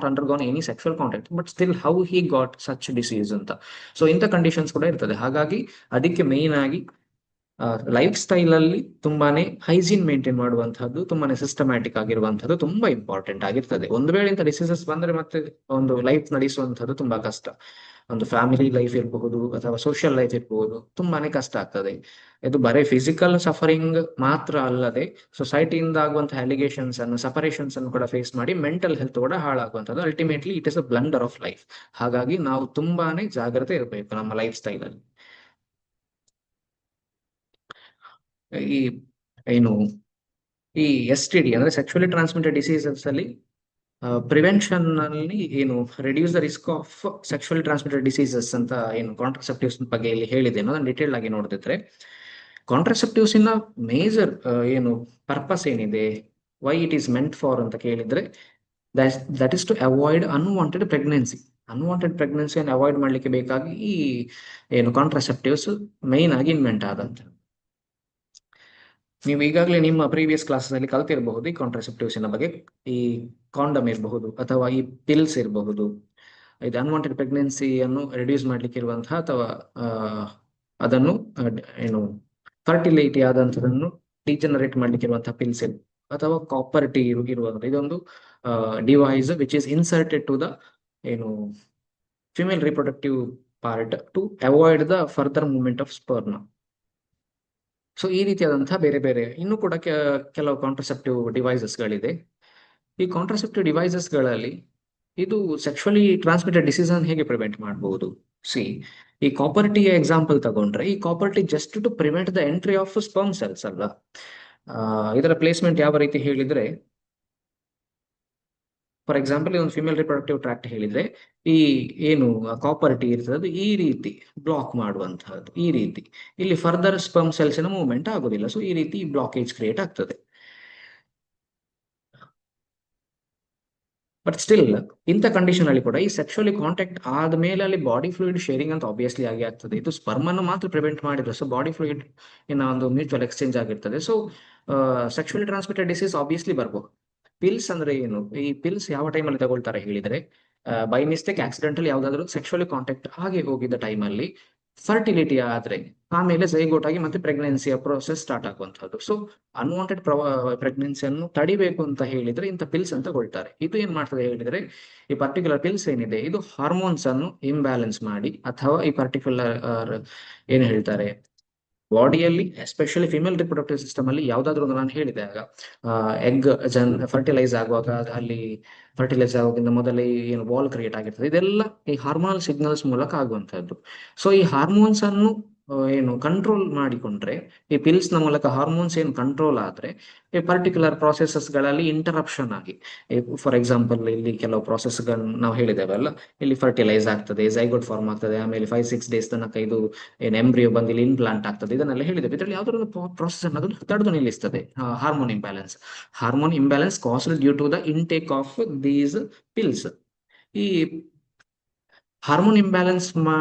undergone any sexual contact, but still how he got such disease ಅಂತ. ಸೊ ಇಂಥ ಕಂಡೀಷನ್ಸ್ ಕೂಡ ಇರ್ತದೆ. ಹಾಗಾಗಿ ಅದಕ್ಕೆ ಮೇನ್ ಆಗಿ ಲೈಫ್ ಸ್ಟೈಲ್ ಅಲ್ಲಿ ತುಂಬಾನೇ ಹೈಜೀನ್ ಮೇಂಟೈನ್ ಮಾಡುವಂತಹದ್ದು, ತುಂಬಾನೇ ಸಿಸ್ಟಮ್ಯಾಟಿಕ್ ಆಗಿರುವಂತಹದ್ದು ತುಂಬಾ ಇಂಪಾರ್ಟೆಂಟ್ ಆಗಿರ್ತದೆ. ಒಂದು ವೇಳೆ ಇಂಥ ಡಿಸೀಸಸ್ ಬಂದ್ರೆ ಮತ್ತೆ ಒಂದು ಲೈಫ್ ನಡೆಸುವಂತಹದ್ದು ತುಂಬಾ ಕಷ್ಟ. ಒಂದು ಫ್ಯಾಮಿಲಿ ಲೈಫ್ ಇರಬಹುದು ಅಥವಾ ಸೋಷಿಯಲ್ ಲೈಫ್ ಇರಬಹುದು, ತುಂಬಾನೇ ಕಷ್ಟ ಆಗ್ತದೆ. ಇದು ಬರೀ ಫಿಸಿಕಲ್ ಸಫರಿಂಗ್ ಮಾತ್ರ ಅಲ್ಲದೆ ಸೊಸೈಟಿಯಿಂದ ಆಗುವಂತಹ ಅಲಿಗೇಷನ್ಸ್ ಅನ್ನು, ಸಪರೇಷನ್ಸ್ ಅನ್ನು ಕೂಡ ಫೇಸ್ ಮಾಡಿ ಮೆಂಟಲ್ ಹೆಲ್ತ್ ಕೂಡ ಹಾಳಾಗುವಂಥದ್ದು. Ultimately it is a blunder of life. ಹಾಗಾಗಿ ನಾವು ತುಂಬಾನೇ ಜಾಗ್ರತೆ ಇರಬೇಕು ನಮ್ಮ ಲೈಫ್ ಸ್ಟೈಲ್ ಅಲ್ಲಿ. ಈ ಏನು ಈ STD ಅಂದ್ರೆ ಸೆಕ್ಚುಲಿ ಟ್ರಾನ್ಸ್ಮಿಟೆಡ್ ಡಿಸೀಸಸ್ ಅಲ್ಲಿ ಪ್ರಿವೆನ್ಷನ್ ಅಲ್ಲಿ ಏನು reduce the risk of sexually transmitted diseases ಅಂತ ಏನು ಕಾಂಟ್ರಸೆಪ್ಟಿವ್ಸ್ ಬಗ್ಗೆ ಇಲ್ಲಿ ಹೇಳಿದೆ ಅದನ್ನ ಡೀಟೇಲ್ ಆಗಿ ನೋಡಿದ್ರೆ, ಕಾಂಟ್ರಸೆಪ್ಟಿವ್ಸ್ ಇನ್ನ ಮೇಜರ್ ಏನು ಪರ್ಪಸ್ ಏನಿದೆ, why it is meant for ಅಂತ ಕೇಳಿದ್ರೆ, that is to avoid unwanted pregnancy. Unwanted ಪ್ರೆಗ್ನೆನ್ಸಿಯನ್ನು ಅವಾಯ್ಡ್ ಮಾಡ್ಲಿಕ್ಕೆ ಬೇಕಾಗಿ ಈ ಏನು ಕಾಂಟ್ರಸೆಪ್ಟಿವ್ಸ್ ಮೈನ್ ಆಗಿ ಇನ್ವೆಂಟ್ ಆದಂತ. ನೀವು ಈಗಾಗಲೇ ನಿಮ್ಮ ಪ್ರೀವಿಯಸ್ ಕ್ಲಾಸಸ್ ಅಲ್ಲಿ ಕಲ್ತಿರಬಹುದು ಈ ಕಾಂಟ್ರಸೆಪ್ಟಿವ್ಸ್ ಬಗ್ಗೆ. ಈ ಕಾಂಡಮ್ ಇರಬಹುದು ಅಥವಾ ಈ ಪಿಲ್ಸ್ ಇರಬಹುದು, ಇದು ಅನ್ವಾಂಟೆಡ್ ಪ್ರೆಗ್ನೆನ್ಸಿಯನ್ನು ರಿಡ್ಯೂಸ್ ಮಾಡ್ಲಿಕ್ಕೆ ಇರುವಂತಹ ಅಥವಾ ಅದನ್ನು ಏನು ಫರ್ಟಿಲಿಟಿ ಆದಂತದನ್ನು ಡಿಜನರೇಟ್ ಮಾಡ್ಲಿಕ್ಕೆ ಇರುವಂತಹ ಪಿಲ್ಸ್ ಅಥವಾ ಕಾಪರ್ ಟಿ ಇರುವಂತ ಇದೊಂದು device which is inserted to the ಏನು female reproductive part to avoid the further movement of sperm. So ಈ ರೀತಿಯಾದಂತಹ ಬೇರೆ ಬೇರೆ ಇನ್ನೂ ಕೂಡ ಕೆಲವು ಕಾಂಟ್ರಸೆಪ್ಟಿವ್ ಡಿವೈಸಸ್ಗಳಿದೆ. ಈ ಕಾಂಟ್ರಸೆಪ್ಟಿವ್ ಡಿವೈಸಸ್ಗಳಲ್ಲಿ ಇದು ಸೆಕ್ಷುವಲಿ ಟ್ರಾನ್ಸ್ಮಿಟೆಡ್ ಡಿಸೀಸ್ ಅನ್ನು ಹೇಗೆ ಪ್ರಿವೆಂಟ್ ಮಾಡಬಹುದು? ಈ ಕಾಪರ್ ಟಿ ಎಕ್ಸಾಂಪಲ್ ತಗೊಂಡ್ರೆ, ಈ copper T just to prevent the entry of sperm cells ಅಲ್ಲ. ಇದರ ಪ್ಲೇಸ್ಮೆಂಟ್ ಯಾವ ರೀತಿ ಹೇಳಿದ್ರೆ, ಫಾರ್ ಎಕ್ಸಾಂಪಲ್ ಒಂದು ಫಿಮೇಲ್ ರಿಪ್ರೊಡಕ್ಟಿವ್ ಟ್ರಾಕ್ಟ್ ಹೇಳಿದ್ರೆ, ಈ ಏನು ಕಾಪರ್ ಟಿ ಇರ್ತದೆ ಈ ರೀತಿ ಬ್ಲಾಕ್ ಮಾಡುವಂತಹದ್ದು. ಈ ರೀತಿ ಇಲ್ಲಿ ಫರ್ದರ್ ಸ್ಪರ್ಮ್ ಸೆಲ್ಸ್ ನ ಮೂವ್ಮೆಂಟ್ ಆಗೋದಿಲ್ಲ. ಸೊ ಈ ರೀತಿ ಬ್ಲಾಕೇಜ್ ಕ್ರಿಯೇಟ್ ಆಗ್ತದೆ. ಬಟ್ ಸ್ಟಿಲ್ ಇಂಥ ಕಂಡೀಷನ್ ಅಲ್ಲಿ ಕೂಡ ಈ ಸೆಕ್ಷುವಲಿ ಕಾಂಟ್ಯಾಕ್ಟ್ ಆದ್ಮೇಲೆ ಅಲ್ಲಿ ಬಾಡಿ ಫ್ಲೂಯಿಡ್ ಶೇರಿಂಗ್ ಅಂತ ಆಬ್ವಿಯಸ್ಲಿ ಆಗಿ ಆಗ್ತದೆ. ಇದು ಸ್ಪರ್ಮ್ ಅನ್ನು ಮಾತ್ರ ಪ್ರಿವೆಂಟ್ ಮಾಡಿದ್ರೆ, ಸೊ ಬಾಡಿ ಫ್ಲೂಯಿಡ್ ಇನ್ನ ಒಂದು ಮ್ಯೂಚುವಲ್ ಎಕ್ಸ್ಚೇಂಜ್ ಆಗಿರ್ತದೆ. So sexually transmitted disease obviously ಬರ್ಬೋದು. ಪಿಲ್ಸ್ ಅಂದ್ರೆ ಏನು? ಈ ಪಿಲ್ಸ್ ಯಾವ ಟೈಮಲ್ಲಿ ತಗೊಳ್ತಾರೆ ಹೇಳಿದ್ರೆ, ಬೈ ಮಿಸ್ಟೇಕ್ ಆಕ್ಸಿಡೆಂಟಲ್ ಯಾವ್ದಾದ್ರು ಸೆಕ್ಷುವಲಿ ಕಾಂಟ್ಯಾಕ್ಟ್ ಆಗಿ ಹೋಗಿದ್ದ ಟೈಮಲ್ಲಿ ಫರ್ಟಿಲಿಟಿ ಆದ್ರೆ ಆಮೇಲೆ ಝೈಗೋಟ್ ಆಗಿ ಮತ್ತೆ ಪ್ರೆಗ್ನೆನ್ಸಿಯ ಪ್ರೋಸೆಸ್ ಸ್ಟಾರ್ಟ್ ಆಗುವಂತಹದ್ದು. ಸೊ ಅನ್ವಾಂಟೆಡ್ ಪ್ರೆಗ್ನೆನ್ಸಿಯನ್ನು ತಡಿಬೇಕು ಅಂತ ಹೇಳಿದ್ರೆ ಇಂಥ ಪಿಲ್ಸ್ ಅಂತ ತಗೊಳ್ತಾರೆ. ಇದು ಏನ್ ಮಾಡ್ತದೆ ಹೇಳಿದ್ರೆ, ಈ ಪರ್ಟಿಕ್ಯುಲರ್ ಪಿಲ್ಸ್ ಏನಿದೆ ಇದು ಹಾರ್ಮೋನ್ಸ್ ಅನ್ನು ಇಂಬ್ಯಾಲೆನ್ಸ್ ಮಾಡಿ, ಅಥವಾ ಈ ಪರ್ಟಿಕ್ಯುಲರ್ ಏನ್ ಹೇಳ್ತಾರೆ ಬಾಡಿಯಲ್ಲಿ ಎಸ್ಪೆಷಲಿ ಫಿಮೇಲ್ ರಿಪ್ರೊಡಕ್ಟಿವ್ ಸಿಸ್ಟಮ್ ಅಲ್ಲಿ ಯಾವ್ದಾದ್ರು ಒಂದು ನಾನು ಹೇಳಿದೆ ಆಗ ಎಗ್ ಫರ್ಟಿಲೈಸ್ ಆಗುವಾಗ ಅಲ್ಲಿ ಫರ್ಟಿಲೈಸ್ ಆಗೋದ್ರಿಂದ ಮೊದಲೇ ಏನು ವಾಲ್ ಕ್ರಿಯೇಟ್ ಆಗಿರ್ತದೆ. ಇದೆಲ್ಲ ಈ ಹಾರ್ಮೋನಲ್ ಸಿಗ್ನಲ್ಸ್ ಮೂಲಕ ಆಗುವಂತಹದ್ದು. ಸೊ ಈ ಹಾರ್ಮೋನ್ಸ್ ಅನ್ನು ಏನು ಕಂಟ್ರೋಲ್ ಮಾಡಿಕೊಂಡ್ರೆ, ಈ ಪಿಲ್ಸ್ ನ ಮೂಲಕ ಹಾರ್ಮೋನ್ಸ್ ಏನು ಕಂಟ್ರೋಲ್ ಆದ್ರೆ ಈ ಪರ್ಟಿಕ್ಯುಲರ್ ಪ್ರಾಸೆಸಸ್ ಗಳಲ್ಲಿ ಇಂಟರಪ್ಷನ್ ಆಗಿ, ಫಾರ್ ಎಕ್ಸಾಂಪಲ್ ಇಲ್ಲಿ ಕೆಲವು ಪ್ರಾಸೆಸ್ ನಾವು ಹೇಳಿದೇವಲ್ಲ, ಇಲ್ಲಿ ಫರ್ಟಿಲೈಸ್ ಆಗ್ತದೆ, ಝೈಗೋಟ್ ಫಾರ್ಮ್ ಆಗ್ತದೆ, ಆಮೇಲೆ 5-6 ಡೇಸ್ ತನಕ ಇದು ಏನು ಎಂಬ್ರಿಯೋ ಬಂದು ಇಲ್ಲಿ ಇಂಪ್ಲಾಂಟ್ ಆಗ್ತದೆ, ಇದನ್ನೆಲ್ಲ ಹೇಳಿದ್ದೇವೆ. ಇದರಲ್ಲಿ ಯಾವ್ದಾದ್ರು ಒಂದು ಪ್ರಾಸೆಸ್ ಅನ್ನೋದು ತಡೆದು ನಿಲ್ಲಿಸ್ತದೆ hormone imbalance. Hormone imbalance caused due to the intake of these pills. ಈ ಹಾರ್ಮೋನ್ ಇಂಬ್ಯಾಲೆನ್ಸ್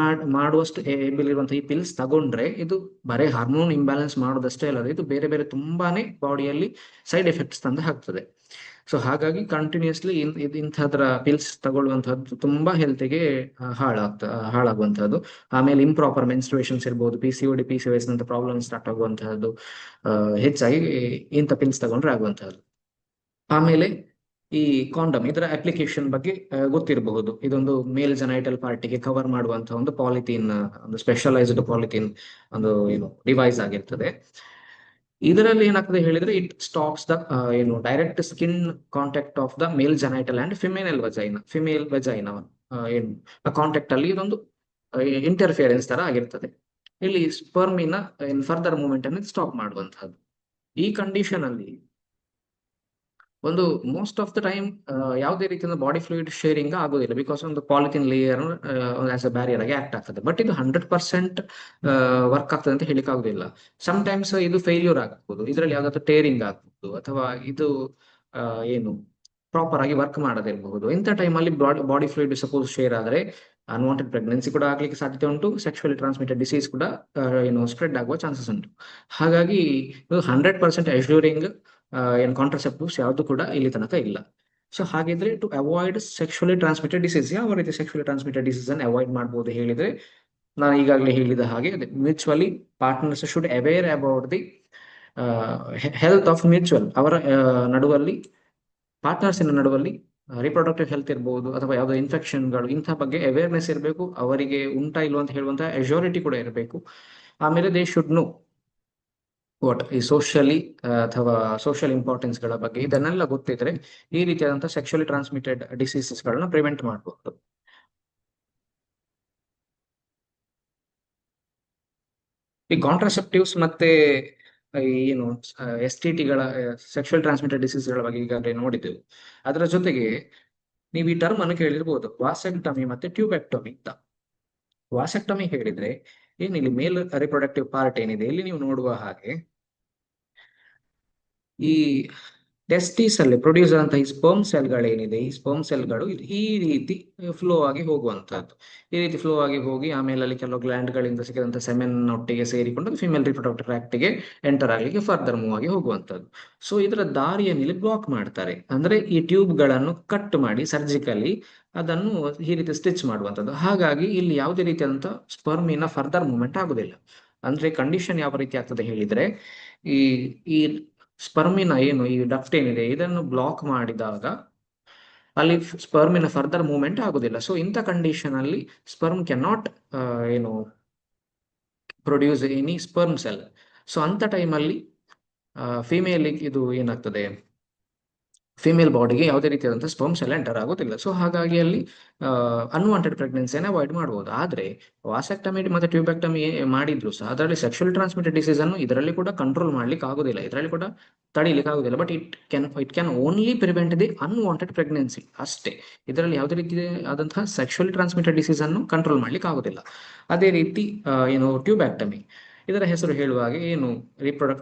ಮಾಡುವಷ್ಟು ಏಬಲ್ ಇರುವಂತಹ ಈ ಪಿಲ್ಸ್ ತಗೊಂಡ್ರೆ ಇದು ಬರೀ ಹಾರ್ಮೋನ್ ಇಂಬ್ಯಾಲೆನ್ಸ್ ಮಾಡೋದಷ್ಟೇ ಅಲ್ಲದೆ ಇದು ಬೇರೆ ಬೇರೆ ತುಂಬಾನೇ ಬಾಡಿಯಲ್ಲಿ ಸೈಡ್ ಎಫೆಕ್ಟ್ಸ್ ತಂದು ಹಾಕ್ತದೆ. ಸೊ ಹಾಗಾಗಿ ಕಂಟಿನ್ಯೂಸ್ಲಿ ಇಂಥದ್ರ ಪಿಲ್ಸ್ ತಗೊಳ್ಳುವಂತಹದ್ದು ತುಂಬಾ ಹೆಲ್ತ್ಗೆ ಹಾಳಾಗುವಂತಹದ್ದು. ಆಮೇಲೆ ಇಂಪ್ರಾಪರ್ ಮೆನ್ಸ್ಟ್ರುಯೇಷನ್ಸ್ ಇರ್ಬೋದು, PCOD PCOS ನಂತ ಪ್ರಾಬ್ಲಮ್ ಸ್ಟಾರ್ಟ್ ಆಗುವಂತಹದ್ದು ಹೆಚ್ಚಾಗಿ ಇಂಥ ಪಿಲ್ಸ್ ತಗೊಂಡ್ರೆ ಆಗುವಂತಹದ್ದು. ಆಮೇಲೆ ಈ ಕಾಂಡಮ್, ಇದರ ಅಪ್ಲಿಕೇಶನ್ ಬಗ್ಗೆ ಗೊತ್ತಿರಬಹುದು. ಇದೊಂದು ಮೇಲ್ ಜೆನೈಟಲ್ ಪಾರ್ಟಿಗೆ ಕವರ್ ಮಾಡುವಂತಹ ಒಂದು ಪಾಲಿಥೀನ್, ಒಂದು ಸ್ಪೆಷಲೈಸ್ಡ್ ಪಾಲಿಥೀನ್ ಒಂದು ಏನು ಡಿವೈಸ್ ಆಗಿರ್ತದೆ. ಇದರಲ್ಲಿ ಏನಾಗ್ತದೆ ಹೇಳಿದ್ರೆ, ಇಟ್ ಸ್ಟಾಪ್ಸ್ ದ ಏನು direct skin contact of the male genital and female vagina ಏನು ಕಾಂಟ್ಯಾಕ್ಟ್ ಅಲ್ಲಿ ಇದೊಂದು ಇಂಟರ್ಫಿಯರೆನ್ಸ್ ತರ ಆಗಿರ್ತದೆ. ಇಲ್ಲಿ ಸ್ಪರ್ಮಿನ ಫರ್ದರ್ ಮೂವ್ಮೆಂಟ್ ಅನ್ನು ಸ್ಟಾಪ್ ಮಾಡುವಂತಹದ್ದು. ಈ ಕಂಡೀಷನ್ ಅಲ್ಲಿ ಒಂದು ಮೋಸ್ಟ್ ಆಫ್ ದ ಟೈಮ್ ಯಾವುದೇ ರೀತಿಯ ಬಾಡಿ ಫ್ಲೂಯಿಡ್ ಶೇರಿಂಗ್ ಆಗೋದಿಲ್ಲ, ಬಿಕಾಸ್ ಒಂದು polythene layer as a barrier ಆಗಿ ಆಕ್ಟ್ ಆಗ್ತದೆ. ಬಟ್ ಇದು 100% ವರ್ಕ್ ಆಗ್ತದೆ ಅಂತ ಹೇಳಿಕ್ ಆಗುದಿಲ್ಲ. ಸಮ್ ಟೈಮ್ಸ್ ಇದು ಫೇಲ್ಯೂರ್ ಆಗ್ಬಹುದು, ಇದರಲ್ಲಿ ಯಾವ್ದಾದ್ರು ಟೇರಿಂಗ್ ಆಗ್ಬಹುದು, ಅಥವಾ ಇದು ಏನು ಪ್ರಾಪರ್ ಆಗಿ ವರ್ಕ್ ಮಾಡದಿರಬಹುದು. ಇಂಥ ಟೈಮಲ್ಲಿ ಬಾಡಿ ಫ್ಲೂಯಿಡ್ ಸಪೋಸ್ ಶೇರ್ ಆದ್ರೆ ಅನ್ವಾಂಟೆಡ್ ಪ್ರೆಗ್ನೆನ್ಸಿ ಕೂಡ ಆಗ್ಲಿಕ್ಕೆ ಸಾಧ್ಯತೆ ಉಂಟು, ಸೆಕ್ಷುವಲಿ ಟ್ರಾನ್ಸ್ಮಿಟೆಡ್ ಡಿಸೀಸ್ ಕೂಡ ಏನು ಸ್ಪ್ರೆಡ್ ಆಗುವ ಚಾನ್ಸಸ್ ಉಂಟು. ಹಾಗಾಗಿ ಇದು 100% ಅಶ್ಯೂರಿಂಗ್ ಏನು ಕಾಂಟ್ರಸೆಪ್ಟಿವ್ಸ್ ಯಾವುದು ಕೂಡ ಇಲ್ಲಿ ತನಕ ಇಲ್ಲ. ಸೊ ಹಾಗಿದ್ರೆ to avoid sexually transmitted disease, ಯಾವ ರೀತಿ ಸೆಕ್ಷುವಲಿ ಟ್ರಾನ್ಸ್ಮಿಟೆಡ್ ಡಿಸೀಸ್ ಅನ್ನು ಅವಾಯ್ಡ್ ಮಾಡಬಹುದು ಹೇಳಿದ್ರೆ, ನಾನು ಈಗಾಗಲೇ ಹೇಳಿದ ಹಾಗೆ mutually partners should aware about the health of mutual ಅವರ ನಡುವಲ್ಲಿ ಪಾರ್ಟ್ನರ್ಸಿನ ನಡುವಲ್ಲಿ ರಿಪ್ರೊಡಕ್ಟಿವ್ ಹೆಲ್ತ್ ಇರ್ಬೋದು ಅಥವಾ ಯಾವುದೋ ಇನ್ಫೆಕ್ಷನ್ಗಳು ಇಂಥ ಬಗ್ಗೆ ಅವೇರ್ನೆಸ್ ಇರಬೇಕು, ಅವರಿಗೆ ಉಂಟಾ ಇಲ್ವಾ ಅಂತ ಹೇಳುವಂತಹ ಅಶ್ಯೂರಿಟಿ ಕೂಡ ಇರಬೇಕು. ಆಮೇಲೆ ದೇ ಶುಡ್ ನೋ ವಾಟ್ ಈ ಸೋಷಿಯಲಿ ಅಥವಾ ಸೋಷಿಯಲ್ ಇಂಪಾರ್ಟೆನ್ಸ್ಗಳ ಬಗ್ಗೆ ಇದನ್ನೆಲ್ಲ ಗೊತ್ತಿದ್ರೆ ಈ ರೀತಿಯಾದಂತಹ ಸೆಕ್ಷುಲಿ ಟ್ರಾನ್ಸ್ಮಿಟೆಡ್ ಡಿಸೀಸಸ್ಗಳನ್ನ ಪ್ರಿವೆಂಟ್ ಮಾಡಬಹುದು. ಈ ಕಾಂಟ್ರಾಸೆಪ್ಟಿವ್ಸ್ ಮತ್ತೆ ಏನು STTಗಳ ಸೆಕ್ಷುವಲ್ ಟ್ರಾನ್ಸ್ಮಿಟೆಡ್ ಡಿಸೀಸ್ಗಳ ಬಗ್ಗೆ ಈಗಾಗಲೇ ನೋಡಿದ್ದೆವು. ಅದರ ಜೊತೆಗೆ ನೀವು ಈ ಟರ್ಮ್ ಅನ್ನು ಕೇಳಿರ್ಬೋದು, ವಾಸೆಕ್ಟಮಿ ಮತ್ತೆ ಟ್ಯೂಬೆಕ್ಟಮಿ ಅಂತ. ವಾಸೆಕ್ಟಮಿ ಹೇಳಿದ್ರೆ ಏನಿಲ್ಲಿ ಮೇಲ್ ರಿಪ್ರೊಡಕ್ಟಿವ್ ಪಾರ್ಟ್ ಏನಿದೆ ಇಲ್ಲಿ ನೀವು ನೋಡುವ ಹಾಗೆ ಈ ಟೆಸ್ಟಿಸ್ ಅಲ್ಲಿ ಪ್ರೊಡ್ಯೂಸ್ ಅಂತ ಈ ಸ್ಪರ್ಮ್ ಸೆಲ್ಗಳೇನಿದೆ, ಈ ಸ್ಪರ್ಮ್ ಸೆಲ್ಗಳು ಈ ರೀತಿ ಫ್ಲೋ ಆಗಿ ಹೋಗುವಂತಹದ್ದು. ಈ ರೀತಿ ಫ್ಲೋ ಆಗಿ ಹೋಗಿ ಆಮೇಲೆ ಅಲ್ಲಿ ಕೆಲವು ಗ್ಲ್ಯಾಂಡ್ ಗಳಿಂದ ಸಿಕ್ಕಿದಂತ ಸೆಮೆನ್ ಒಟ್ಟಿಗೆ ಸೇರಿಕೊಂಡು ಫಿಮೇಲ್ ರಿಪ್ರೊಡಕ್ಟಿವ್ ಆಕ್ಟ್ಗೆ ಎಂಟರ್ ಆಗಲಿಕ್ಕೆ ಫರ್ದರ್ ಮೂವ್ ಆಗಿ ಹೋಗುವಂತದ್ದು. ಸೊ ಇದರ ದಾರಿಯನ್ನು ಇಲ್ಲಿ ಬ್ಲಾಕ್ ಮಾಡ್ತಾರೆ, ಅಂದ್ರೆ ಈ ಟ್ಯೂಬ್ ಗಳನ್ನು ಕಟ್ ಮಾಡಿ ಸರ್ಜಿಕಲಿ ಅದನ್ನು ಈ ರೀತಿ ಸ್ಟಿಚ್ ಮಾಡುವಂಥದ್ದು. ಹಾಗಾಗಿ ಇಲ್ಲಿ ಯಾವುದೇ ರೀತಿಯಾದಂತಹ ಸ್ಪರ್ಮಿನ ಫರ್ದರ್ ಮೂವ್ಮೆಂಟ್ ಆಗುದಿಲ್ಲ. ಅಂದ್ರೆ ಕಂಡೀಷನ್ ಯಾವ ರೀತಿ ಆಗ್ತದೆ ಹೇಳಿದ್ರೆ, ಈ ಈ ಸ್ಪರ್ಮಿನ ಏನು ಈ ಡಕ್ಟ್ ಏನಿದೆ ಇದನ್ನು ಬ್ಲಾಕ್ ಮಾಡಿದಾಗ ಅಲ್ಲಿ ಸ್ಪರ್ಮಿನ ಫರ್ದರ್ ಮೂವ್ಮೆಂಟ್ ಆಗುದಿಲ್ಲ. ಸೊ ಇಂಥ ಕಂಡೀಷನ್ ಅಲ್ಲಿ ಸ್ಪರ್ಮ್ ಕ್ಯಾನ್ ನಾಟ್ ಏನು produce any sperm cell. So ಅಂತ ಟೈಮಲ್ಲಿ ಫಿಮೇಲ್ ಇದು ಏನಾಗ್ತದೆ, ಫಿಮೇಲ್ ಬಾಡಿಗೆ ಯಾವುದೇ ರೀತಿಯಾದಂತಹ ಸ್ಪರ್ಮ್ಸ್ ಎಲ್ಲ ಎಂಟರ್ ಆಗೋದಿಲ್ಲ. ಸೊ ಹಾಗಾಗಿ ಅಲ್ಲಿ ಅನ್ವಾಂಟೆಡ್ ಪ್ರೆಗ್ನೆನ್ಸಿಯನ್ನು ಅವಾಯ್ಡ್ ಮಾಡಬಹುದು. ಆದ್ರೆ ವಾಸೆಕ್ಟಮಿ ಮತ್ತೆ ಟ್ಯೂಬೆಕ್ಟಮಿ ಮಾಡಿದ್ರು ಸಹ ಅದರಲ್ಲಿ ಸೆಕ್ಷುವಲ್ ಟ್ರಾನ್ಸ್ಮಿಟೆಡ್ ಡಿಸೀಸ್ ಅನ್ನು ಇದರಲ್ಲಿ ಕೂಡ ಕಂಟ್ರೋಲ್ ಮಾಡ್ಲಿಕ್ಕೆ ಆಗುದಿಲ್ಲ, ಇದರಲ್ಲಿ ಕೂಡ ತಡಿಲಿಕ್ಕೆ ಆಗುದಿಲ್ಲ. But it can only prevent the unwanted pregnancy ಅಷ್ಟೇ. ಇದರಲ್ಲಿ ಯಾವುದೇ ರೀತಿ ಆದಂತಹ ಸೆಕ್ಷುವಲ್ ಟ್ರಾನ್ಸ್ಮಿಟೆಡ್ ಡಿಸೀಸ್ ಅನ್ನು ಕಂಟ್ರೋಲ್ ಮಾಡ್ಲಿಕ್ಕೆ ಆಗುದಿಲ್ಲ. ಅದೇ ರೀತಿ ಏನು ಟ್ಯೂಬ್ಯಾಕ್ಟಮಿ, ಇದರ ಹೆಸರು ಹೇಳುವ ಹಾಗೆ ಏನು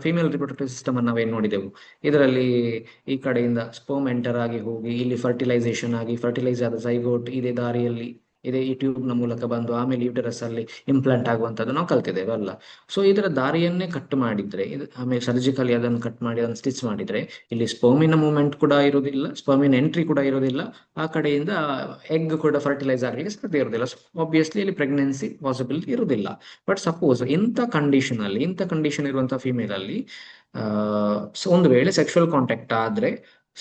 ಫಿಮೇಲ್ ರಿಪ್ರೊಡಕ್ಟಿವ್ ಸಿಸ್ಟಮ್ ಅನ್ನು ನಾವೇನು ನೋಡಿದೆವು, ಇದರಲ್ಲಿ ಈ ಕಡೆಯಿಂದ ಸ್ಪರ್ಮ್ ಎಂಟರ್ ಆಗಿ ಹೋಗಿ ಇಲ್ಲಿ ಫರ್ಟಿಲೈಸೇಷನ್ ಆಗಿ ಫರ್ಟಿಲೈಸ್ ಆದ ಝೈಗೋಟ್ ಇದೇ ದಾರಿಯಲ್ಲಿ ಇದೇ ಈ ಟ್ಯೂಬ್ ನ ಮೂಲಕ ಬಂದು ಆಮೇಲೆ ಯೂಟರಸ್ ಅಲ್ಲಿ ಇಂಪ್ಲಾಂಟ್ ಆಗುವಂತದ್ದು ನಾವು ಕಲ್ತಿದ್ದೇವೆ ಅಲ್ಲ. ಸೊ ಇದರ ದಾರಿಯನ್ನೇ ಕಟ್ ಮಾಡಿದ್ರೆ ಆಮೇಲೆ ಸರ್ಜಿಕಲಿ ಅದನ್ನು ಕಟ್ ಮಾಡಿ ಅದನ್ನು ಸ್ಟಿಚ್ ಮಾಡಿದ್ರೆ ಇಲ್ಲಿ ಸ್ಪರ್ಮಿನ ಮೂವ್ಮೆಂಟ್ ಕೂಡ ಇರುವುದಿಲ್ಲ, ಸ್ಪರ್ಮಿನ ಎಂಟ್ರಿ ಕೂಡ ಇರುವುದಿಲ್ಲ, ಆ ಕಡೆಯಿಂದ ಎಗ್ ಕೂಡ ಫರ್ಟಿಲೈಸ್ ಆಗಲಿಕ್ಕೆ ಸಾಧ್ಯ ಇರುವುದಿಲ್ಲ. ಸೊ ಆಬ್ವಿಯಸ್ಲಿ ಇಲ್ಲಿ ಪ್ರೆಗ್ನೆನ್ಸಿ ಪಾಸಿಬಿಲಿಟಿ ಇರುವುದಿಲ್ಲ. ಬಟ್ ಸಪೋಸ್ ಇಂಥ ಕಂಡೀಷನ್ ಇರುವಂತಹ ಫಿಮೇಲ್ ಅಲ್ಲಿ ಒಂದು ವೇಳೆ ಸೆಕ್ಷುವಲ್ ಕಾಂಟ್ಯಾಕ್ಟ್ ಆದ್ರೆ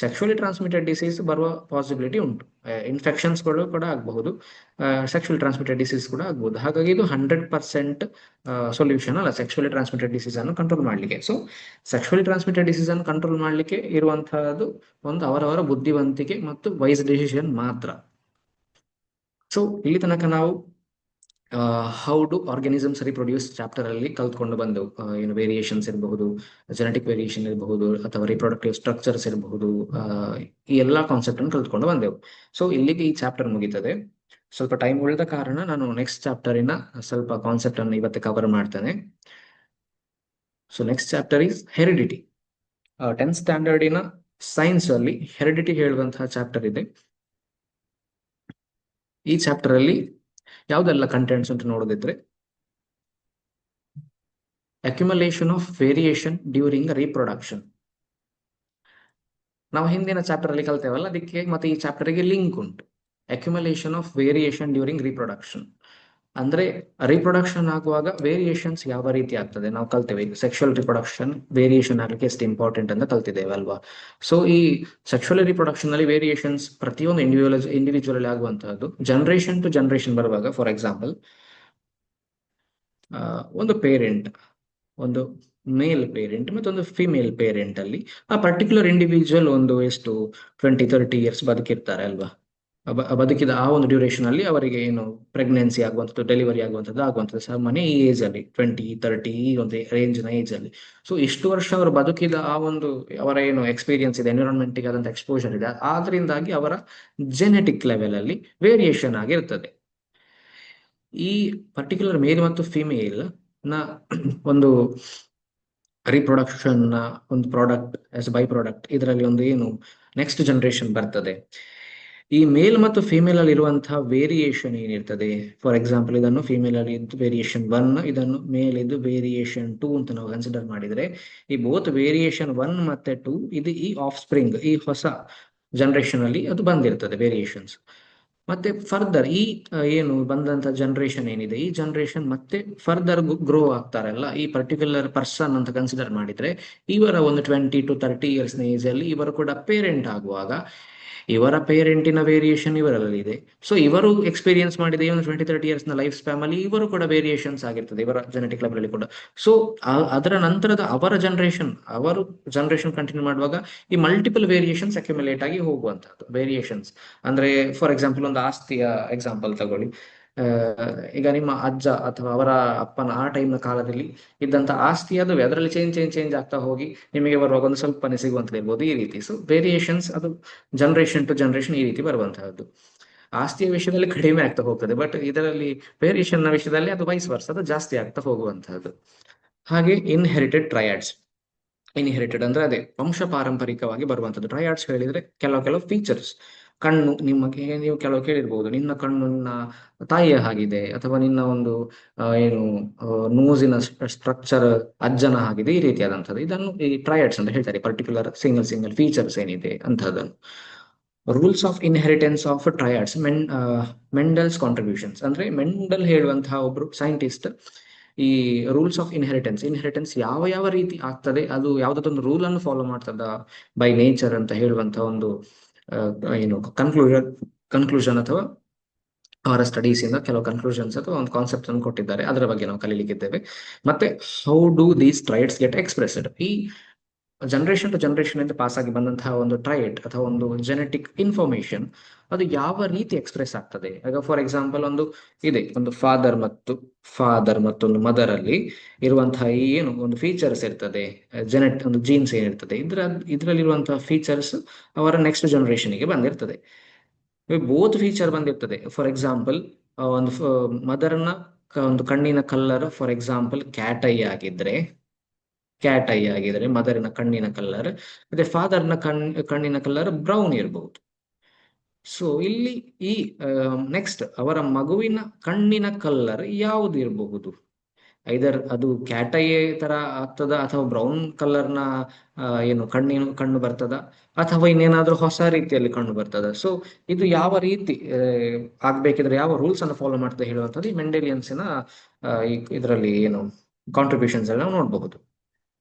ಸೆಕ್ಷುವಲಿ ಟ್ರಾನ್ಸ್ಮಿಟೆಡ್ ಡಿಸೀಸ್ ಬರುವ ಪಾಸಿಬಿಲಿಟಿ ಉಂಟು. ಇನ್ಫೆಕ್ಷನ್ಸ್ಗಳು ಕೂಡ ಆಗಬಹುದು, ಸೆಕ್ಷುವಲ್ ಟ್ರಾನ್ಸ್ಮಿಟೆಡ್ ಡಿಸೀಸ್ ಕೂಡ ಆಗಬಹುದು. ಹಾಗಾಗಿ ಇದು 100% ಸೊಲ್ಯೂಷನ್ ಅಲ್ಲ ಸೆಕ್ಷುವಲಿ ಟ್ರಾನ್ಸ್ಮಿಟೆಡ್ ಡಿಸೀಸ್ ಅನ್ನು ಕಂಟ್ರೋಲ್ ಮಾಡಲಿಕ್ಕೆ. ಸೊ ಸೆಕ್ಷುವಲಿ ಟ್ರಾನ್ಸ್ಮಿಟೆಡ್ ಡಿಸೀಸ್ ಅನ್ನು ಕಂಟ್ರೋಲ್ ಮಾಡಲಿಕ್ಕೆ ಇರುವಂತಹದ್ದು ಒಂದು ಅವರವರ ಬುದ್ಧಿವಂತಿಕೆ ಮತ್ತು ವೈಸ್ ಡಿಸಿಷನ್ ಮಾತ್ರ. ಸೊ ಇಲ್ಲಿ ತನಕ ನಾವು how do organisms reproduce chapter ಅಲ್ಲಿ ಕಲ್ತ್ಕೊಂಡು ಬಂದೆವು. ಏನು ವೇರಿಯೇಷನ್ಸ್ ಇರಬಹುದು, ಜೆನೆಟಿಕ್ ವೇರಿಯೇಷನ್ ಇರಬಹುದು ಅಥವಾ ರಿಪ್ರೊಡಕ್ಟಿವ್ ಸ್ಟ್ರಕ್ಚರ್ಸ್ ಇರಬಹುದು, ಈ ಎಲ್ಲಾ ಕಾನ್ಸೆಪ್ಟ್ ಅನ್ನು ಕಲ್ತ್ಕೊಂಡು ಬಂದೆವು. ಸೊ ಇಲ್ಲಿಗೆ ಈ ಚಾಪ್ಟರ್ ಮುಗೀತದೆ. ಸ್ವಲ್ಪ ಟೈಮ್ ಉಳಿದ ಕಾರಣ ನಾನು ನೆಕ್ಸ್ಟ್ ಚಾಪ್ಟರಿನ ಸ್ವಲ್ಪ ಕಾನ್ಸೆಪ್ಟ್ ಅನ್ನು ಇವತ್ತು ಕವರ್ ಮಾಡ್ತೇನೆ. So next chapter is heredity. 10th ಸ್ಟ್ಯಾಂಡರ್ಡಿನ ಸೈನ್ಸ್ ಅಲ್ಲಿ ಹೆರಿಡಿಟಿ ಹೇಳುವಂತಹ ಚಾಪ್ಟರ್ ಇದೆ. ಈ ಚಾಪ್ಟರ್ ಅಲ್ಲಿ ಯಾವುದೆಲ್ಲ ಕಂಟೆಂಟ್ಸ್ ಅಂತ ನೋಡೋದಿದ್ರೆ, accumulation of variation during reproduction. ನಾವು ಹಿಂದಿನ ಚಾಪ್ಟರ್ ಅಲ್ಲಿ ಕಲ್ತೇವಲ್ಲ, ಅದಕ್ಕೆ ಮತ್ತೆ ಈ ಚಾಪ್ಟರ್ಗೆ ಲಿಂಕ್ ಉಂಟು. Accumulation of variation during reproduction ಅಂದ್ರೆ ರಿಪ್ರೊಡಕ್ಷನ್ ಆಗುವಾಗ ವೇರಿಯೇಷನ್ಸ್ ಯಾವ ರೀತಿ ಆಗ್ತದೆ ನಾವು ಕಲ್ತೇವೆ. ಸೆಕ್ಷುವಲ್ ರಿಪ್ರೊಡಕ್ಷನ್ ವೇರಿಯೇಷನ್ ಆಗಲಿಕ್ಕೆ ಎಷ್ಟು ಇಂಪಾರ್ಟೆಂಟ್ ಅಂತ ಕಲ್ತಿದ್ದೇವೆ ಅಲ್ವಾ. ಸೊ ಈ ಸೆಕ್ಷುವಲ್ ರಿಪ್ರೊಡಕ್ಷನ್ ಅಲ್ಲಿ ವೇರಿಯೇಷನ್ಸ್ ಪ್ರತಿಯೊಂದು ಇಂಡಿವಿಜುವಲ್ ಆಗುವಂತಹದ್ದು. ಜನರೇಷನ್ ಟು ಜನರೇಷನ್ ಬರುವಾಗ, ಫಾರ್ ಎಕ್ಸಾಂಪಲ್ ಒಂದು ಪೇರೆಂಟ್, ಒಂದು ಮೇಲ್ ಪೇರೆಂಟ್ ಮತ್ತೊಂದು ಫಿಮೇಲ್ ಪೇರೆಂಟ್ ಅಲ್ಲಿ ಆ ಪರ್ಟಿಕ್ಯುಲರ್ ಇಂಡಿವಿಜುವಲ್ ಒಂದು ಎಷ್ಟು 20-30 ಇಯರ್ಸ್ ಬದುಕಿರ್ತಾರೆ ಅಲ್ವಾ. ಬದುಕಿದ ಆ ಒಂದು ಡ್ಯೂರೇಷನ್ ಅಲ್ಲಿ ಅವರಿಗೆ ಏನು ಪ್ರೆಗ್ನೆನ್ಸಿ ಆಗುವಂಥದ್ದು, ಡೆಲಿವರಿ ಆಗುವಂಥದ್ದು ಸಾಮಾನ್ಯ ಈ ಏಜ್ ಅಲ್ಲಿ 20-30 ಈ ಒಂದು ರೇಂಜ್ ನ ಏಜ್ ಅಲ್ಲಿ. ಸೊ ಇಷ್ಟು ವರ್ಷ ಅವರು ಬದುಕಿದ ಆ ಒಂದು ಅವರ ಏನು ಎಕ್ಸ್ಪೀರಿಯನ್ಸ್ ಇದೆ, ಎನ್ವಿರಾನ್ಮೆಂಟ್ ಗೆ ಆದಂತ ಎಕ್ಸ್ಪೋಜರ್ ಇದೆ, ಆದ್ರಿಂದಾಗಿ ಅವರ ಜೆನೆಟಿಕ್ ಲೆವೆಲ್ ಅಲ್ಲಿ ವೇರಿಯೇಷನ್ ಆಗಿರ್ತದೆ. ಈ ಪರ್ಟಿಕ್ಯುಲರ್ ಮೇಲ್ ಮತ್ತು ಫಿಮೇಲ್ ನ ಒಂದು ರಿಪ್ರೊಡಕ್ಷನ್ ನ ಒಂದು ಪ್ರಾಡಕ್ಟ್ ಆಸ್ ಬೈ ಪ್ರಾಡಕ್ಟ್ ಇದರಲ್ಲಿ ಒಂದು ಏನು ನೆಕ್ಸ್ಟ್ ಜನರೇಷನ್ ಬರ್ತದೆ. ಈ ಮೇಲ್ ಮತ್ತು ಫಿಮೇಲ್ ಅಲ್ಲಿ ಇರುವಂತಹ ವೇರಿಯೇಷನ್ ಏನಿರ್ತದೆ, ಫಾರ್ ಎಕ್ಸಾಂಪಲ್ ಇದನ್ನು ಫಿಮೇಲ್ ಅಲ್ಲಿ ಇದ್ದು ವೇರಿಯೇಷನ್ 1, ಇದನ್ನು ಮೇಲ್ ಇದ್ದು ವೇರಿಯೇಷನ್ 2 ಅಂತ ನಾವು ಕನ್ಸಿಡರ್ ಮಾಡಿದ್ರೆ, ಈ ಬೋತ್ ವೇರಿಯೇಷನ್ 1 ಮತ್ತೆ 2 ಇದು ಈ ಆಫ್ ಸ್ಪ್ರಿಂಗ್, ಈ ಹೊಸ ಜನರೇಷನ್ ಅಲ್ಲಿ ಅದು ಬಂದಿರ್ತದೆ ವೇರಿಯೇಷನ್ಸ್. ಮತ್ತೆ ಫರ್ದರ್ ಈ ಏನು ಬಂದಂತ ಜನರೇಷನ್ ಏನಿದೆ, ಈ ಜನರೇಷನ್ ಮತ್ತೆ ಫರ್ದರ್ ಗ್ರೋ ಆಗ್ತಾರಲ್ಲ, ಈ ಪರ್ಟಿಕ್ಯುಲರ್ ಪರ್ಸನ್ ಅಂತ ಕನ್ಸಿಡರ್ ಮಾಡಿದ್ರೆ ಇವರ ಒಂದು 20 to 30 years ಏಜ್ ಅಲ್ಲಿ ಇವರು ಕೂಡ ಪೇರೆಂಟ್ ಆಗುವಾಗ ಇವರ ಪೇರೆಂಟಿನ ವೇರಿಯೇಷನ್ ಇವರಲ್ಲಿ ಇದೆ. ಸೊ ಇವರು ಎಕ್ಸ್ಪೀರಿಯನ್ಸ್ ಮಾಡಿದ ಈ ಒಂದು 20-30 years ನ ಲೈಫ್ ಸ್ಪ್ಯಾಮ್ ಅಲ್ಲಿ ಇವರು ಕೂಡ ವೇರಿಯೇಷನ್ಸ್ ಆಗಿರ್ತದೆ ಇವರ ಜೆನೆಟಿಕ್ ಲೆವೆಲ್ ಅಲ್ಲಿ ಕೂಡ. ಸೊ ಅದರ ನಂತರದ ಅವರ ಜನರೇಷನ್ ಕಂಟಿನ್ಯೂ ಮಾಡುವಾಗ ಈ ಮಲ್ಟಿಪಲ್ ವೇರಿಯೇಷನ್ಸ್ ಅಕ್ಯುಮುಲೇಟ್ ಆಗಿ ಹೋಗುವಂತಹದ್ದು. ವೇರಿಯೇಷನ್ಸ್ ಅಂದ್ರೆ ಫಾರ್ ಎಕ್ಸಾಂಪಲ್ ಒಂದು ಆಸ್ತಿಯ ಎಕ್ಸಾಂಪಲ್ ತಗೊಳ್ಳಿ. ಈಗ ನಿಮ್ಮ ಅಜ್ಜ ಅಥವಾ ಅವರ ಅಪ್ಪನ ಆ ಟೈಮ್ನ ಕಾಲದಲ್ಲಿ ಇದ್ದಂತ ಆಸ್ತಿ ಅದು ಅದರಲ್ಲಿ ಚೇಂಜ್ ಆಗ್ತಾ ಹೋಗಿ ನಿಮಗೆ ಬರುವಾಗ ಒಂದು ಸ್ವಲ್ಪನೇ ಸಿಗುವಂತದ್ದು ಇರ್ಬೋದು, ಈ ರೀತಿ. ಸೊ ವೇರಿಯೇಷನ್ಸ್ ಅದು ಜನರೇಷನ್ ಟು ಜನರೇಷನ್ ಈ ರೀತಿ ಬರುವಂತಹದ್ದು. ಆಸ್ತಿಯ ವಿಷಯದಲ್ಲಿ ಕಡಿಮೆ ಆಗ್ತಾ ಹೋಗ್ತದೆ, ಬಟ್ ಇದರಲ್ಲಿ ವೇರಿಯೇಷನ್ ನ ವಿಷಯದಲ್ಲಿ ಅದು ವೈಸ್ ವರ್ಸ, ಅದು ಜಾಸ್ತಿ ಆಗ್ತಾ ಹೋಗುವಂತಹದ್ದು. ಹಾಗೆ ಇನ್ಹೆರಿಟೆಡ್ ಅಂದ್ರೆ ಅದೇ ವಂಶ ಪಾರಂಪರಿಕವಾಗಿ ಬರುವಂತದ್ದು. ಟ್ರಯಾಡ್ಸ್ ಹೇಳಿದ್ರೆ ಕೆಲವು ಫೀಚರ್ಸ್, ಕಣ್ಣು ನಿಮಗೆ ನೀವು ಕೆಲವು ಕೇಳಿರ್ಬೋದು, ನಿನ್ನ ಕಣ್ಣು ನಿನ್ನ ತಾಯಿಯ ಹಾಗಿದೆ, ಅಥವಾ ನಿನ್ನ ಒಂದು ಏನು ನೋಸಿನ ಸ್ಟ್ರಕ್ಚರ್ ಅಜ್ಜನ ಆಗಿದೆ, ಈ ರೀತಿಯಾದಂಥದ್ದು. ಇದನ್ನು ಈ ಟ್ರಯಾಡ್ಸ್ ಅಂತ ಹೇಳ್ತಾರೆ, ಪರ್ಟಿಕ್ಯುಲರ್ ಸಿಂಗಲ್ ಫೀಚರ್ಸ್ ಏನಿದೆ ಅಂತದನ್ನು. Rules of inheritance of traits, Mendel's contributions ಅಂದ್ರೆ ಮೆಂಡಲ್ ಹೇಳುವಂತಹ ಒಬ್ರು ಸೈಂಟಿಸ್ಟ್ ಈ ರೂಲ್ಸ್ ಆಫ್ ಇನ್ಹೆರಿಟೆನ್ಸ್ ಯಾವ ರೀತಿ ಆಗ್ತದೆ, ಅದು ಯಾವುದೊಂದು ರೂಲ್ ಅನ್ನು ಫಾಲೋ ಮಾಡ್ತದ ಬೈ ನೇಚರ್ ಅಂತ ಹೇಳುವಂತ ಒಂದು ಏನು ಕನ್ಕ್ಲೂಷನ್ ಅಥವಾ ಅವರ ಸ್ಟಡೀಸ್ ಇಂದ ಕೆಲವು ಕನ್ಕ್ಲೂಷನ್ಸ್ ಅಥವಾ ಒಂದು ಕಾನ್ಸೆಪ್ಟ್ ಅನ್ನು ಕೊಟ್ಟಿದ್ದಾರೆ. ಅದರ ಬಗ್ಗೆ ನಾವು ಕಲೀಲಿಕ್ಕಿದ್ದೇವೆ. ಮತ್ತೆ how do these traits get expressed, ಈ ಜನರೇಷನ್ ಟು ಜನರೇಷನ್ ಇಂದ ಪಾಸ್ ಆಗಿ ಬಂದಂತಹ ಒಂದು ಟ್ರೈಟ್ ಅಥವಾ ಒಂದು ಜೆನೆಟಿಕ್ ಇನ್ಫಾರ್ಮೇಶನ್ ಅದು ಯಾವ ರೀತಿ ಎಕ್ಸ್ಪ್ರೆಸ್ ಆಗ್ತದೆ. ಈಗ ಫಾರ್ ಎಕ್ಸಾಂಪಲ್ ಒಂದು ಇದೆ, ಒಂದು ಫಾದರ್ ಮತ್ತೊಂದು ಮದರ್ ಅಲ್ಲಿ ಇರುವಂತಹ ಏನು ಒಂದು ಫೀಚರ್ಸ್ ಇರ್ತದೆ, ಒಂದು ಜೀನ್ಸ್ ಏನಿರ್ತದೆ, ಇದರಲ್ಲಿರುವಂತಹ ಫೀಚರ್ಸ್ ಅವರ ನೆಕ್ಸ್ಟ್ ಜನರೇಷನ್ಗೆ ಬಂದಿರ್ತದೆ. ಬೋತ್ ಫೀಚರ್ ಬಂದಿರ್ತದೆ. ಫಾರ್ ಎಕ್ಸಾಂಪಲ್ ಒಂದು ಮದರ್ನ ಒಂದು ಕಣ್ಣಿನ colour for example cat I ಆಗಿದ್ರೆ ಮದರಿನ ಕಣ್ಣಿನ ಕಲರ್, ಮತ್ತೆ ಫಾದರ್ನ ಕಣ್ಣಿನ ಕಲರ್ ಬ್ರೌನ್ ಇರಬಹುದು. ಸೊ ಇಲ್ಲಿ ಈ ನೆಕ್ಸ್ಟ್ ಅವರ ಮಗುವಿನ ಕಣ್ಣಿನ ಕಲರ್ ಯಾವುದು ಇರಬಹುದು, ಐದರ್ ಅದು ಕ್ಯಾಟ್ ಐ ತರ ಆಗ್ತದ, ಅಥವಾ ಬ್ರೌನ್ ಕಲರ್ನ ಏನು ಕಣ್ಣು ಬರ್ತದ, ಅಥವಾ ಇನ್ನೇನಾದ್ರೂ ಹೊಸ ರೀತಿಯಲ್ಲಿ ಕಣ್ಣು ಬರ್ತದ. ಸೊ ಇದು ಯಾವ ರೀತಿ ಆಗ್ಬೇಕಿದ್ರೆ ಯಾವ ರೂಲ್ಸ್ ಅನ್ನು ಫಾಲೋ ಮಾಡ್ತಾ ಹೇಳುವಂಥದ್ದು ಈ ಮೆಂಡೆಲಿಯನ್ಸಿನ ಇದರಲ್ಲಿ ಏನು ಕಾಂಟ್ರಿಬ್ಯೂಷನ್ಸ್ ಎಲ್ಲ ನಾವು ನೋಡಬಹುದು.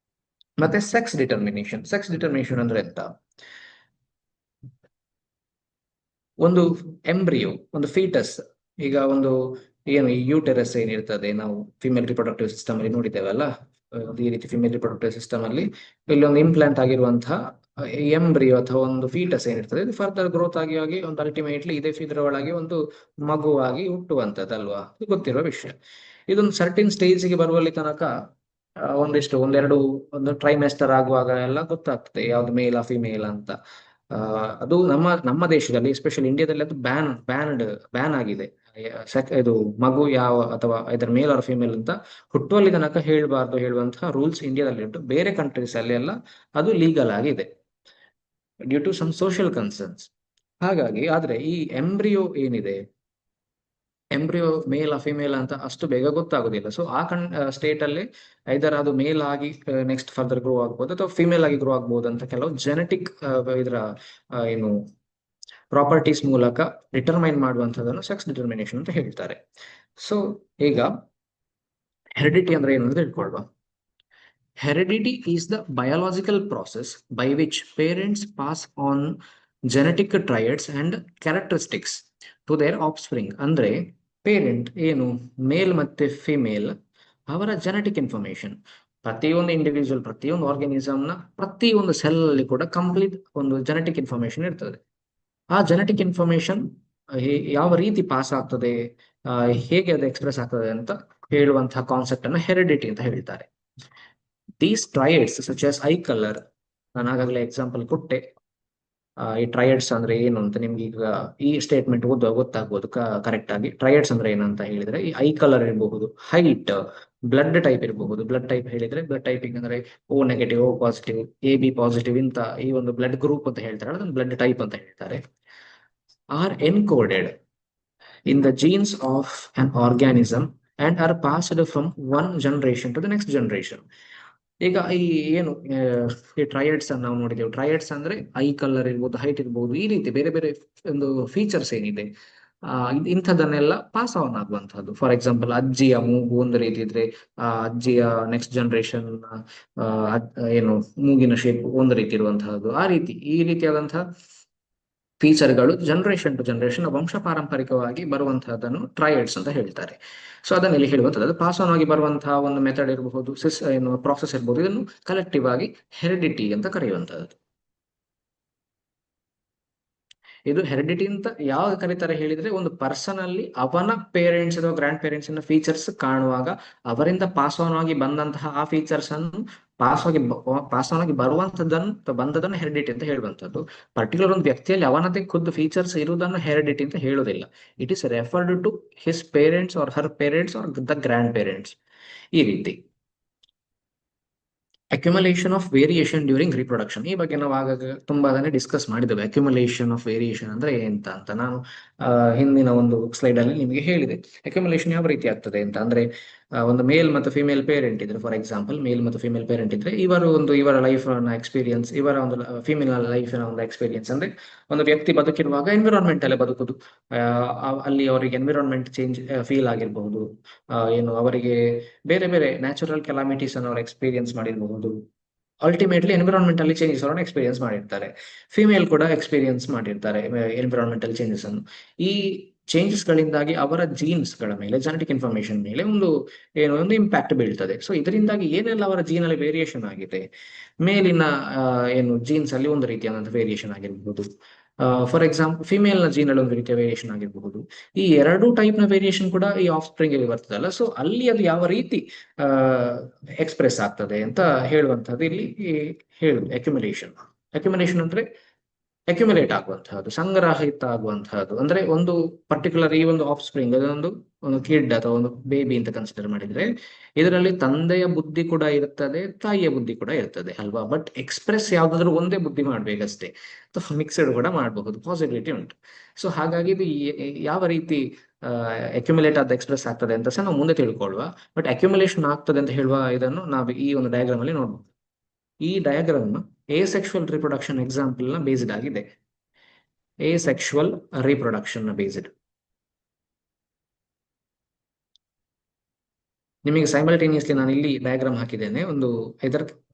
ಮತ್ತೆ ಸೆಕ್ಸ್ ಡಿಟರ್ಮಿನೇಷನ್ ಅಂದ್ರೆ ಎಂತ, ಒಂದು ಎಂಬ್ರಿಯೋ, ಒಂದು ಫೀಟಸ್, ಈಗ ಒಂದು ಏನು ಯೂಟೆರಸ್ ಏನಿರ್ತದೆ, ನಾವು ಫಿಮೇಲ್ ರಿಪ್ರೊಡಕ್ಟಿವ್ ಸಿಸ್ಟಮ್ ಅಲ್ಲಿ ನೋಡಿದ್ದೇವಲ್ಲ, ಈ ರೀತಿ ಫಿಮೇಲ್ ರಿಪ್ರೊಡಕ್ಟಿವ್ ಸಿಸ್ಟಮ್ ಅಲ್ಲಿ ಇಲ್ಲಿ ಒಂದು ಇಂಪ್ಲಾಂಟ್ ಆಗಿರುವಂತಹ ಎಂಬ್ರಿಯೋ ಅಥವಾ ಒಂದು ಫೀಟಸ್ ಏನಿರ್ತದೆ, ಇದು ಫರ್ದರ್ ಗ್ರೋತ್ ಆಗಿ ಒಂದು ಅಲ್ಟಿಮೇಟ್ಲಿ ಇದರ ಒಳಗೆ ಒಂದು ಮಗುವಾಗಿ ಹುಟ್ಟುವಂತದ್ದಲ್ವಾ, ಇದು ಗೊತ್ತಿರುವ ವಿಷಯ. ಇದೊಂದು ಸರ್ಟಿನ್ ಸ್ಟೇಜ್ಗೆ ಬರುವಲ್ಲಿ ತನಕ ಒಂದೆರಡು ಒಂದು ಟ್ರೈಮೆಸ್ಟರ್ ಆಗುವಾಗ ಎಲ್ಲ ಗೊತ್ತಾಗ್ತದೆ ಯಾವ್ದು ಮೇಲ್ ಫಿಮೇಲ್ ಅಂತ. ಅದು ನಮ್ಮ ದೇಶದಲ್ಲಿ ಎಸ್ಪೆಷಲಿ ಇಂಡಿಯಾದಲ್ಲಿ ಅದು ಬ್ಯಾನ್ ಆಗಿದೆ. ಇದು ಮಗು ಯಾವ ಅಥವಾ ಇದರ ಮೇಲ್ ಆರ್ ಫಿಮೇಲ್ ಅಂತ ಹುಟ್ಟುವಲ್ಲಿ ತನಕ ಹೇಳಬಾರ್ದು ಹೇಳುವಂತಹ ರೂಲ್ಸ್ ಇಂಡಿಯಾದಲ್ಲಿ ಉಂಟು. ಬೇರೆ ಕಂಟ್ರೀಸ್ ಅಲ್ಲಿ ಎಲ್ಲ ಅದು ಲೀಗಲ್ ಆಗಿದೆ due to some social concerns. ಹಾಗಾಗಿ ಆದ್ರೆ ಈ ಎಂಬ್ರಿಯೋ ಮೇಲ್ ಫಿಮೇಲ್ ಅಂತ ಅಷ್ಟು ಬೇಗ ಗೊತ್ತಾಗೋದಿಲ್ಲ. ಸೊ ಆ ಸ್ಟೇಟ್ ಅಲ್ಲಿ ಐದರ್ ಅದು ಮೇಲ್ ಆಗಿ ನೆಕ್ಸ್ಟ್ ಫರ್ದರ್ ಗ್ರೋ ಆಗ್ಬೋದು, ಅಥವಾ ಫಿಮೇಲ್ ಆಗಿ ಗ್ರೋ ಆಗ್ಬೋದು ಅಂತ ಕೆಲವು ಜೆನೆಟಿಕ್ ಇದರ ಏನು ಪ್ರಾಪರ್ಟೀಸ್ ಮೂಲಕ ಡಿಟರ್ಮೈನ್ ಮಾಡುವಂತದನ್ನು ಸೆಕ್ಸ್ ಡಿಟರ್ಮಿನೇಷನ್ ಅಂತ ಹೇಳ್ತಾರೆ. ಸೊ ಈಗ ಹೆರಿಡಿಟಿ ಅಂದ್ರೆ ಏನು ಅಂತ ತಿಳ್ಕೊಳ್ವಾ. Heredity is the biological process by which parents pass on genetic traits and characteristics to their offspring. ಅಂದ್ರೆ ಪೇರೆಂಟ್ ಏನು ಮೇಲ್ ಮತ್ತೆ ಫಿಮೇಲ್ ಅವರ ಜೆನೆಟಿಕ್ ಇನ್ಫಾರ್ಮೇಶನ್, ಪ್ರತಿಯೊಂದು ಇಂಡಿವಿಜುವಲ್ ಪ್ರತಿಯೊಂದು ಆರ್ಗಾನಿಸಮ್ನ ಪ್ರತಿಯೊಂದು ಸೆಲ್ ಅಲ್ಲಿ ಕೂಡ ಕಂಪ್ಲೀಟ್ ಒಂದು ಜೆನೆಟಿಕ್ ಇನ್ಫಾರ್ಮೇಶನ್ ಇರ್ತದೆ. ಆ ಜೆನೆಟಿಕ್ ಇನ್ಫಾರ್ಮೇಶನ್ ಯಾವ ರೀತಿ ಪಾಸ್ ಆಗ್ತದೆ, ಹೇಗೆ ಅದು ಎಕ್ಸ್ಪ್ರೆಸ್ ಆಗ್ತದೆ ಅಂತ ಹೇಳುವಂತಹ ಕಾನ್ಸೆಪ್ಟ್ ಅನ್ನ ಹೆರಿಡಿಟಿ ಅಂತ ಹೇಳ್ತಾರೆ. These traits such as eye colour, ನಾನು ಆಗಾಗಲೇ ಎಕ್ಸಾಂಪಲ್ ಕೊಟ್ಟೆ. ಈ ಟ್ರೈಡ್ಸ್ ಅಂದ್ರೆ ಏನು ಅಂತ ನಿಮ್ಗೆ ಈಗ ಈ ಸ್ಟೇಟ್ಮೆಂಟ್ ಗೊತ್ತಾಗ್ಬೋದು ಕರೆಕ್ಟ್ ಆಗಿ. ಟ್ರೈಡ್ಸ್ ಅಂದ್ರೆ ಏನಂತ ಹೇಳಿದ್ರೆ ಈ ಐ ಕಲರ್ ಇರಬಹುದು, ಹೈಟ್, ಬ್ಲಡ್ ಟೈಪ್ ಇರಬಹುದು. ಬ್ಲಡ್ ಟೈಪ್ ಹೇಳಿದ್ರೆ ಬ್ಲಡ್ ಟೈಪಿಂಗ್ ಅಂದ್ರೆ O negative, O positive, A B positive ಇಂತ ಈ ಒಂದು ಬ್ಲಡ್ ಗ್ರೂಪ್ ಅಂತ ಹೇಳ್ತಾರೆ, ಅದನ್ನು ಬ್ಲಡ್ ಟೈಪ್ ಅಂತ ಹೇಳ್ತಾರೆ. Are encoded in the genes of an organism and are passed from one generation to the next generation. ಈಗ ಈ ಏನು ಈ ಟ್ರೈಡ್ಸ್ ಅನ್ನು ನಾವು ನೋಡಿದ್ದೇವೆ. ಟ್ರೈಡ್ಸ್ ಅಂದ್ರೆ ಐ ಕಲರ್ ಇರ್ಬೋದು, ಹೈಟ್ ಇರ್ಬೋದು, ಈ ರೀತಿ ಬೇರೆ ಬೇರೆ ಒಂದು ಫೀಚರ್ಸ್ ಏನಿದೆ ಇಂಥದನ್ನೆಲ್ಲ ಪಾಸ್ ಆನ್ ಆಗುವಂತಹದ್ದು. ಫಾರ್ ಎಕ್ಸಾಂಪಲ್, ಅಜ್ಜಿಯ ಮೂಗು ಒಂದು ರೀತಿ ಇದ್ರೆ ಅಜ್ಜಿಯ ನೆಕ್ಸ್ಟ್ ಜನರೇಷನ್ ಏನು ಮೂಗಿನ ಶೇಪ್ ಒಂದು ರೀತಿ ಇರುವಂತಹದ್ದು, ಈ ರೀತಿಯಾದಂತಹ ಫೀಚರ್ಗಳು ಜನರೇಷನ್ ಟು ಜನರೇಷನ್ ವಂಶ ಪಾರಂಪರಿಕವಾಗಿ ಬರುವಂತಹದನ್ನು ಟ್ರೈಡ್ಸ್ ಅಂತ ಹೇಳ್ತಾರೆ. ಸೊ ಅದನ್ನ ಇಲ್ಲಿ ಹೇಳುವಂಥದ್ದು, ಅದು ಪಾಸ್ ಆನ್ ಆಗಿ ಬರುವಂತಹ ಒಂದು ಮೆಥಡ್ ಇರಬಹುದು, ಏನು ಪ್ರಾಸೆಸ್ ಇರಬಹುದು, ಇದನ್ನು ಕಲೆಕ್ಟಿವ್ ಆಗಿ ಹೆರಿಡಿಟಿ ಅಂತ ಕರೆಯುವಂತಹದ್ದು. ಇದು ಹೆರಿಡಿಟಿ ಅಂತ ಯಾವಾಗ ಕರೀತಾರೆ ಹೇಳಿದ್ರೆ, ಒಂದು ಪರ್ಸನ್ ಅಲ್ಲಿ ಅವನ ಪೇರೆಂಟ್ಸ್ ಅಥವಾ ಗ್ರ್ಯಾಂಡ್ ಪೇರೆಂಟ್ಸ್ ಫೀಚರ್ಸ್ ಕಾಣುವಾಗ ಅವರಿಂದ ಪಾಸ್ ಆನ್ ಆಗಿ ಬಂದಂತಹ ಆ ಫೀಚರ್ಸ್ ಅನ್ನು ಪಾಸ್ ಆನ್ ಆಗಿ ಬಂದದನ್ನು ಹೆರಿಡಿಟಿ ಅಂತ ಹೇಳುವಂಥದ್ದು. ಪರ್ಟಿಕ್ಯುಲರ್ ಒಂದು ವ್ಯಕ್ತಿಯಲ್ಲಿ ಅವನದೇ ಖುದ್ದು ಫೀಚರ್ಸ್ ಇರುವುದನ್ನು ಹೆರಿಡಿಟಿ ಅಂತ ಹೇಳುವುದಿಲ್ಲ. It is referred to his parents or her parents or the grandparents. ಈ ರೀತಿ accumulation of variation during reproduction, ಈ ಬಗ್ಗೆ ನಾವು ಆಗಾಗ ತುಂಬಾ ಡಿಸ್ಕಸ್ ಮಾಡಿದ್ದೇವೆ. ಅಕ್ಯುಮುಲೇಷನ್ ಆಫ್ ವೇರಿಯೇಷನ್ ಅಂದ್ರೆ ಅಂತ ನಾನು ಹಿಂದಿನ ಒಂದು ಸ್ಲೈಡ್ ಅಲ್ಲಿ ನಿಮಗೆ ಹೇಳಿದೆ. ಅಕ್ಯುಮುಲೇಷನ್ ಯಾವ ರೀತಿ ಆಗ್ತದೆ ಅಂತ ಅಂದ್ರೆ, ಒಂದು ಮೇಲ್ ಮತ್ತು ಫಿಮೇಲ್ ಪೇರೆಂಟ್ ಇದ್ರೆ, ಫಾರ್ ಎಕ್ಸಾಂಪಲ್ ಮೇಲ್ ಮತ್ತು ಫಿಮೇಲ್ ಪೇರೆಂಟ್ ಇದ್ರೆ, ಇವರ ಲೈಫ್ ಎಕ್ಸ್ಪೀರಿಯನ್ಸ್, ಇವರ ಒಂದು ಫಿಮೇಲ್ ಲೈಫಿನ ಒಂದು ಎಕ್ಸ್ಪೀರಿಯನ್ಸ್ ಅಂದ್ರೆ, ಒಂದು ವ್ಯಕ್ತಿ ಬದುಕಿರುವಾಗ ಎನ್ವಿರಾನ್ಮೆಂಟ್ ಅಲ್ಲೇ ಬದುಕುದು, ಅಲ್ಲಿ ಅವರಿಗೆ ಎನ್ವಿರಾನ್ಮೆಂಟ್ ಚೇಂಜ್ ಫೀಲ್ ಆಗಿರಬಹುದು, ಏನು ಅವರಿಗೆ ಬೇರೆ ಬೇರೆ ನ್ಯಾಚುರಲ್ ಕೆಲಾಮಿಟೀಸ್ ಅನ್ನು ಅವರು ಎಕ್ಸ್ಪೀರಿಯನ್ಸ್ ಮಾಡಿರಬಹುದು. ಅಲ್ಟಿಮೇಟ್ಲಿ ಎನ್ವಿರಾನ್ಮೆಂಟಲ್ ಚೇಂಜಸ್ ಅವರನ್ನು ಎಕ್ಸ್ಪೀರಿಯನ್ಸ್ ಮಾಡಿರ್ತಾರೆ. ಫಿಮೇಲ್ ಕೂಡ ಎಕ್ಸ್ಪೀರಿಯನ್ಸ್ ಮಾಡಿರ್ತಾರೆ ಎನ್ವಿರಾನ್ಮೆಂಟಲ್ ಚೇಂಜಸ್ ಅನ್ನು. ಈ ಚೇಂಜಸ್ ಗಳಿಂದಾಗಿ ಅವರ ಜೀನ್ಸ್ ಗಳ ಮೇಲೆ, ಜೆನೆಟಿಕ್ ಇನ್ಫಾರ್ಮೇಶನ್ ಮೇಲೆ ಒಂದು ಇಂಪ್ಯಾಕ್ಟ್ ಬೀಳ್ತದೆ. ಸೊ ಇದರಿಂದಾಗಿ ಏನೆಲ್ಲ ಅವರ ಜೀನ್ ಅಲ್ಲಿ ವೇರಿಯೇಷನ್ ಆಗಿದೆ, ಮೇಲಿನ ಜೀನ್ಸ್ ಅಲ್ಲಿ ಒಂದು ರೀತಿಯಾದಂತಹ ವೇರಿಯೇಷನ್ ಆಗಿರಬಹುದು, ಫಾರ್ ಎಕ್ಸಾಂಪಲ್ ಫಿಮೇಲ್ ನ ಜೀನ್ ಅಲ್ಲಿ ಒಂದು ರೀತಿಯ ವೇರಿಯೇಷನ್ ಆಗಿರಬಹುದು. ಈ ಎರಡು ಟೈಪ್ ನ ವೇರಿಯೇಷನ್ ಕೂಡ ಈ ಆಫ್ ಸ್ಪ್ರಿಂಗ್ ಅಲ್ಲಿ ಬರ್ತದಲ್ಲ, ಸೊ ಅಲ್ಲಿ ಅದು ಯಾವ ರೀತಿ ಎಕ್ಸ್ಪ್ರೆಸ್ ಆಗ್ತದೆ ಅಂತ ಹೇಳುವಂತಹದ್ದು ಇಲ್ಲಿ ಹೇಳುದು ಅಕ್ಯುಮುಲೇಷನ್. ಅಕ್ಯುಮುಲೇಷನ್ ಅಂದ್ರೆ ಅಕ್ಯುಮುಲೇಟ್ ಆಗುವಂತಹದ್ದು, ಸಂಗ್ರಹಿತ ಆಗುವಂತಹದ್ದು. ಅಂದ್ರೆ ಒಂದು ಪರ್ಟಿಕ್ಯುಲರ್ ಈ ಒಂದು ಆಫ್ ಸ್ಪ್ರಿಂಗ್, ಒಂದು ಕಿಡ್ ಅಥವಾ ಒಂದು ಬೇಬಿ ಅಂತ ಕನ್ಸಿಡರ್ ಮಾಡಿದ್ರೆ, ಇದರಲ್ಲಿ ತಂದೆಯ ಬುದ್ಧಿ ಕೂಡ ಇರ್ತದೆ, ತಾಯಿಯ ಬುದ್ಧಿ ಕೂಡ ಇರ್ತದೆ ಅಲ್ವಾ. ಬಟ್ ಎಕ್ಸ್ಪ್ರೆಸ್ ಯಾವ್ದಾದ್ರು ಒಂದೇ ಬುದ್ಧಿ ಮಾಡ್ಬೇಕಷ್ಟೇ, ಅಥವಾ ಮಿಕ್ಸ್ಡ್ ಕೂಡ ಮಾಡಬಹುದು, ಪಾಸಿಬಿಲಿಟಿ ಉಂಟು. ಸೊ ಹಾಗಾಗಿ ಇದು ಯಾವ ರೀತಿ ಅಕ್ಯುಮುಲೇಟ್ ಆದ ಎಕ್ಸ್ಪ್ರೆಸ್ ಆಗ್ತದೆ ಅಂತ ಸಹ ನಾವು ಮುಂದೆ ತಿಳ್ಕೊಳ್ಳುವ. ಬಟ್ ಅಕ್ಯುಮುಲೇಷನ್ ಆಗ್ತದೆ ಅಂತ ಹೇಳುವ ಇದನ್ನು ನಾವು ಈ ಒಂದು ಡಯಾಗ್ರಾಮ್ ಅಲ್ಲಿ ನೋಡ್ಬೋದು. ಈ ಡಯಾಗ್ರಾಮ್ asexual reproduction ಎಕ್ಸಾಂಪಲ್ ನ ಬೇಸ್ಡ್ ಆಗಿದೆ. asexual reproduction ನ ಬೇಸ್ಡ್. ನಿಮಗೆ ಸೈಮಲ್ಟೇನಿಯಸ್ಲಿ ನಾನು ಇಲ್ಲಿ ಡಯಾಗ್ರಾಮ್ ಹಾಕಿದ್ದೇನೆ.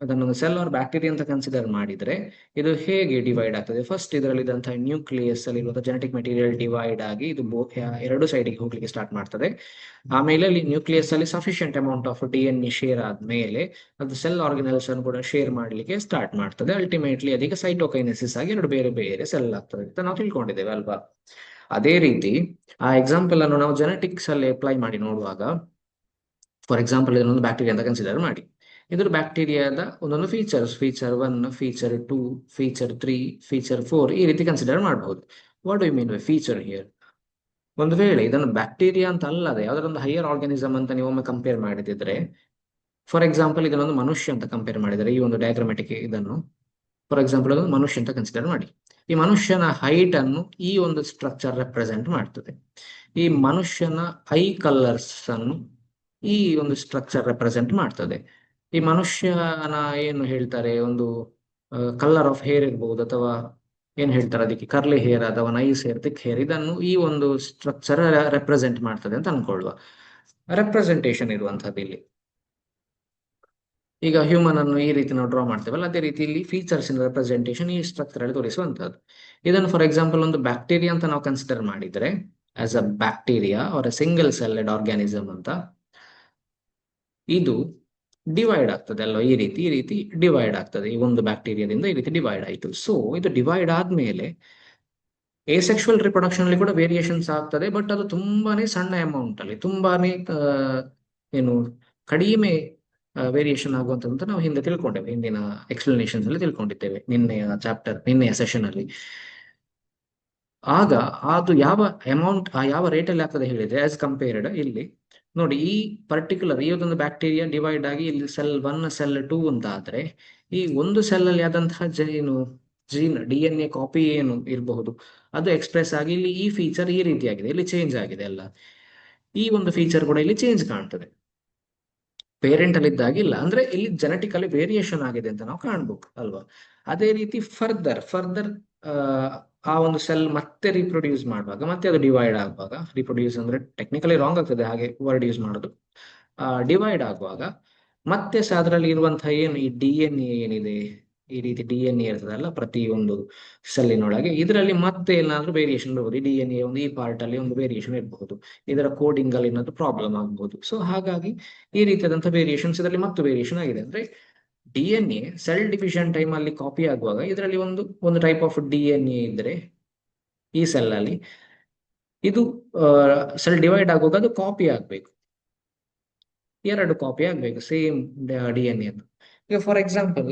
ಅದನ್ನು ಸೆಲ್ ಆರ್ ಬ್ಯಾಕ್ಟೀರಿಯಾ ಅಂತ ಕನ್ಸಿಡರ್ ಮಾಡಿದ್ರೆ ಇದು ಹೇಗೆ ಡಿವೈಡ್ ಆಗ್ತದೆ. ಫಸ್ಟ್ ಇದರಲ್ಲಿ ಇದ್ದಂತಹ ನ್ಯೂಕ್ಲಿಯಸ್ ಅಲ್ಲಿ ಇರುವಂತಹ ಜೆನೆಟಿಕ್ ಮೆಟೀರಿಯಲ್ ಡಿವೈಡ್ ಆಗಿ ಇದು ಎರಡು ಸೈಡಿಗೆ ಹೋಗ್ಲಿಕ್ಕೆ ಸ್ಟಾರ್ಟ್ ಮಾಡ್ತದೆ. ಆಮೇಲೆ ಅಲ್ಲಿ ನ್ಯೂಕ್ಲಿಯಸ್ ಅಲ್ಲಿ sufficient amount of DNA share ಆದ್ಮೇಲೆ ಅದು ಸೆಲ್ ಆರ್ಗನಲ್ಸ್ ಅನ್ನು ಕೂಡ ಶೇರ್ ಮಾಡ್ಲಿಕ್ಕೆ ಸ್ಟಾರ್ಟ್ ಮಾಡ್ತದೆ. ಅಲ್ಟಿಮೇಟ್ಲಿ ಅದಕ್ಕೆ ಸೈಟೋಕೈನೆಸಿಸ್ ಆಗಿ ಎರಡು ಬೇರೆ ಬೇರೆ ಸೆಲ್ ಆಗ್ತದೆ ಅಂತ ನಾವು ತಿಳ್ಕೊಂಡಿದ್ದೇವೆ ಅಲ್ವಾ. ಅದೇ ರೀತಿ ಆ ಎಕ್ಸಾಂಪಲ್ ಅನ್ನು ನಾವು ಜೆನೆಟಿಕ್ಸ್ ಅಲ್ಲಿ ಅಪ್ಲೈ ಮಾಡಿ ನೋಡುವಾಗ, ಫಾರ್ ಎಕ್ಸಾಂಪಲ್ ಇದನ್ನೊಂದು ಬ್ಯಾಕ್ಟೀರಿಯಾ ಅಂತ ಕನ್ಸಿಡರ್ ಮಾಡಿ. ಇದ್ರ ಬ್ಯಾಕ್ಟೀರಿಯಾದ ಒಂದೊಂದು ಫೀಚರ್ 1, ಫೀಚರ್ 2, ಫೀಚರ್ 3, ಫೀಚರ್ 4 ಈ ರೀತಿ ಕನ್ಸಿಡರ್ ಮಾಡಬಹುದು. What do you mean by feature here? ಒಂದು ವೇಳೆ ಇದನ್ನು ಬ್ಯಾಕ್ಟೀರಿಯಾ ಅಂತ ಅಲ್ಲದೆ ಯಾವ್ದಾರೊಂದು ಹೈಯರ್ ಆರ್ಗಾನಿಸಮ್ ಅಂತ ನೀವು ಒಮ್ಮೆ ಕಂಪೇರ್ ಮಾಡಿದ್ರೆ, ಫಾರ್ ಎಕ್ಸಾಂಪಲ್ ಇದನ್ನೊಂದು ಮನುಷ್ಯ ಅಂತ ಕಂಪೇರ್ ಮಾಡಿದರೆ, ಈ ಒಂದು ಡಯಾಗ್ರಾಮೆಟಿಕ್ ಇದನ್ನು ಫಾರ್ ಎಕ್ಸಾಂಪಲ್ ಅದೊಂದು ಮನುಷ್ಯ ಅಂತ ಕನ್ಸಿಡರ್ ಮಾಡಿ. ಈ ಮನುಷ್ಯನ ಹೈಟ್ ಅನ್ನು ಈ ಒಂದು ಸ್ಟ್ರಕ್ಚರ್ ರೆಪ್ರೆಸೆಂಟ್ ಮಾಡ್ತದೆ. ಈ ಮನುಷ್ಯನ ಐ ಕಲರ್ಸ್ ಅನ್ನು ಈ ಒಂದು ಸ್ಟ್ರಕ್ಚರ್ ರೆಪ್ರೆಸೆಂಟ್ ಮಾಡ್ತದೆ. ಈ ಮನುಷ್ಯನ ಏನು ಹೇಳ್ತಾರೆ, ಒಂದು ಕಲರ್ ಆಫ್ ಹೇರ್ ಇರ್ಬಹುದು, ಅಥವಾ ಏನ್ ಹೇಳ್ತಾರೆ ಅದಕ್ಕೆ, ಕರ್ಲಿ ಹೇರ್ ಅಥವಾ ನೈಸ್ ಹೇರ್, ಥಿಕ್ ಹೇರ್, ಇದನ್ನು ಈ ಒಂದು ಸ್ಟ್ರಕ್ಚರ್ ರೆಪ್ರೆಸೆಂಟ್ ಮಾಡ್ತದೆ ಅಂತ ಅನ್ಕೊಳ್ಳುವ. ರೆಪ್ರೆಸೆಂಟೇಷನ್ ಇರುವಂತದ್ದು ಇಲ್ಲಿ. ಈಗ ಹ್ಯೂಮನ್ ಅನ್ನು ಈ ರೀತಿ ನಾವು ಡ್ರಾ ಮಾಡ್ತೇವಲ್ಲ, ಅದೇ ರೀತಿ ಇಲ್ಲಿ ಫೀಚರ್ಸ್ ಇನ್ ರೆಪ್ರೆಸೆಂಟೇಷನ್ ಈ ಸ್ಟ್ರಕ್ಚರ್ ಅಲ್ಲಿ ತೋರಿಸುವಂತದ್ದು. ಇದನ್ನು ಫಾರ್ ಎಕ್ಸಾಂಪಲ್ ಒಂದು ಬ್ಯಾಕ್ಟೀರಿಯಾ ಅಂತ ನಾವು ಕನ್ಸಿಡರ್ ಮಾಡಿದ್ರೆ, as a bacteria are a single celled organism ಅಂತ, ಇದು ಡಿವೈಡ್ ಆಗ್ತದೆ ಅಲ್ವಾ. ಈ ರೀತಿ ಡಿವೈಡ್ ಆಗ್ತದೆ. ಈ ಒಂದು ಬ್ಯಾಕ್ಟೀರಿಯಾದಿಂದ ಈ ರೀತಿ ಡಿವೈಡ್ ಆಯಿತು. ಸೊ ಇದು ಡಿವೈಡ್ ಆದ್ಮೇಲೆ ಏಸೆಕ್ಷುವಲ್ ರಿಪ್ರೊಡಕ್ಷನ್ ಅಲ್ಲಿ ಕೂಡ ವೇರಿಯೇಷನ್ಸ್ ಆಗ್ತದೆ, ಬಟ್ ಅದು ತುಂಬಾನೇ ಸಣ್ಣ ಅಮೌಂಟ್ ಅಲ್ಲಿ, ತುಂಬಾನೇ ಏನು ಕಡಿಮೆ ವೇರಿಯೇಷನ್ ಆಗುವಂತ ನಾವು ಹಿಂದೆ ತಿಳ್ಕೊಂಡೇವೆ, ಹಿಂದಿನ ಎಕ್ಸ್ಪ್ಲನೇಷನ್ಸ್ ಅಲ್ಲಿ ತಿಳ್ಕೊಂಡಿದ್ದೇವೆ, ನಿನ್ನೆಯ ಸೆಷನ್ ಅಲ್ಲಿ. ಆಗ ಅದು ಯಾವ ರೇಟ್ ಅಲ್ಲಿ ಆಗ್ತದೆ ಹೇಳಿದ್ರೆ, ಆಸ್ ಕಂಪೇರ್ಡ್ ಇಲ್ಲಿ ನೋಡಿ, ಈ ಪರ್ಟಿಕ್ಯುಲರ್ ಈ ಒಂದು ಬ್ಯಾಕ್ಟೀರಿಯಾ ಡಿವೈಡ್ ಆಗಿ ಇಲ್ಲಿ ಸೆಲ್ 1, ಸೆಲ್ 2 ಅಂತ ಆದ್ರೆ, ಈ ಒಂದು ಸೆಲ್ ಅಲ್ಲಿ ಆದಂತಹ ಜೀನ್ DNA ಕಾಪಿ ಏನು ಇರಬಹುದು ಅದು ಎಕ್ಸ್ಪ್ರೆಸ್ ಆಗಿ ಇಲ್ಲಿ ಈ ಫೀಚರ್ ಈ ರೀತಿಯಾಗಿದೆ, ಇಲ್ಲಿ ಚೇಂಜ್ ಆಗಿದೆ ಅಲ್ಲ. ಈ ಒಂದು ಫೀಚರ್ ಕೂಡ ಇಲ್ಲಿ ಚೇಂಜ್ ಕಾಣ್ತದೆ, ಪೇರೆಂಟ್ ಅಲ್ಲಿ ಇದ್ದಾಗಿಲ್ಲ. ಅಂದ್ರೆ ಇಲ್ಲಿ ಜೆನೆಟಿಕಲಿ ವೇರಿಯೇಷನ್ ಆಗಿದೆ ಅಂತ ನಾವು ಕಾಣ್ಬೇಕು ಅಲ್ವಾ. ಅದೇ ರೀತಿ ಫರ್ದರ್ ಆ ಒಂದು ಸೆಲ್ ಮತ್ತೆ ರೀಪ್ರೊಡ್ಯೂಸ್ ಮಾಡುವಾಗ, ಮತ್ತೆ ಅದು ಡಿವೈಡ್ ಆಗುವಾಗ, ರೀಪ್ರೊಡ್ಯೂಸ್ ಅಂದ್ರೆ ಟೆಕ್ನಿಕಲಿ ರಾಂಗ್ ಆಗ್ತದೆ ಹಾಗೆ ವರ್ಡ್ ಯೂಸ್ ಮಾಡೋದು, ಡಿವೈಡ್ ಆಗುವಾಗ ಮತ್ತೆ ಸಹ ಅದರಲ್ಲಿ ಇರುವಂತಹ ಏನು ಈ DNA ಏನಿದೆ, ಈ ರೀತಿ DNA ಇರ್ತದಲ್ಲ ಪ್ರತಿ ಒಂದು ಸೆಲ್ಲಿನೊಳಗೆ, ಇದರಲ್ಲಿ ಮತ್ತೆ ಏನಾದ್ರೂ ವೇರಿಯೇಷನ್ ಇರಬಹುದು. DNA ಒಂದು ಈ ಪಾರ್ಟ್ ಅಲ್ಲಿ ಒಂದು ವೇರಿಯೇಷನ್ ಇರಬಹುದು, ಇದರ ಕೋಡಿಂಗ್ ಅಲ್ಲಿ ಏನಾದ್ರು ಪ್ರಾಬ್ಲಮ್ ಆಗಬಹುದು. ಸೊ ಹಾಗಾಗಿ ಈ ರೀತಿಯಾದಂತಹ ವೇರಿಯೇಷನ್ಸ್ ಇದರಲ್ಲಿ ಮತ್ತು ವೇರಿಯೇಷನ್ ಆಗಿದೆ. ಅಂದ್ರೆ DNA ಸೆಲ್ ಡಿವಿಷನ್ ಟೈಮ್ ಅಲ್ಲಿ ಕಾಪಿ ಆಗುವಾಗ ಇದರಲ್ಲಿ ಒಂದು ಒಂದು ಟೈಪ್ ಆಫ್ DNA ಇದ್ರೆ ಈ ಸೆಲ್ ಅಲ್ಲಿ, ಇದು ಸೆಲ್ ಡಿವೈಡ್ ಆಗುವಾಗ ಅದು ಕಾಪಿ ಆಗ್ಬೇಕು, ಎರಡು ಕಾಪಿ ಆಗ್ಬೇಕು ಸೇಮ್ DNA ಅದು. ಈಗ ಫಾರ್ ಎಕ್ಸಾಂಪಲ್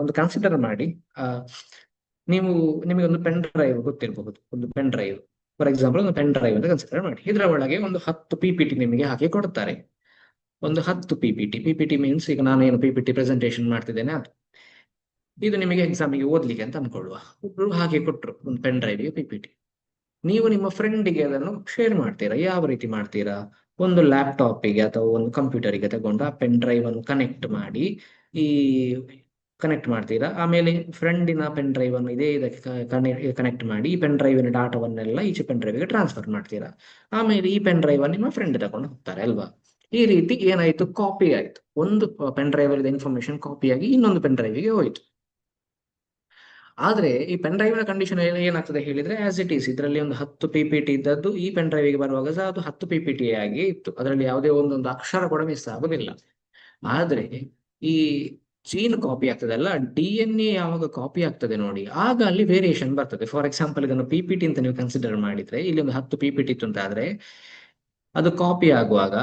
ಒಂದು ಕನ್ಸಿಡರ್ ಮಾಡಿ, ನೀವು ನಿಮಗೆ ಒಂದು ಪೆನ್ ಡ್ರೈವ್ ಗೊತ್ತಿರಬಹುದು, ಒಂದು ಪೆನ್ ಡ್ರೈವ್, ಫಾರ್ ಎಕ್ಸಾಂಪಲ್ ಒಂದು ಪೆನ್ ಡ್ರೈವ್ ಅಂತ ಕನ್ಸಿಡರ್ ಮಾಡಿ. ಇದರ ಒಳಗೆ ಒಂದು 10 PPT ನಿಮಗೆ ಹಾಕಿ ಕೊಡ್ತಾರೆ. ಒಂದು 10 PPT ಮೀನ್ಸ್ ಈಗ ನಾನು ಏನು PPT ಪ್ರೆಸೆಂಟೇಶನ್ ಮಾಡ್ತಿದ್ದೇನೆ ಅದು. ಇದು ನಿಮಗೆ ಎಕ್ಸಾಮಿಗೆ ಓದ್ಲಿಕ್ಕೆ ಅಂತ ಅನ್ಕೊಳ್ಳುವ, ಒಬ್ರು ಹಾಗೆ ಕೊಟ್ರು ಒಂದು ಪೆನ್ ಡ್ರೈವ್ಗೆ PPT. ನೀವು ನಿಮ್ಮ ಫ್ರೆಂಡಿಗೆ ಅದನ್ನು ಶೇರ್ ಮಾಡ್ತೀರಾ. ಯಾವ ರೀತಿ ಮಾಡ್ತೀರಾ? ಒಂದು ಲ್ಯಾಪ್ಟಾಪಿಗೆ ಅಥವಾ ಒಂದು ಕಂಪ್ಯೂಟರ್ಗೆ ತಗೊಂಡು ಆ ಪೆನ್ ಡ್ರೈವ್ ಅನ್ನು ಕನೆಕ್ಟ್ ಮಾಡಿ ಈ ಕನೆಕ್ಟ್ ಮಾಡ್ತೀರಾ. ಆಮೇಲೆ ಫ್ರೆಂಡಿನ ಪೆನ್ ಡ್ರೈವ್ ಅನ್ನು ಇದೇ ಇದಕ್ಕೆ ಕನೆಕ್ಟ್ ಮಾಡಿ ಈ ಪೆನ್ ಡ್ರೈವಿನ ಡಾಟಾವನ್ನೆಲ್ಲ ಈಚೆ ಪೆನ್ ಡ್ರೈವ್ಗೆ ಟ್ರಾನ್ಸ್ಫರ್ ಮಾಡ್ತೀರಾ. ಆಮೇಲೆ ಈ ಪೆನ್ ಡ್ರೈವ್ ಅನ್ನು ನಿಮ್ಮ ಫ್ರೆಂಡ್ ತಗೊಂಡು ಹೋಗ್ತಾರೆ ಅಲ್ವಾ. ಈ ರೀತಿ ಏನಾಯ್ತು, ಕಾಪಿ ಆಯ್ತು. ಒಂದು ಪೆನ್ ಡ್ರೈವ್ ಅಲ್ಲಿ ಇನ್ಫಾರ್ಮೇಶನ್ ಕಾಪಿ ಆಗಿ ಇನ್ನೊಂದು ಪೆನ್ ಡ್ರೈವ್ಗೆ ಹೋಯ್ತು. ಆದ್ರೆ ಈ ಪೆನ್ ಡ್ರೈವ್ ನ ಕಂಡೀಷನ್ ಏನಾಗ್ತದೆ ಹೇಳಿದ್ರೆ, ಆಸ್ ಇಟ್ ಈಸ್ ಇದರಲ್ಲಿ ಒಂದು 10 PPT ಇದ್ದದ್ದು ಈ ಪೆನ್ ಡ್ರೈವ್ ಗೆ ಬರುವಾಗ ಸಹ ಅದು 10 PPT ಆಗಿ ಇತ್ತು. ಅದರಲ್ಲಿ ಯಾವುದೇ ಒಂದೊಂದು ಅಕ್ಷರ ಕೂಡ ಮಿಸ್ ಆಗುದಿಲ್ಲ. ಆದ್ರೆ ಈ ಜೀನ್ ಕಾಪಿ ಆಗ್ತದಲ್ಲ, DNA ಯಾವಾಗ ಕಾಪಿ ಆಗ್ತದೆ ನೋಡಿ, ಆಗ ಅಲ್ಲಿ ವೇರಿಯೇಷನ್ ಬರ್ತದೆ. ಫಾರ್ ಎಕ್ಸಾಂಪಲ್ ಇದನ್ನು PPT ಅಂತ ನೀವು ಕನ್ಸಿಡರ್ ಮಾಡಿದ್ರೆ, ಇಲ್ಲಿ ಒಂದು 10 PPT ಇತ್ತು ಅಂತ ಆದ್ರೆ, ಅದು ಕಾಪಿ ಆಗುವಾಗ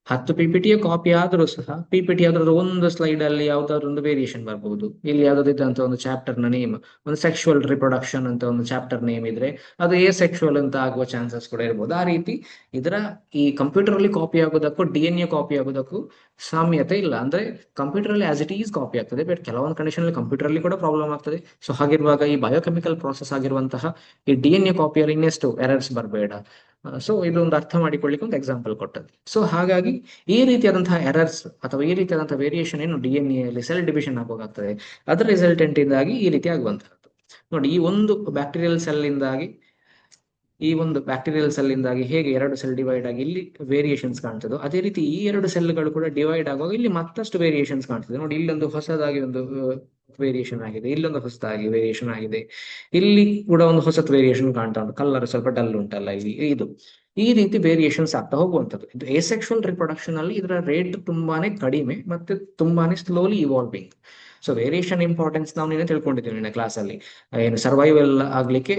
10 PPT ಕಾಪಿ ಆದ್ರೂ ಸಹ PPT ಯಾವ್ದಾದ್ರು ಒಂದು ಸ್ಲೈಡ್ ಅಲ್ಲಿ ಯಾವ್ದಾದ್ರು ಒಂದು ವೇರಿಯೇಷನ್ ಬರಬಹುದು. ಇಲ್ಲಿ ಯಾವ್ದಾದ್ರು ಇದ್ದಂತ ಒಂದು ಚಾಪ್ಟರ್ ನ ನೇಮ್, ಒಂದು ಸೆಕ್ಷುವಲ್ ರಿಪ್ರೊಡಕ್ಷನ್ ಅಂತ ಒಂದು ಚಾಪ್ಟರ್ ನೇಮ್ ಇದ್ರೆ ಅದು ಸೆಕ್ಷುವಲ್ ಅಂತ ಆಗುವ ಚಾನ್ಸಸ್ ಕೂಡ ಇರಬಹುದು. ಆ ರೀತಿ ಇದರ ಈ ಕಂಪ್ಯೂಟರ್ ಅಲ್ಲಿ ಕಾಪಿ ಆಗೋದಕ್ಕೂ DNA ಕಾಪಿ ಆಗೋದಕ್ಕೂ ಸಾಮ್ಯತೆ ಇಲ್ಲ. ಅಂದ್ರೆ ಕಂಪ್ಯೂಟರ್ ಅಲ್ಲಿ ಆಸ್ ಇಟ್ ಈಸ್ ಕಾಪಿ ಆಗ್ತದೆ, ಬಟ್ ಕೆಲವೊಂದು ಕಂಡೀಷನ್ ಅಲ್ಲಿ ಕಂಪ್ಯೂಟರ್ ಅಲ್ಲಿ ಕೂಡ ಪ್ರಾಬ್ಲಮ್ ಆಗ್ತದೆ. ಸೊ ಹಾಗಿರುವಾಗ ಈ ಬಯೋಕೆಮಿಕಲ್ ಪ್ರಾಸೆಸ್ ಆಗಿರುವಂತಹ ಈ DNA ಕಾಪಿಯಲ್ಲಿ ಇನ್ನೆಷ್ಟು ಎರರ್ಸ್ ಬರಬೇಡ. ಸೊ ಇದೊಂದು ಅರ್ಥ ಮಾಡಿಕೊಳ್ಳಿಕ್ಕೆ ಒಂದು ಎಕ್ಸಾಂಪಲ್ ಕೊಟ್ಟದ್ದು. ಸೊ ಹಾಗಾಗಿ ಈ ರೀತಿಯಾದಂತಹ ಎರರ್ಸ್ ಅಥವಾ ಈ ರೀತಿಯಾದಂತಹ ವೇರಿಯೇಷನ್ ಏನು DNA ಅಲ್ಲಿ ಸೆಲ್ ಡಿವಿಷನ್ ಆಗೋಗ್ತದೆ, ಅದರ ರಿಸಲ್ಟೆಂಟ್ ಇಂದಾಗಿ ಈ ರೀತಿ ಆಗುವಂತಹದ್ದು. ನೋಡಿ, ಈ ಒಂದು ಬ್ಯಾಕ್ಟೀರಿಯಲ್ ಸೆಲ್ ಇಂದಾಗಿ ಹೇಗೆ ಎರಡು ಸೆಲ್ ಡಿವೈಡ್ ಆಗಿ ಇಲ್ಲಿ ವೇರಿಯೇಷನ್ಸ್ ಕಾಣ್ತದೋ, ಅದೇ ರೀತಿ ಈ ಎರಡು ಸೆಲ್ಗಳು ಕೂಡ ಡಿವೈಡ್ ಆಗುವಾಗ ಇಲ್ಲಿ ಮತ್ತಷ್ಟು ವೇರಿಯೇಷನ್ಸ್ ಕಾಣ್ತದೆ. ನೋಡಿ, ಇಲ್ಲೊಂದು ಹೊಸದಾಗಿ ಒಂದು ವೇರಿಯೇಷನ್ ಆಗಿದೆ, ಇಲ್ಲೊಂದು ಹೊಸದಾಗಿ ವೇರಿಯೇಷನ್ ಆಗಿದೆ, ಇಲ್ಲಿ ಕೂಡ ಒಂದು ಹೊಸತ್ ವೇರಿಯೇಷನ್ ಕಾಣ್ತಾ ಉಂಟು, ಕಲರ್ ಸ್ವಲ್ಪ ಡಲ್ ಉಂಟಲ್ಲ ಇಲ್ಲಿ. ಇದು ಈ ರೀತಿ ವೇರಿಯೇಷನ್ಸ್ ಆಗ್ತಾ ಹೋಗುವಂಥದ್ದು. ಇದು ಏಸೆಕ್ಷುವಲ್ ರಿಪ್ರೊಡಕ್ಷನ್ ಅಲ್ಲಿ ಇದರ ರೇಟ್ ತುಂಬಾನೇ ಕಡಿಮೆ ಮತ್ತೆ ತುಂಬಾನೇ slowly evolving. So variation importance ನಾವು ನೀವೇ ತಿಳ್ಕೊಂಡಿದ್ದೀವಿ ನಿನ್ನ ಕ್ಲಾಸ್ ಅಲ್ಲಿ. ಏನು ಸರ್ವೈವಲ್ ಆಗ್ಲಿಕ್ಕೆ,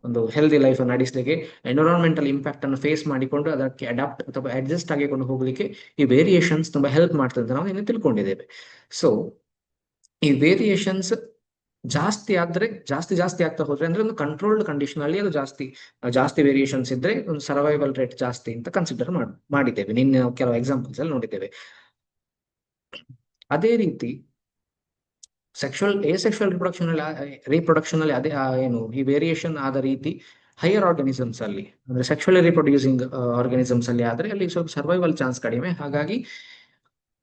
ಒಂದು ಹೆಲ್ದಿ ಲೈಫ್ ನಡೆಸಲಿಕ್ಕೆ, ಎನ್ವಿರಾನ್ಮೆಂಟಲ್ ಇಂಪ್ಯಾಕ್ಟ್ ಅನ್ನು ಫೇಸ್ ಮಾಡಿಕೊಂಡು ಅದಕ್ಕೆ ಅಡಾಪ್ಟ್ ಅಥವಾ ಅಡ್ಜಸ್ಟ್ ಆಗಿಕೊಂಡು ಹೋಗ್ಲಿಕ್ಕೆ ಈ ವೇರಿಯೇಷನ್ಸ್ ತುಂಬಾ ಹೆಲ್ಪ್ ಮಾಡ್ತದೆ ಅಂತ ನಾವು ಇನ್ನೂ ತಿಳ್ಕೊಂಡಿದ್ದೇವೆ. ಸೊ ಈ ವೇರಿಯೇಷನ್ಸ್ ಜಾಸ್ತಿ ಆಗ್ತಾ ಹೋದ್ರೆ, ಅಂದ್ರೆ ಒಂದು ಕಂಟ್ರೋಲ್ಡ್ ಕಂಡೀಷನ್ ಅಲ್ಲಿ ಅದು ಜಾಸ್ತಿ ವೇರಿಯೇಷನ್ಸ್ ಇದ್ರೆ ಒಂದು ಸರ್ವೈವಲ್ ರೇಟ್ ಜಾಸ್ತಿ ಅಂತ ಕನ್ಸಿಡರ್ ಮಾಡಿದ್ದೇವೆ. ನಿನ್ನೆ ನಾವು ಕೆಲವು ಎಕ್ಸಾಂಪಲ್ಸ್ ಅಲ್ಲಿ ನೋಡಿದ್ದೇವೆ. ಅದೇ ರೀತಿ ಏಸೆಕ್ಷುವಲ್ ರೀಪ್ರೊಡಕ್ಷನ್ ಅಲ್ಲಿ ಅದೇ ಏನು ಈ ವೇರಿಯೇಷನ್ ಆದ ರೀತಿ ಹೈಯರ್ ಆರ್ಗನಿಸಮ್ಸ್ ಅಲ್ಲಿ, ಅಂದ್ರೆ ಸೆಕ್ಷುವಲಿ ರಿಪ್ರೊಡ್ಯೂಸಿಂಗ್ ಆರ್ಗನಿಸಮ್ಸ್ ಅಲ್ಲಿ ಆದ್ರೆ ಅಲ್ಲಿ ಸ್ವಲ್ಪ ಸರ್ವೈವಲ್ ಚಾನ್ಸ್ ಕಡಿಮೆ. ಹಾಗಾಗಿ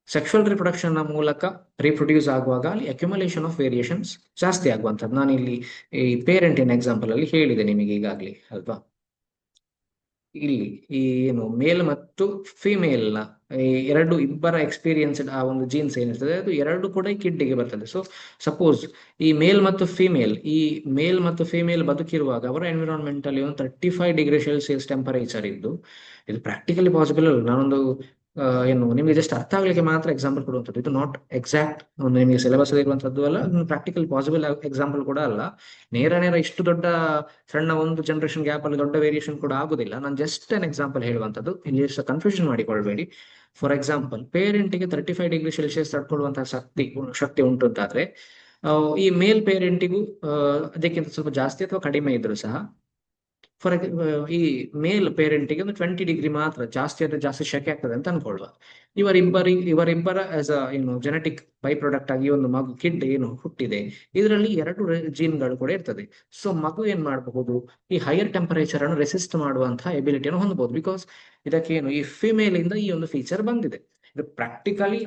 ಸೆಕ್ಷುವಲ್ ರಿಪ್ರೊಡಕ್ಷನ್ ನ ಮೂಲಕ ರೀಪ್ರೊಡ್ಯೂಸ್ ಆಗುವಾಗ ಅಲ್ಲಿ ಅಕ್ಯುಮುಲೇಷನ್ ಆಫ್ ವೇರಿಯೇಷನ್ಸ್ ಜಾಸ್ತಿ ಆಗುವಂಥದ್ದು. ನಾನು ಇಲ್ಲಿ ಈ ಪೇರೆಂಟಿನ ಎಕ್ಸಾಂಪಲ್ ಅಲ್ಲಿ ಹೇಳಿದೆ ನಿಮಗೆ ಈಗಾಗಲೇ ಅಲ್ವಾ. ಇಲ್ಲಿ ಈ ಏನು ಮೇಲ್ ಮತ್ತು ಫಿಮೇಲ್ ನ ಇಬ್ಬರ ಎಕ್ಸ್ಪೀರಿಯನ್ಸ್ಡ್ ಆ ಒಂದು ಜೀನ್ಸ್ ಏನಿರ್ತದೆ ಅದು ಎರಡು ಕೂಡ ಈ ಕಿಡ್ಡಿಗೆ ಬರ್ತದೆ. ಸೊ ಸಪೋಸ್ ಈ ಮೇಲ್ ಮತ್ತು ಫಿಮೇಲ್ ಬದುಕಿರುವಾಗ ಅವರ ಎನ್ವಿರಾನ್ಮೆಂಟ್ ಅಲ್ಲಿ ಒಂದು 35°C ಟೆಂಪರೇಚರ್ ಇದ್ದು, ಇದು ಪ್ರಾಕ್ಟಿಕಲಿ ಪಾಸಿಬಲ್ ಅಲ್ಲ. ನಾನೊಂದು ಏನು ನಿಮಗೆ ಜಸ್ಟ್ ಅರ್ಥ ಆಗ್ಲಿಕ್ಕೆ ಮಾತ್ರ ಎಕ್ಸಾಂಪಲ್ ಕೊಡುವಂಥದ್ದು, ಇದು ನಾಟ್ ಎಕ್ಸಾಕ್ಟ್ ಒಂದು ನಿಮಗೆ ಸಿಲೆಬಸ್ ಇರುವಂತದ್ದು ಅಲ್ಲ, ಪ್ರಾಕ್ಟಿಕಲ್ ಪಾಸಿಬಲ್ ಎಕ್ಸಾಂಪಲ್ ಕೂಡ ಅಲ್ಲ. ನೇರ ಇಷ್ಟು ದೊಡ್ಡ ಸಣ್ಣ ಒಂದು ಜನರೇಷನ್ ಗ್ಯಾಪ್ ಅಲ್ಲಿ ದೊಡ್ಡ ವೇರಿಯೇಷನ್ ಕೂಡ ಆಗುದಿಲ್ಲ. ನಾನು ಜಸ್ಟ್ ಅನ್ ಎಕ್ಸಾಂಪಲ್ ಹೇಳುವಂಥದ್ದು, ಇಲ್ಲಿ ಕನ್ಫ್ಯೂಷನ್ ಮಾಡಿಕೊಳ್ಬೇಡಿ. ಫಾರ್ ಎಕ್ಸಾಂಪಲ್, ಪೇರೆಂಟ್ಗೆ 35°C ತಡ್ಕೊಳ್ಳುವಂತಹ ಶಕ್ತಿ ಉಂಟು ಅಂತಾದ್ರೆ, ಈ ಮೇಲ್ ಪೇರೆಂಟಿಗೂ ಅದಕ್ಕಿಂತ ಸ್ವಲ್ಪ ಜಾಸ್ತಿ ಅಥವಾ ಕಡಿಮೆ ಇದ್ರು ಸಹ, ಈ ಮೇಲ್ ಪೇರೆಂಟಿಗೆ ಒಂದು 20° ಮಾತ್ರ ಜಾಸ್ತಿ ಆದ್ರೆ ಜಾಸ್ತಿ ಶೆಕೆ ಆಗ್ತದೆ ಅಂತ ಅನ್ಕೊಳ್ಳುವ. ಇವರಿಬ್ಬರ ಆಸ್ ಏನು ಜೆನೆಟಿಕ್ ಬೈ ಪ್ರಾಡಕ್ಟ್ ಆಗಿ ಒಂದು ಮಗು ಕಿಡ್ ಏನು ಹುಟ್ಟಿದೆ, ಇದರಲ್ಲಿ 2 ಜೀನ್ಗಳು ಕೂಡ ಇರ್ತದೆ. ಸೊ ಮಗು ಏನ್ ಮಾಡಬಹುದು, ಈ ಹೈಯರ್ ಟೆಂಪರೇಚರ್ ಅನ್ನು ರೆಸಿಸ್ಟ್ ಮಾಡುವಂತಹ ಎಬಿಲಿಟಿಯನ್ನು ಹೊಂದಬಹುದು. ಬಿಕಾಸ್ ಇದಕ್ಕೆ ಏನು ಈ ಫಿಮೇಲ್ ಇಂದ ಈ ಒಂದು ಫೀಚರ್ ಬಂದಿದೆ. ಇದು ಪ್ರಾಕ್ಟಿಕಲಿ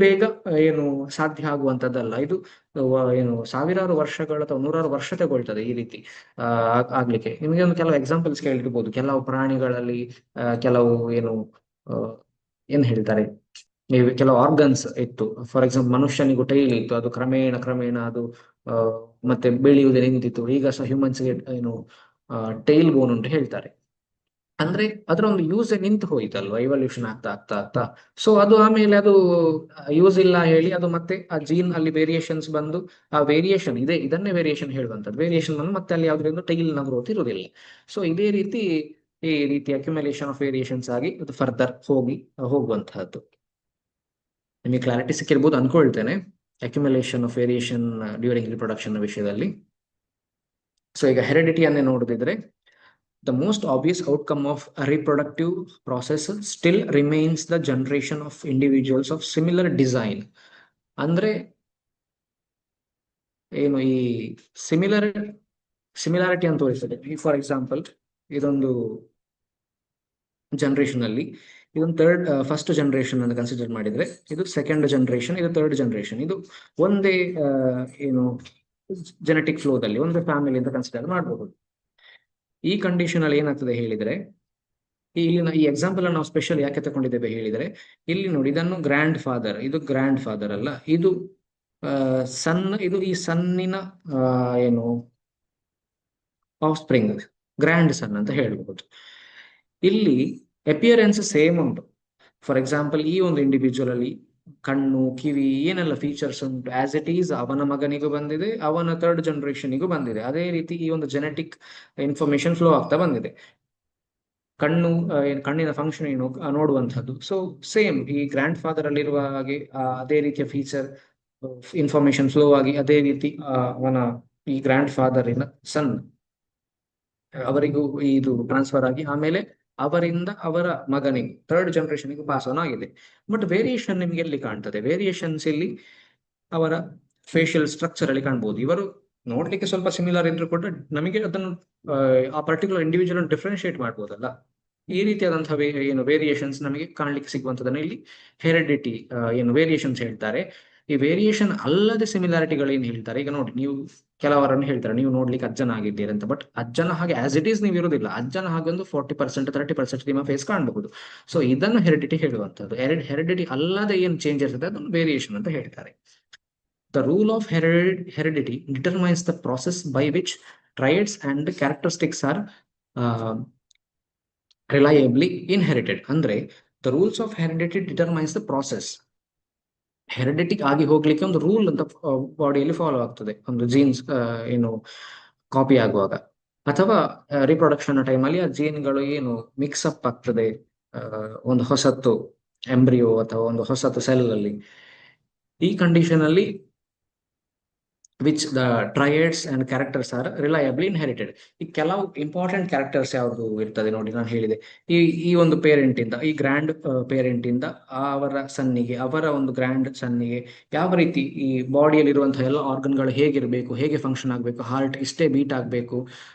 ಬೇಗ ಏನು ಸಾಧ್ಯ ಆಗುವಂತದ್ದಲ್ಲ. ಇದು ಏನು ಸಾವಿರಾರು ವರ್ಷಗಳ ಅಥವಾ ನೂರಾರು ವರ್ಷ ತಗೊಳ್ತದೆ ಈ ರೀತಿ ಆಗ್ಲಿಕ್ಕೆ. ನಿಮಗೆ ಒಂದು ಕೆಲವು ಎಕ್ಸಾಂಪಲ್ಸ್ ಕೇಳಿರ್ಬೋದು. ಕೆಲವು ಪ್ರಾಣಿಗಳಲ್ಲಿ ಕೆಲವು ಏನು ಆ, ಏನ್ ಹೇಳ್ತಾರೆ, ಕೆಲವು ಆರ್ಗನ್ಸ್ ಇತ್ತು. ಫಾರ್ ಎಕ್ಸಾಂಪಲ್ ಮನುಷ್ಯನಿಗೂ ಟೈಲ್ ಇತ್ತು, ಅದು ಕ್ರಮೇಣ ಕ್ರಮೇಣ ಅದು ಆ, ಮತ್ತೆ ಬೆಳೆಯುವುದೇ ನಿಂತಿತ್ತು. ಈಗ ಸಹ ಹ್ಯೂಮನ್ಸ್ಗೆ ಏನು ಟೈಲ್ ಬೋನ್ ಅಂತ ಹೇಳ್ತಾರೆ. ಅಂದ್ರೆ ಅದರ ಒಂದು ಯೂಸ್ ನಿಂತು ಹೋಯ್ತಲ್ವಾ ಇವಲ್ಯೂಷನ್ ಆಗ್ತಾ ಆಗ್ತಾ ಆಗ್ತಾ. ಸೊ ಅದು ಆಮೇಲೆ ಅದು ಯೂಸ್ ಇಲ್ಲ ಹೇಳಿ ಅದು ಮತ್ತೆ ಆ ಜೀನ್ ಅಲ್ಲಿ ವೇರಿಯೇಷನ್ಸ್ ಬಂದು ಆ ವೇರಿಯೇಷನ್ ಇದೆ, ಇದನ್ನೇ ವೇರಿಯೇಷನ್ ಹೇಳುವಂತದ್ದು. ವೇರಿಯೇಷನ್ ಬಂದು ಮತ್ತೆ ಅಲ್ಲಿ ಯಾವ್ದ್ರಿಂದ ಟೈಲ್ ನ ಗ್ರೋತ್ ಇರುವುದಿಲ್ಲ. ಸೊ ಇದೇ ರೀತಿ ಈ ರೀತಿ ಅಕ್ಯುಮುಲೇಷನ್ ಆಫ್ ವೇರಿಯೇಷನ್ಸ್ ಆಗಿ ಅದು ಫರ್ದರ್ ಹೋಗುವಂತಹದ್ದು. ನಿಮಗೆ ಕ್ಲಾರಿಟಿ ಸಿಕ್ಕಿರ್ಬೋದು ಅನ್ಕೊಳ್ತೇನೆ accumulation of variation during reproduction ವಿಷಯದಲ್ಲಿ. ಸೊ ಈಗ ಹೆರಿಡಿಟಿಯನ್ನೇ ನೋಡಿದ್ರೆ, the most obvious outcome of a reproductive process still remains the generation of individuals of similar design. ಅಂದ್ರೆ ಏನು ಈ ಸಿಮಿಲಾರಿಟಿ ಅಂತ ತೋರಿಸ್ತದೆ. ಫಾರ್ ಎಕ್ಸಾಂಪಲ್ ಇದೊಂದು ಜನರೇಷನ್ ಅಲ್ಲಿ ಇದೊಂದು ಫಸ್ಟ್ ಜನರೇಷನ್ ಅಂತ ಕನ್ಸಿಡರ್ ಮಾಡಿದ್ರೆ, ಇದು ಸೆಕೆಂಡ್ ಜನರೇಷನ್, ಇದು ಥರ್ಡ್ ಜನರೇಷನ್, ಇದು ಒಂದೇ ಏನು ಜೆನೆಟಿಕ್ ಫ್ಲೋದಲ್ಲಿ ಒಂದೇ ಫ್ಯಾಮಿಲಿ ಅಂತ ಕನ್ಸಿಡರ್ ಮಾಡಬಹುದು. ಈ ಕಂಡೀಷನ್ ಅಲ್ಲಿ ಏನಾಗ್ತದೆ ಹೇಳಿದ್ರೆ, ಇಲ್ಲಿನ ಈ ಎಕ್ಸಾಂಪಲ್ ನಾವು ಸ್ಪೆಷಲ್ ಯಾಕೆ ತಗೊಂಡಿದ್ದೇವೆ ಹೇಳಿದ್ರೆ, ಇಲ್ಲಿ ನೋಡಿ ಇದನ್ನು ಗ್ರ್ಯಾಂಡ್ ಫಾದರ್, ಇದು ಗ್ರ್ಯಾಂಡ್ ಫಾದರ್ ಅಲ್ಲ, ಇದು ಸನ್, ಇದು ಈ ಸನ್ನಿನ ಏನು ಆಫ್ ಸ್ಪ್ರಿಂಗ್, ಗ್ರ್ಯಾಂಡ್ ಸನ್ ಅಂತ ಹೇಳ್ಬಹುದು. ಇಲ್ಲಿ ಅಪಿಯರೆನ್ಸ್ ಸೇಮ್ ಉಂಟು. ಫಾರ್ ಎಕ್ಸಾಂಪಲ್ ಈ ಒಂದು ಇಂಡಿವಿಜುವಲ್ ಅಲ್ಲಿ ಕಣ್ಣು, ಕಿವಿ, ಏನೆಲ್ಲ ಫೀಚರ್ಸ್ ಉಂಟು ಆಸ್ ಇಟ್ ಈಸ್ ಅವನ ಮಗನಿಗೂ ಬಂದಿದೆ, ಅವನ ಥರ್ಡ್ ಜನರೇಷನ್ಗೂ ಬಂದಿದೆ. ಅದೇ ರೀತಿ ಈ ಒಂದು ಜೆನೆಟಿಕ್ ಇನ್ಫಾರ್ಮೇಶನ್ ಫ್ಲೋ ಆಗ್ತಾ ಬಂದಿದೆ. ಕಣ್ಣು ಕಣ್ಣಿನ ಫಂಕ್ಷನ್ ಏನು ನೋಡುವಂಥದ್ದು. ಸೊ ಸೇಮ್ ಈ ಗ್ರ್ಯಾಂಡ್ ಫಾದರ್ ಅಲ್ಲಿರುವ ಹಾಗೆ ಅದೇ ರೀತಿಯ ಫೀಚರ್ ಇನ್ಫಾರ್ಮೇಶನ್ ಫ್ಲೋ ಆಗಿ ಅದೇ ರೀತಿ ಅವನ ಈ ಗ್ರ್ಯಾಂಡ್ ಫಾದರಿನ ಸನ್ ಅವರಿಗೂ ಇದು ಟ್ರಾನ್ಸ್ಫರ್ ಆಗಿ ಆಮೇಲೆ ಅವರಿಂದ ಅವರ ಮಗನಿಗೆ ಥರ್ಡ್ ಜನರೇಷನ್ಗೆ ಪಾಸ್ ಆನ್ ಆಗಿದೆ. ಬಟ್ ವೇರಿಯೇಷನ್ ನಿಮ್ಗೆ ಎಲ್ಲಿ ಕಾಣ್ತದೆ? ವೇರಿಯೇಷನ್ಸ್ ಇಲ್ಲಿ ಅವರ ಫೇಶಿಯಲ್ ಸ್ಟ್ರಕ್ಚರ್ ಅಲ್ಲಿ ಕಾಣ್ಬೋದು. ಇವರು ನೋಡ್ಲಿಕ್ಕೆ ಸ್ವಲ್ಪ ಸಿಮಿಲರ್ ಇದ್ರು ಕೂಡ ನಮಗೆ ಅದನ್ನು ಆ ಪರ್ಟಿಕ್ಯುಲರ್ ಇಂಡಿವಿಜುವಲ್ ಡಿಫ್ರೆನ್ಶಿಯೇಟ್ ಮಾಡ್ಬೋದಲ್ಲ. ಈ ರೀತಿಯಾದಂತಹ ಏನು ವೇರಿಯೇಷನ್ಸ್ ನಮಗೆ ಕಾಣ್ಲಿಕ್ಕೆ ಸಿಗುವಂತದನ್ನ ಇಲ್ಲಿ ಹೆರಿಡಿಟಿ ಏನು ವೇರಿಯೇಷನ್ಸ್ ಹೇಳ್ತಾರೆ. ಈ ವೇರಿಯೇಷನ್ ಅಲ್ಲದೆ ಸಿಮಿಲಾರಿಟಿಗಳು ಏನ್ ಹೇಳ್ತಾರೆ, ಈಗ ನೋಡಿ ನೀವು ಕೆಲವರನ್ನು ಹೇಳ್ತಾರೆ ನೀವು ನೋಡ್ಲಿಕ್ಕೆ ಅಜ್ಜನ ಆಗಿದ್ದೀರಿ ಅಂತ, ಬಟ್ ಅಜ್ಜನ ಹಾಗೆ ಆಸ್ ಇಟ್ ಈಸ್ ನೀವು ಇರುವುದಿಲ್ಲ. ಅಜ್ಜನ ಹಾಗೆ ಒಂದು 40% 30% ನಿಮ್ಮ ಫೇಸ್ ಕಾಣಬಹುದು. ಸೊ ಇದನ್ನು ಹೆರಿಡಿಟಿ ಹೇಳುವಂತದ್ದು. ಹೆರಿಡಿಟಿ ಅಲ್ಲದೆ ಏನು ಚೇಂಜ್ ಇರ್ತದೆ ಅದನ್ನು ವೇರಿಯೇಷನ್ ಅಂತ ಹೇಳ್ತಾರೆ. The rule of heredity determines the process by which traits and characteristics are reliably inherited. ಅಂದ್ರೆ the rules of heredity determines the process. ಹೆರಿಡಿಟಿಕ್ ಆಗಿ ಹೋಗ್ಲಿಕ್ಕೆ ಒಂದು ರೂಲ್ ಅಂತ ಬಾಡಿಯಲ್ಲಿ ಫಾಲೋ ಆಗ್ತದೆ, ಒಂದು ಜೀನ್ಸ್ ಏನು ಕಾಪಿ ಆಗುವಾಗ ಅಥವಾ ರಿಪ್ರೊಡಕ್ಷನ್ ಟೈಮಲ್ಲಿ ಆ ಜೀನ್ಗಳು ಏನು ಮಿಕ್ಸ್ ಅಪ್ ಆಗ್ತದೆ ಒಂದು ಹೊಸತ್ತು ಎಂಬ್ರಿಯೋ ಅಥವಾ ಒಂದು ಹೊಸತು ಸೆಲ್ ಅಲ್ಲಿ. ಈ ಕಂಡೀಷನ್ ಅಲ್ಲಿ which the traits and characters are reliably inherited. ಈ ಕೆಲವು ಇಂಪಾರ್ಟೆಂಟ್ ಕ್ಯಾರೆಕ್ಟರ್ಸ್ ಯಾವುದು ಇರ್ತದೆ ನೋಡಿ, ನಾನು ಹೇಳಿದೆ ಈ ಒಂದು ಪೇರೆಂಟ್ ಇಂದ, ಈ ಗ್ರ್ಯಾಂಡ್ ಪೇರೆಂಟ್ ಇಂದ ಅವರ ಸನ್ನಿಗೆ, ಅವರ ಒಂದು ಗ್ರ್ಯಾಂಡ್ ಸನ್ನಿಗೆ ಯಾವ ರೀತಿ ಈ ಬಾಡಿಯಲ್ಲಿ ಇರುವಂತಹ ಎಲ್ಲ ಆರ್ಗನ್ಗಳು ಹೇಗಿರಬೇಕು, ಹೇಗೆ ಫಂಕ್ಷನ್ ಆಗಬೇಕು, ಹಾರ್ಟ್ ಇಷ್ಟೇ ಬೀಟ್ ಆಗಬೇಕು,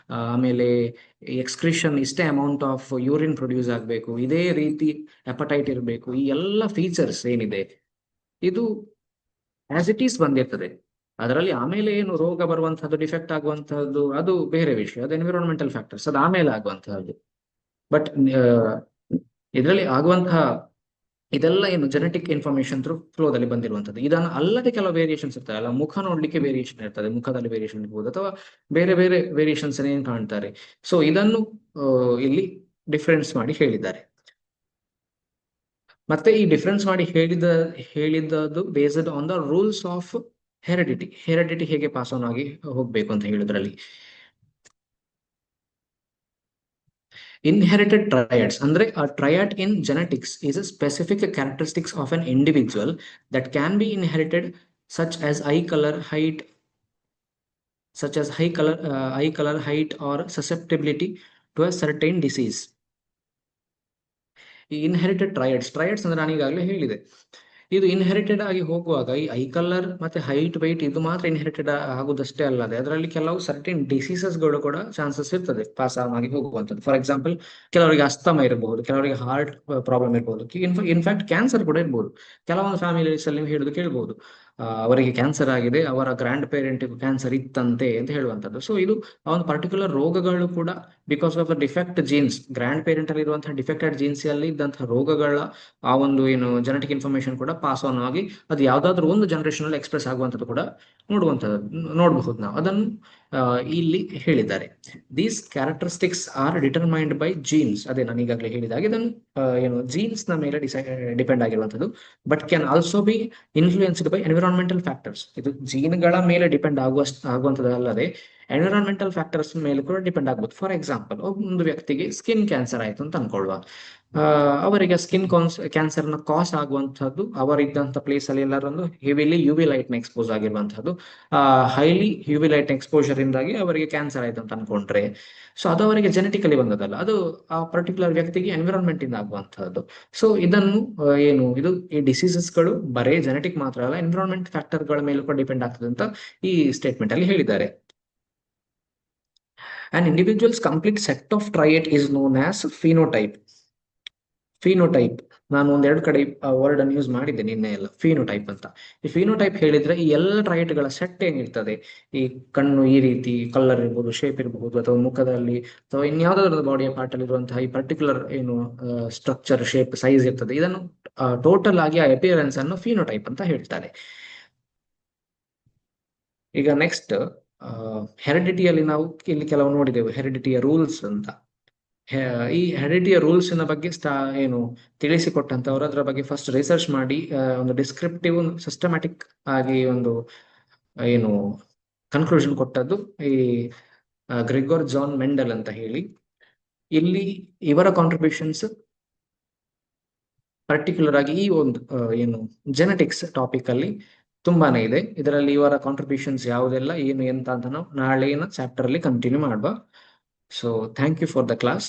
ಆಮೇಲೆ ಎಕ್ಸ್ಕ್ರಿಷನ್ ಇಷ್ಟೇ ಅಮೌಂಟ್ ಆಫ್ ಯೂರಿನ್ ಪ್ರೊಡ್ಯೂಸ್ ಆಗಬೇಕು, ಇದೇ ರೀತಿ ಹೆಪಟೈಟ್ ಇರಬೇಕು, ಈ ಎಲ್ಲ ಫೀಚರ್ಸ್ ಏನಿದೆ ಇದು ಆಸ್ ಇಟ್ ಈಸ್ ಬಂದಿರ್ತದೆ. ಅದರಲ್ಲಿ ಆಮೇಲೆ ಏನು ರೋಗ ಬರುವಂತಹದ್ದು, ಡಿಫೆಕ್ಟ್ ಆಗುವಂತಹದ್ದು ಅದು ಬೇರೆ ವಿಷಯ, ಅದು ಎನ್ವಿರಾನ್ಮೆಂಟಲ್ ಫ್ಯಾಕ್ಟರ್ಸ್, ಅದು ಆಮೇಲೆ ಆಗುವಂತಹದ್ದು. ಬಟ್ ಇದರಲ್ಲಿ ಆಗುವಂತಹ ಇದೆಲ್ಲ ಏನು ಜೆನೆಟಿಕ್ ಇನ್ಫಾರ್ಮೇಶನ್ ಥ್ರೂ ಫ್ಲೋದಲ್ಲಿ ಬಂದಿರುವಂತದ್ದು. ಇದನ್ನು ಅಲ್ಲದೆ ಕೆಲವು ವೇರಿಯೇಷನ್ಸ್ ಇರ್ತದೆ ಅಲ್ಲ, ಮುಖ ನೋಡ್ಲಿಕ್ಕೆ ವೇರಿಯೇಷನ್ ಇರ್ತದೆ, ಮುಖದಲ್ಲಿ ವೇರಿಯೇಷನ್ ಇರ್ಬೋದು ಅಥವಾ ಬೇರೆ ಬೇರೆ ವೇರಿಯೇಷನ್ಸ್ ಏನ್ ಕಾಣ್ತಾರೆ. ಸೊ ಇದನ್ನು ಇಲ್ಲಿ ಡಿಫ್ರೆನ್ಸ್ ಮಾಡಿ ಹೇಳಿದ್ದಾರೆ. ಮತ್ತೆ ಈ ಡಿಫ್ರೆನ್ಸ್ ಮಾಡಿ ಹೇಳಿದ್ದು based on the rules of heredity ಹೇಗೆ ಪಾಸ್ ಆನ್ ಆಗಿ ಹೋಗ್ಬೇಕು ಅಂತ ಹೇಳಿದ್ರಲ್ಲಿ. ಇನ್ಹೆರಿಟೆಡ್ ಟ್ರಯಾಡ್ಸ್ ಅಂದ್ರೆ a triad in genetics is a specific characteristics of an individual that can be inherited such as eye color, height or susceptibility to a certain disease. ಈ inherited ಟ್ರಯಡ್ಸ್ ಅಂದ್ರೆ ನಾನು ಈಗಾಗಲೇ ಹೇಳಿದೆ, ಇದು ಇನ್ಹೆರಿಟೆಡ್ ಆಗಿ ಹೋಗುವಾಗ ಈ ಐ ಕಲರ್ ಮತ್ತೆ ಹೈಟ್ ವೈಟ್ ಇದು ಮಾತ್ರ ಇನ್ಹೆರಿಟೆಡ್ ಆಗುದಷ್ಟೇ ಅಲ್ಲದೆ ಅದರಲ್ಲಿ ಕೆಲವು ಸರ್ಟೆನ್ ಡಿಸೀಸಸ್ಗಳು ಕೂಡ ಚಾನ್ಸಸ್ ಇರ್ತದೆ ಪಾಸ್ ಆಗಿ ಹೋಗುವಂಥದ್ದು. ಫಾರ್ ಎಕ್ಸಾಂಪಲ್, ಕೆಲವರಿಗೆ ಅಸ್ತಮ ಇರಬಹುದು, ಕೆಲವರಿಗೆ ಹಾರ್ಟ್ ಪ್ರಾಬ್ಲಮ್ ಇರಬಹುದು, ಇನ್ಫ್ಯಾಕ್ಟ್ ಕ್ಯಾನ್ಸರ್ ಕೂಡ ಇರಬಹುದು. ಕೆಲವೊಂದು ಫ್ಯಾಮಿಲೀಸ್ ಅಲ್ಲಿ ನೀವು ಹೇಳುದು ಕೇಳಬಹುದು, ಅವರಿಗೆ ಕ್ಯಾನ್ಸರ್ ಆಗಿದೆ, ಅವರ ಗ್ರ್ಯಾಂಡ್ ಪೇರೆಂಟ್ ಕ್ಯಾನ್ಸರ್ ಇತ್ತಂತೆ ಅಂತ ಹೇಳುವಂಥದ್ದು. ಸೊ ಇದು ಆ ಒಂದು ಪರ್ಟಿಕ್ಯುಲರ್ ರೋಗಗಳು ಕೂಡ because of the defect jeans, grand parent ಅಲ್ಲಿ ಇರುವಂತಹ ಡಿಫೆಕ್ಟೆಡ್ ಜೀನ್ಸ್ ಅಲ್ಲಿ ಇದ್ದಂತಹ ರೋಗಗಳ ಆ ಒಂದು ಏನು ಜೆನೆಟಿಕ್ ಇನ್ಫಾರ್ಮೇಶನ್ ಕೂಡ ಪಾಸ್ ಆನ್ ಆಗಿ ಅದು ಯಾವ್ದಾದ್ರು ಒಂದು ಜನರೇಷನ್ ಅಲ್ಲಿ ಎಕ್ಸ್ಪ್ರೆಸ್ ಆಗುವಂಥದ್ದು ಕೂಡ ನೋಡಬಹುದು ನಾವು. ಅದನ್ನು ಇಲ್ಲಿ ಹೇಳಿದ್ದಾರೆ. These characteristics are determined by genes. ಅದೇ ನಾನು ಈಗಾಗಲೇ ಹೇಳಿದಾಗೆ ಇದನ್ನು ಏನು ಜೀನ್ಸ್ ನ ಮೇಲೆ ಡಿಪೆಂಡ್ ಆಗಿರುವಂಥದ್ದು. But can also be influenced by environmental factors. ಇದು ಜೀನ್ಗಳ ಮೇಲೆ ಡಿಪೆಂಡ್ ಆಗುವಂಥದ್ದು ಅಲ್ಲದೆ ಎನ್ವಿರಾನ್ಮೆಂಟಲ್ ಫ್ಯಾಕ್ಟರ್ಸ್ ಮೇಲೆ ಕೂಡ ಡಿಪೆಂಡ್ ಆಗ್ಬೋದು. ಫಾರ್ ಎಕ್ಸಾಂಪಲ್, ಒಂದು ವ್ಯಕ್ತಿಗೆ ಸ್ಕಿನ್ ಕ್ಯಾನ್ಸರ್ ಆಯ್ತು ಅಂತ ಅನ್ಕೊಳ್ಳುವ, ಅವರಿಗೆ ಸ್ಕಿನ್ ಕ್ಯಾನ್ಸರ್ ನ ಕಾಸ್ ಆಗುವಂತಹದ್ದು ಅವರಿದ್ದಂತ ಪ್ಲೇಸ್ ಅಲ್ಲಿ ಎಲ್ಲರೊಂದು ಹೆವಿಲಿ ಯುವಿ ಲೈಟ್ ನ ಎಕ್ಸ್ಪೋಸ್ ಆಗಿರುವಂತಹದ್ದು, ಹೈಲಿ ಯುವಿ ಲೈಟ್ ಎಕ್ಸ್ಪೋಜರ್ ಇಂದಾಗಿ ಅವರಿಗೆ ಕ್ಯಾನ್ಸರ್ ಆಯ್ತು ಅಂತ ಅನ್ಕೊಂಡ್ರೆ, ಸೊ ಅದು ಅವರಿಗೆ ಜೆನೆಟಿಕಲಿ ಬಂದದಲ್ಲ, ಅದು ಆ ಪರ್ಟಿಕ್ಯುಲರ್ ವ್ಯಕ್ತಿಗೆ ಎನ್ವಿರಾನ್ಮೆಂಟ್ ಇಂದ ಆಗುವಂತಹದ್ದು. ಸೊ ಇದನ್ನು ಇದು ಈ ಡಿಸೀಸಸ್ಗಳು ಬರೇ ಜೆನೆಟಿಕ್ ಮಾತ್ರ ಅಲ್ಲ, ಎನ್ವಿರಾನ್ಮೆಂಟ್ ಫ್ಯಾಕ್ಟರ್ ಗಳ ಮೇಲೆ ಕೂಡ ಡಿಪೆಂಡ್ ಆಗ್ತದೆ ಅಂತ ಈ ಸ್ಟೇಟ್ಮೆಂಟ್ ಅಲ್ಲಿ ಹೇಳಿದ್ದಾರೆ. An individual's complete set of trait is known as phenotype. Phenotype, ನಾನು ಒಂದೆರಡು ಕಡೆ ವರ್ಡ್ ಅನ್ನು ಯೂಸ್ ಮಾಡಿದ್ದೆ ನಿನ್ನೆ ಎಲ್ಲ, ಫಿನೋಟೈಪ್ ಅಂತ. ಈ ಫಿನೋಟೈಪ್ ಹೇಳಿದ್ರೆ ಈ ಎಲ್ಲ ಟ್ರೈಟ್ಗಳ ಸೆಟ್ ಏನಿರ್ತದೆ, ಈ ಕಣ್ಣು ಈ ರೀತಿ ಕಲರ್ ಇರ್ಬೋದು, ಶೇಪ್ ಇರಬಹುದು, ಅಥವಾ ಮುಖದಲ್ಲಿ ಅಥವಾ ಇನ್ಯಾವುದಾದ್ರೂ ಬಾಡಿಯ ಪಾರ್ಟ್ ಅಲ್ಲಿ ಇರುವಂತಹ ಈ ಪರ್ಟಿಕ್ಯುಲರ್ ಏನು ಸ್ಟ್ರಕ್ಚರ್, ಶೇಪ್, ಸೈಜ್ ಇರ್ತದೆ, ಇದನ್ನು ಟೋಟಲ್ ಆಗಿ ಆ ಅಪಿಯರೆನ್ಸ್ ಅನ್ನು ಫಿನೋಟೈಪ್ ಅಂತ ಹೇಳ್ತಾರೆ. ಈಗ ನೆಕ್ಸ್ಟ್ ಹೆರಿಡಿಟಿಯಲ್ಲಿ ನಾವು ಇಲ್ಲಿ ಕೆಲವು ನೋಡಿದೆವು, ಹೆರಿಡಿಟಿಯ ರೂಲ್ಸ್ ಅಂತ. ಈ ಹೆರಿಡಿಟಿಯ ರೂಲ್ಸ್ ನ ಬಗ್ಗೆ ಏನು ತಿಳಿಸಿಕೊಟ್ಟಂತವ್ರು ಅದರ ಬಗ್ಗೆ ಫಸ್ಟ್ ರಿಸರ್ಚ್ ಮಾಡಿ ಒಂದು ಡಿಸ್ಕ್ರಿಪ್ಟಿವ್ ಸಿಸ್ಟಮ್ಯಾಟಿಕ್ ಆಗಿ ಒಂದು ಏನು ಕನ್ಕ್ಲೂಷನ್ ಕೊಟ್ಟದ್ದು ಈ ಗ್ರೆಗೋರ್ ಜಾನ್ ಮೆಂಡಲ್ ಅಂತ ಹೇಳಿ. ಇಲ್ಲಿ ಇವರ ಕಾಂಟ್ರಿಬ್ಯೂಷನ್ಸ್ ಪರ್ಟಿಕ್ಯುಲರ್ ಆಗಿ ಈ ಒಂದು ಏನು ಜೆನೆಟಿಕ್ಸ್ ಟಾಪಿಕ್ ಅಲ್ಲಿ ತುಂಬಾನೇ ಇದೆ. ಇದರಲ್ಲಿ ಇವರ ಕಾಂಟ್ರಿಬ್ಯೂಷನ್ಸ್ ಯಾವುದೆಲ್ಲ ಏನು ಎಂತ ಅಂತ ನಾವು ನಾಳಿನ ಚಾಪ್ಟರ್ ಅಲ್ಲಿ ಕಂಟಿನ್ಯೂ ಮಾಡುವ. So thank you for the class.